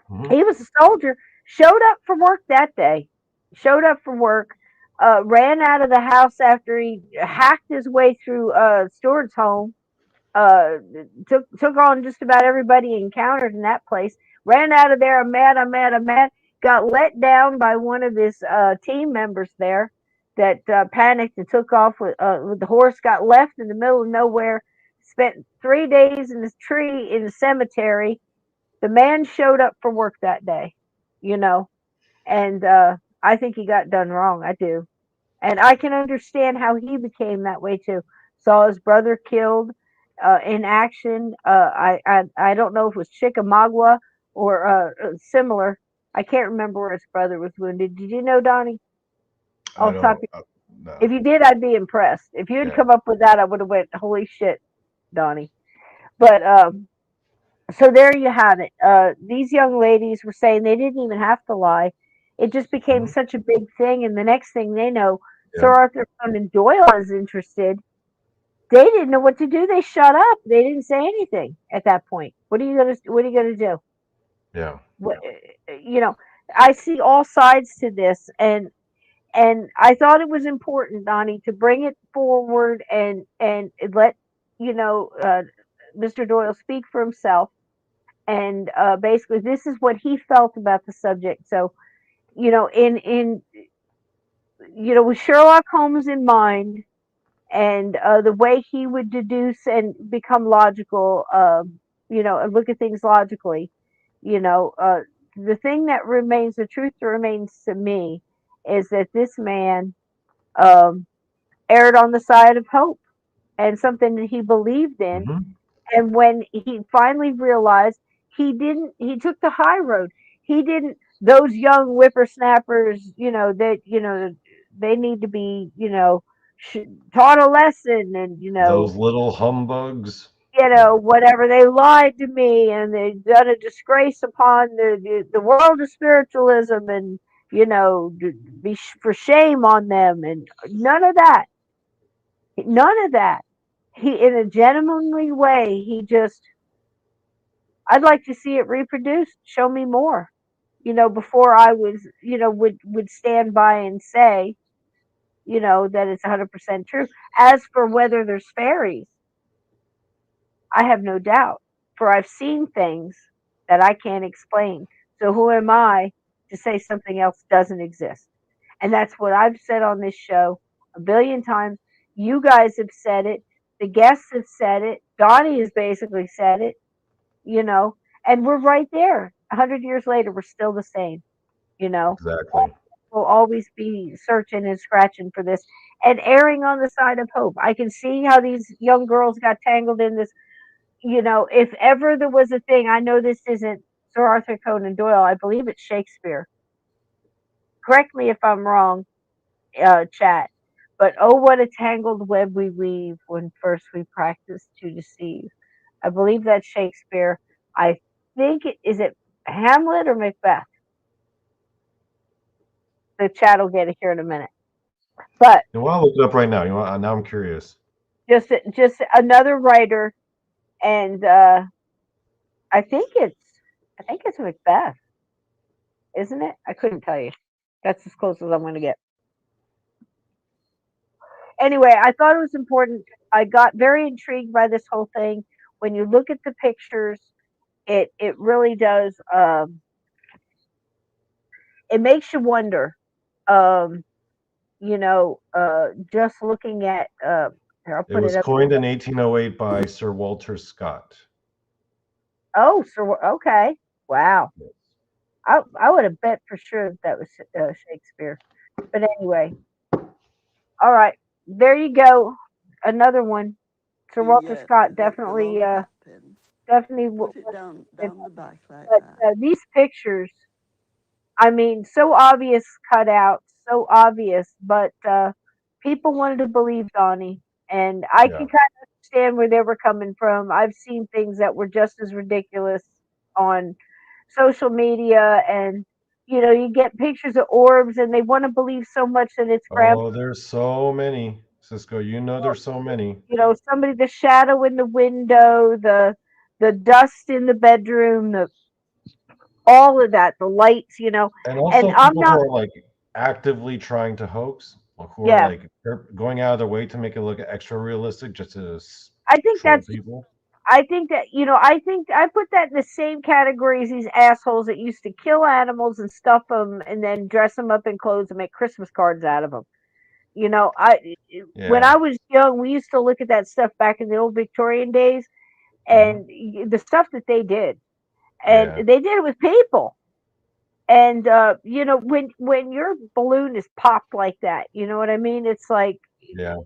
Hmm. He was a soldier, showed up for work that day, showed up for work, ran out of the house after he hacked his way through Stewart's home, uh, took on just about everybody he encountered in that place. Ran out of there. I'm mad. Got let down by one of his team members there that panicked and took off with the horse. Got left in the middle of nowhere. Spent 3 days in this tree in the cemetery. The man showed up for work that day, you know, and I think he got done wrong. I do. And I can understand how he became that way too. Saw his brother killed in action. I don't know if it was Chickamauga or similar. I can't remember where his brother was wounded. Did you know, Donnie? I Off the top, don't. No. if you did, I'd be impressed. If you had Yeah. come up with that, I would have went, "Holy shit, Donnie!" But so there you have it. These young ladies were saying they didn't even have to lie. It just became Mhm. such a big thing, and the next thing they know, Sir Yeah. Arthur Conan Doyle is interested. They didn't know what to do. They shut up. They didn't say anything at that point. What are you gonna do? Yeah. What, you know, I see all sides to this, and I thought it was important, Donnie, to bring it forward and let Mr. Doyle speak for himself. And basically, this is what he felt about the subject. So, in with Sherlock Holmes in mind, and the way he would deduce and become logical, and look at things logically, you know, uh, the thing that remains, the truth that remains to me, is that this man um, erred on the side of hope and something that he believed in. Hmm. And when he finally realized, he took the high road. He didn't, those young whippersnappers, that, they need to be, taught a lesson, and, Those little humbugs. Yeah. whatever. They lied to me and they done a disgrace upon the world of spiritualism, and, be for shame on them, and none of that. None of that. He, in a gentlemanly way, he just, I'd like to see it reproduced. Show me more. Before I was, would stand by and say, that it's 100% true. As for whether there's fairies, I have no doubt, for I've seen things that I can't explain. So who am I to say something else doesn't exist? And that's what I've said on this show a billion times. You guys have said it. The guests have said it. Donnie has basically said it, you know, and we're right there. 100 years later, we're still the same, you know. Exactly. will always be searching and scratching for this and erring on the side of hope. I can see how these young girls got tangled in this. If ever there was a thing, I know this isn't Sir Arthur Conan Doyle. I believe it's Shakespeare. Correct me if I'm wrong, chat. But oh, what a tangled web we weave when first we practice to deceive. I believe that's Shakespeare. I think is it Hamlet or Macbeth? The chat will get it here in a minute. But You want to look it up right now? Now I'm curious. just another writer, and I think it's Macbeth, isn't it? I couldn't tell you. That's as close as I'm going to get. Anyway, I thought it was important. I got very intrigued by this whole thing. When you look at the pictures, it really does. It makes you wonder. Um, just looking at. Here, I'll It put it was up. coined in 1808 by Sir Walter Scott. Oh, so okay, wow. I would have bet for sure that was Shakespeare. But anyway, all right, there you go. Another one. Sir Walter Yes, Scott the definitely, roll hat pin. definitely. Put it down the back like But that. these pictures, I mean, so obvious cutouts, so obvious, but people wanted to believe Donnie, and I Yeah. can kind of understand where they were coming from. I've seen things that were just as ridiculous on social media, and you get pictures of orbs, and they want to believe so much that it's grandma. Oh, there's so many, Cisco. You know there's so many. Somebody, the shadow in the window, the dust in the bedroom, the all of that, the lights, And and also I'm people who not. are like actively trying to hoax, or who are Yeah, like they're going out of their way to make it look extra realistic just to I think troll that's. people. I think that I think I put that in the same category as these assholes that used to kill animals and stuff them and then dress them up in clothes and make Christmas cards out of them. When Yeah. I was young, we used to look at that stuff back in the old Victorian days, Hmm. and the stuff that they did, and Yeah. they did it with people. And when your balloon is popped like that, you know what I mean? It's like Yeah.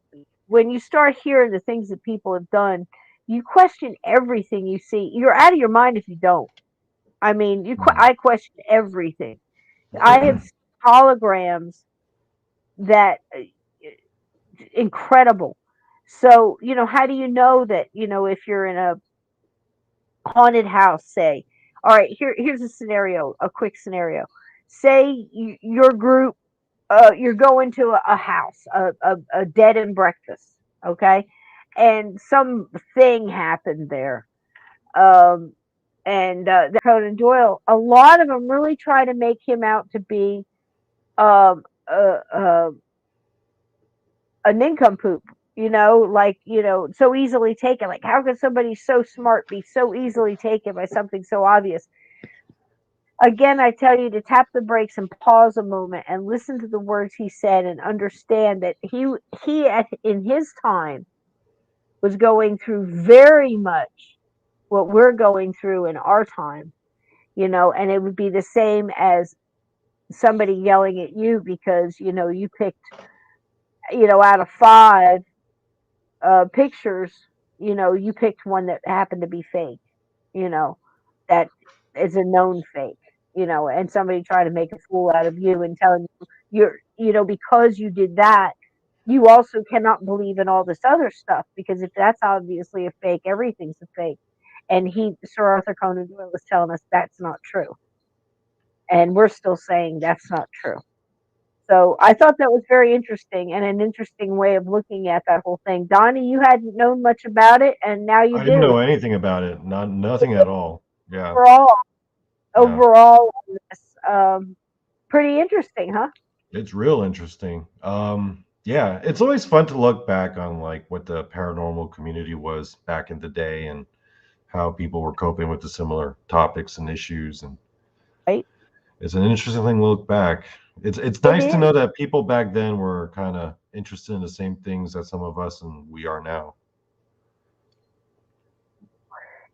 when you start hearing the things that people have done, you question everything you see. You're out of your mind if you don't. I mean, Hmm. I question everything. I have seen holograms that incredible. So, how do you know that, if you're in a haunted house, say, all right, here's a scenario, a quick scenario. Say your group, you're going to a house, a dead and breakfast, okay? And some thing happened there. Um, and Conan Doyle, a lot of them really try to make him out to be um, uh, uh, a nincompoop, so easily taken. Like, how could somebody so smart be so easily taken by something so obvious? Again, I tell you to tap the brakes and pause a moment and listen to the words he said and understand that in his time was going through very much what we're going through in our time, and it would be the same as somebody yelling at you because you picked out of five pictures, you picked one that happened to be fake, you know, that is a known fake, and somebody trying to make a fool out of you and telling you because you did that, you also cannot believe in all this other stuff because if that's obviously a fake, everything's a fake. And Sir Arthur Conan Doyle was telling us that's not true. And we're still saying that's not true. So I thought that was very interesting and an interesting way of looking at that whole thing. Donnie, you hadn't known much about it, and now you I didn't do. know anything about it. Nothing at all. Yeah. Overall, Yeah. overall, this, pretty interesting, huh? It's real interesting. Yeah, it's always fun to look back on like what the paranormal community was back in the day and how people were coping with the similar topics and issues, and Right? it's an interesting thing to look back. It's It nice to is, know that people back then were kind of interested in the same things that some of us and we are now.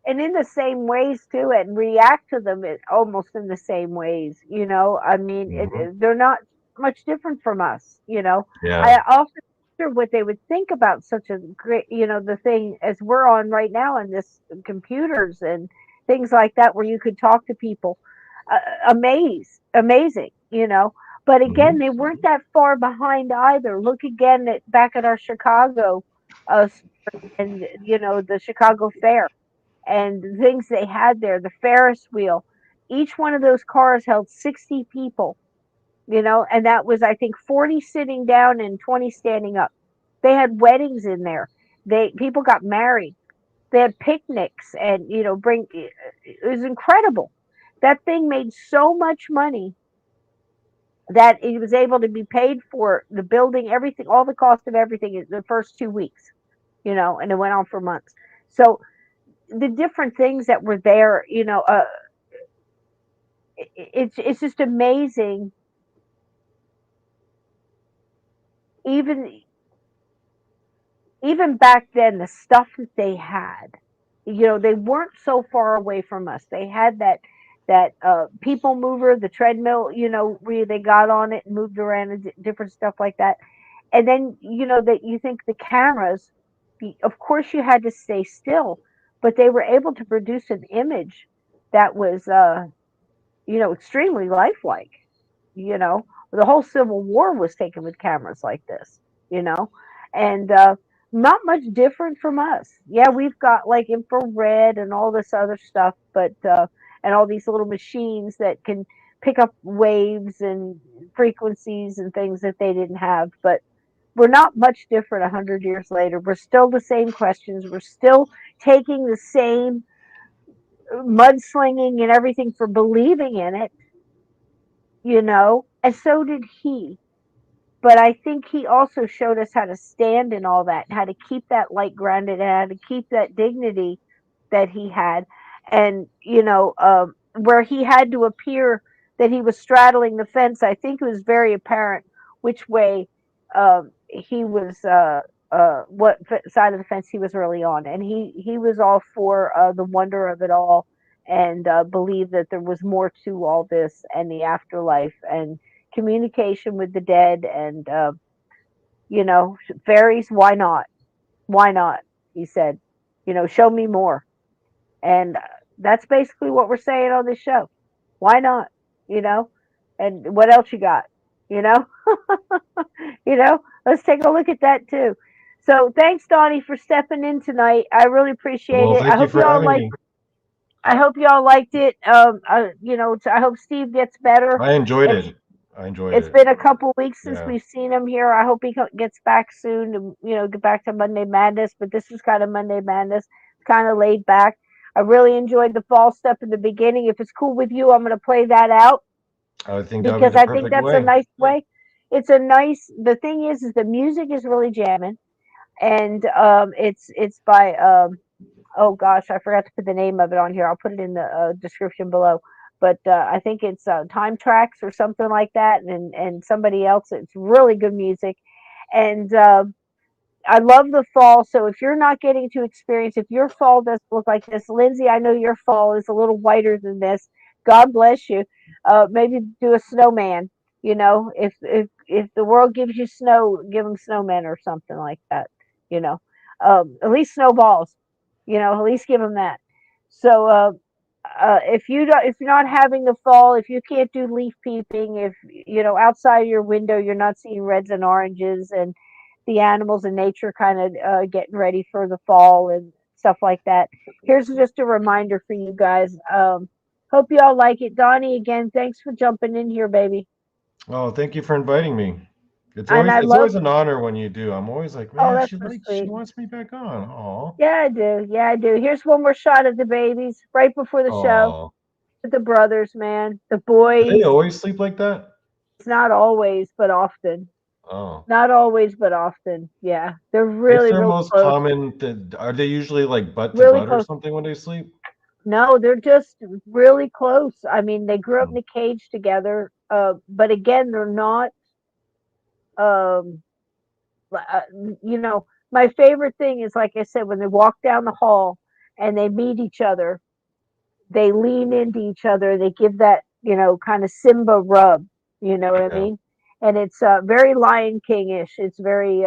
and in the same ways too, and react to them almost in the same ways. I mean, Hmm. they're not. much different from us, you know. Yeah. I often wonder what they would think about such a great, you know, the thing as we're on right now on this computers and things like that, where you could talk to people. Amazing, you know. But again, Hmm. they weren't that far behind either. Look again back at our Chicago, uh, and you know the Chicago Fair and the things they had there, the Ferris wheel. Each one of those cars held 60 people, you know, and that was, I think, 40 sitting down and 20 standing up. They had weddings in there. People got married. They had picnics and, you know, it was incredible. That thing made so much money that it was able to be paid for the building, everything, all the cost of everything in the first 2 weeks, you know, and it went on for months. So the different things that were there, you know, it's just amazing. Even even back then, the stuff that they had, you know, they weren't so far away from us. They had that people mover, the treadmill, you know, where they got on it and moved around and different stuff like that. And then, you know, that you think the cameras, of course, you had to stay still, but they were able to produce an image that was, you know, extremely lifelike. You know, the whole Civil War was taken with cameras like this, you know, and not much different from us. Yeah, we've got like infrared and all this other stuff, but and all these little machines that can pick up waves and frequencies and things that they didn't have, but we're not much different 100 years later. We're still the same questions. We're still taking the same mudslinging and everything for believing in it, you know, and so did he. But I think he also showed us how to stand in all that, how to keep that light grounded, and how to keep that dignity that he had. And, you know, where he had to appear that he was straddling the fence, I think it was very apparent which way he was, what side of the fence he was really on. And he was all for the wonder of it all and believed that there was more to all this and the afterlife and communication with the dead and you know, fairies, why not, why not, he said, you know, show me more. And that's basically what we're saying on this show. Why not, you know? And what else you got, you know? You know, let's take a look at that too. So thanks, Donnie, for stepping in tonight. I really appreciate Well, it. thank you for having me. I hope y'all liked it. You know, I hope Steve gets better. I enjoyed It's it. I enjoyed it's it. been a couple weeks since Yeah. we've seen him here. I hope he gets back soon to, you know, get back to Monday Madness. But this is kind of Monday Madness. It's kind of laid back. I really enjoyed the fall stuff in the beginning. If it's cool with you, I'm going to play that out I think that would be because the I think perfect that's a way. nice way. It's a nice. The thing is the music is really jamming, and it's by oh gosh, I forgot to put the name of it on here. I'll put it in the description below. But I think it's Time Tracks or something like that, and somebody else. It's really good music, and I love the fall. So if you're not getting to experience, if your fall doesn't look like this, Lindsay, I know your fall is a little whiter than this. God bless you. Maybe do a snowman. You know, if the world gives you snow, give them snowmen or something like that. You know, at least snowballs. You know, at least give them that. So if you're not having the fall, if you can't do leaf peeping, if you know outside your window you're not seeing reds and oranges and the animals in nature kind of getting ready for the fall and stuff like that. Here's just a reminder for you guys. Hope you all like it. Donnie, again, thanks for jumping in here, baby. Oh, thank you for inviting me. And I It's love. always an honor when you do. I'm always like, Oh, man, that's so she sweet. wants me back on. Oh, Yeah, I do. Yeah, I do. Here's one more shot of the babies right before the show oh. with the brothers, man. The Do they boys. always sleep like that? It's not always, but often. Oh. Not always, but often. Yeah, they're What's really, their real most close. common? Are they usually like butt to Really butt or close. something when they sleep? No, they're just really close. I mean, they grew up Hmm. in a cage together. But again, they're not. Um, uh, you know, my favorite thing is, like I said, when they walk down the hall and they meet each other, they lean into each other. They give that, you know, kind of Simba rub. You know what I Yeah. mean? and it's very Lion King-ish. It's very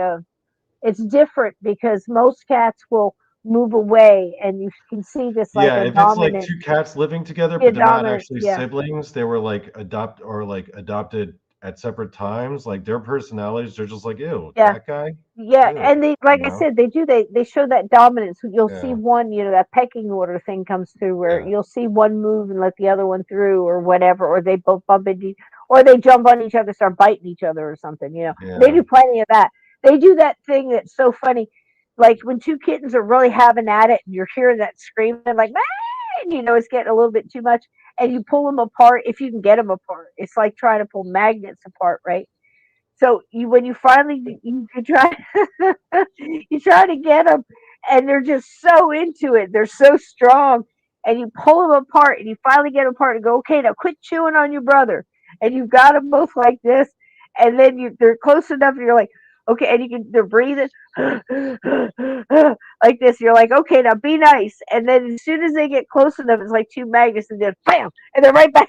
it's different because most cats will move away, and you can see this like Yeah, a if it's like dominant, two cats living together, a but they're not dominant, actually yeah. siblings, they were like adopted at separate times. Like their personalities, they're just like, ew, Yeah, that guy, yeah, ew, and they, like you I know? said, they show that dominance. You'll see Yeah, one, that pecking order thing comes through where yeah, you'll see one move and let the other one through, or whatever, or they both bump into, or they jump on each other, start biting each other, or something. They yeah. do plenty of that. They do that thing that's so funny, like when two kittens are really having at it, and you're hearing that screaming like, "Ah!" and it's getting a little bit too much, and you pull them apart if you can get them apart. It's like trying to pull magnets apart, right? So when you finally you try you try to get them, and they're just so into it. They're so strong, and you pull them apart, and you finally get them apart and go, okay, now quit chewing on your brother. And you've got them both like this, and then they're close enough, and you're like, okay, and they're breathing like this. You're like, okay, now be nice. And then as soon as they get close enough, it's like two magnets, and then bam, and they're right back.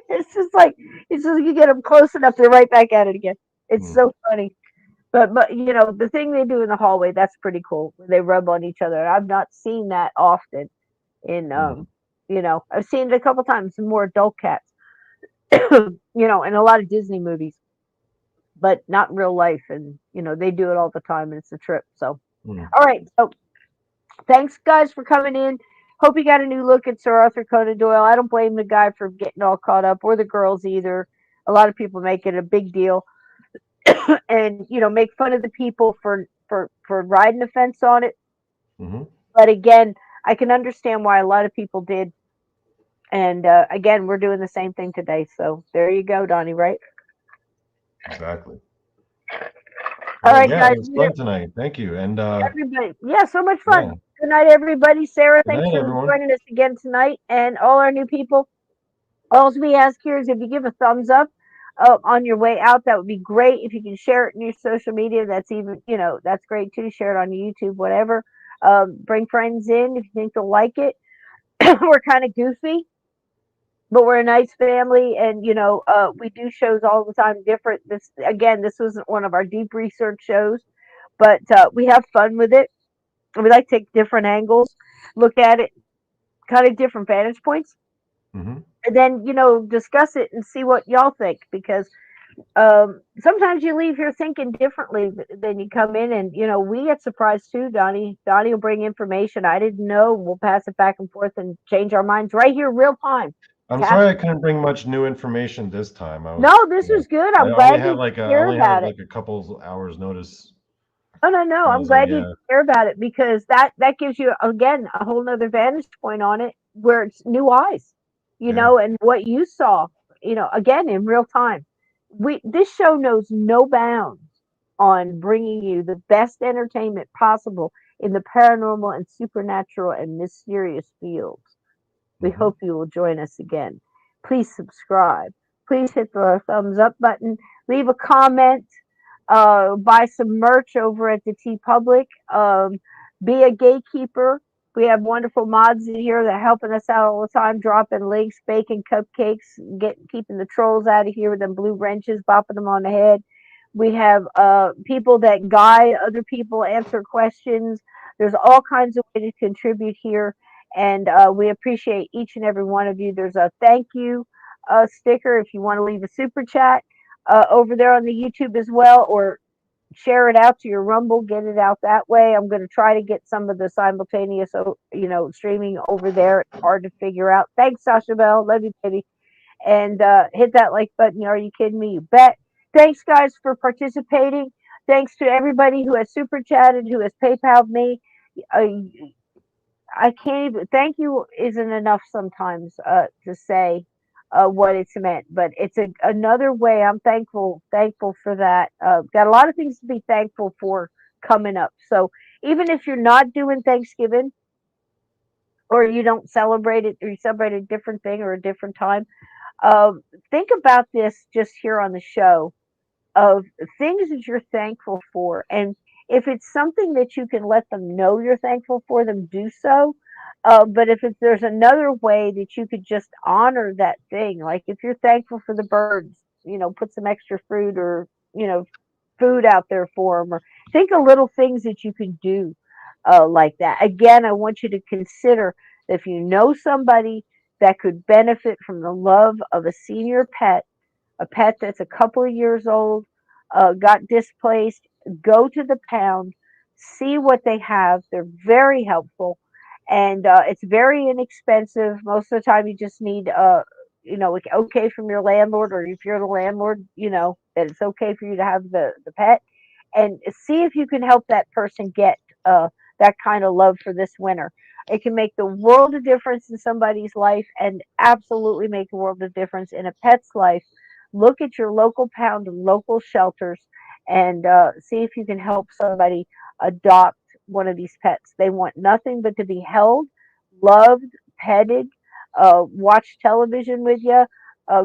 It's just like you get them close enough, they're right back at it again. It's Hmm. so funny. But the thing they do in the hallway, that's pretty cool. They rub on each other. I've not seen that often in Mhm. I've seen it a couple times in more adult cats, in a lot of Disney movies, but not in real life. And they do it all the time, and it's a trip. So Mhm. all right, so thanks guys for coming in. Hope you got a new look at Sir Arthur Conan Doyle. I don't blame the guy for getting all caught up, or the girls either. A lot of people make it a big deal, and make fun of the people for riding the fence on it. Mhm. But again, I can understand why a lot of people did. And again, we're doing the same thing today. So there you go, Donnie. Right? Exactly. All Well, right, yeah, guys. it was fun tonight. Thank you. And Everybody, yeah, so much yeah, fun. Good night, everybody. Sarah, good thanks night, for everyone. joining us again tonight, and all our new people. All we ask here is if you give a thumbs up on your way out, that would be great. If you can share it in your social media, that's even, that's great too. Share it on YouTube, whatever. Bring friends in if you think they'll like it. We're kind of goofy, but we're a nice family, and we do shows all the time different. This wasn't one of our deep research shows, but we have fun with it. We like to take different angles, look at it, kind of different vantage points, Mhm. and then discuss it and see what y'all think, because sometimes you leave here thinking differently than you come in, and we get surprised too. Donnie will bring information I didn't know. We'll pass it back and forth and change our minds right here real time. It's I'm sorry I happening. couldn't bring much new information this time. No, this was good. I I'm only glad had you like I care only had about it. like a couple hours notice. No, no, no. I I'm was like, glad you yeah, care about it, because that gives you again a whole nother vantage point on it, where it's new eyes, yeah. and what you saw, again in real time. This show knows no bounds on bringing you the best entertainment possible in the paranormal and supernatural and mysterious fields. We Mhm. hope you will join us again. Please subscribe. Please hit the thumbs up button. Leave a comment. Buy some merch over at the T Public. Be a gatekeeper. We have wonderful mods in here that are helping us out all the time, dropping links, baking cupcakes, keeping the trolls out of here with them blue wrenches, bopping them on the head. We have people that guide other people, answer questions. There's all kinds of ways to contribute here, and we appreciate each and every one of you. There's a thank you sticker if you want to leave a super chat over there on the YouTube as well, or share it out to your Rumble, get it out that way. I'm going to try to get some of the simultaneous, streaming over there. It's hard to figure out. Thanks, Sasha Bell. Love you, baby. And hit that like button. Are you kidding me? You bet. Thanks, guys, for participating. Thanks to everybody who has super chatted, who has PayPal'd me. Uh, I can't even thank you isn't enough sometimes to say what it's meant, but it's another way. I'm thankful for that. Got a lot of things to be thankful for coming up. So even if you're not doing Thanksgiving, or you don't celebrate it, or you celebrate a different thing or a different time, um, think about this just here on the show, of things that you're thankful for. And if it's something that you can let them know you're thankful for them, do so. But if there's another way that you could just honor that thing, like if you're thankful for the birds, put some extra fruit or, food out there for them, or think of little things that you can do like that. Again, I want you to consider that if you know somebody that could benefit from the love of a senior pet, a pet that's a couple of years old, got displaced, go to the pound, see what they have. They're very helpful, and it's very inexpensive. Most of the time, you just need, okay from your landlord, or if you're the landlord, that it's okay for you to have the pet, and see if you can help that person get that kind of love for this winter. It can make the world of difference in somebody's life, and absolutely make a world of difference in a pet's life. Look at your local pound and local shelters, and see if you can help somebody adopt one of these pets. They want nothing but to be held, loved, petted, watch television with you,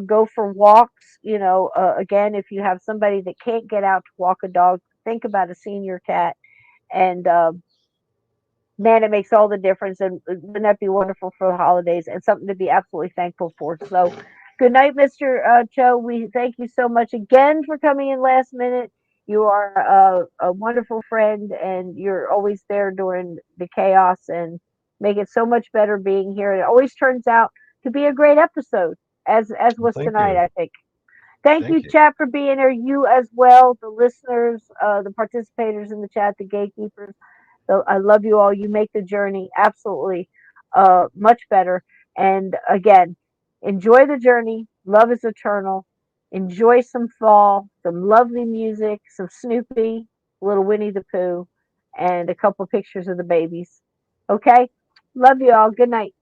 go for walks. Again, if you have somebody that can't get out to walk a dog, think about a senior cat. And man, it makes all the difference. And wouldn't that be wonderful for the holidays, and something to be absolutely thankful for? So, good night, Mr. Cho. We thank you so much again for coming in last minute. You are a wonderful friend, and you're always there during the chaos and make it so much better being here. It always turns out to be a great episode, as Well, was thank tonight, you. I think. Thank you, Thank you. chat, for being here. You as well, the listeners, the participators in the chat, the gatekeepers. So I love you all. You make the journey absolutely much better. And again, enjoy the journey. Love is eternal. Enjoy some fall, some lovely music, some Snoopy, little Winnie the Pooh, and a couple pictures of the babies. Okay? Love you all. Good night.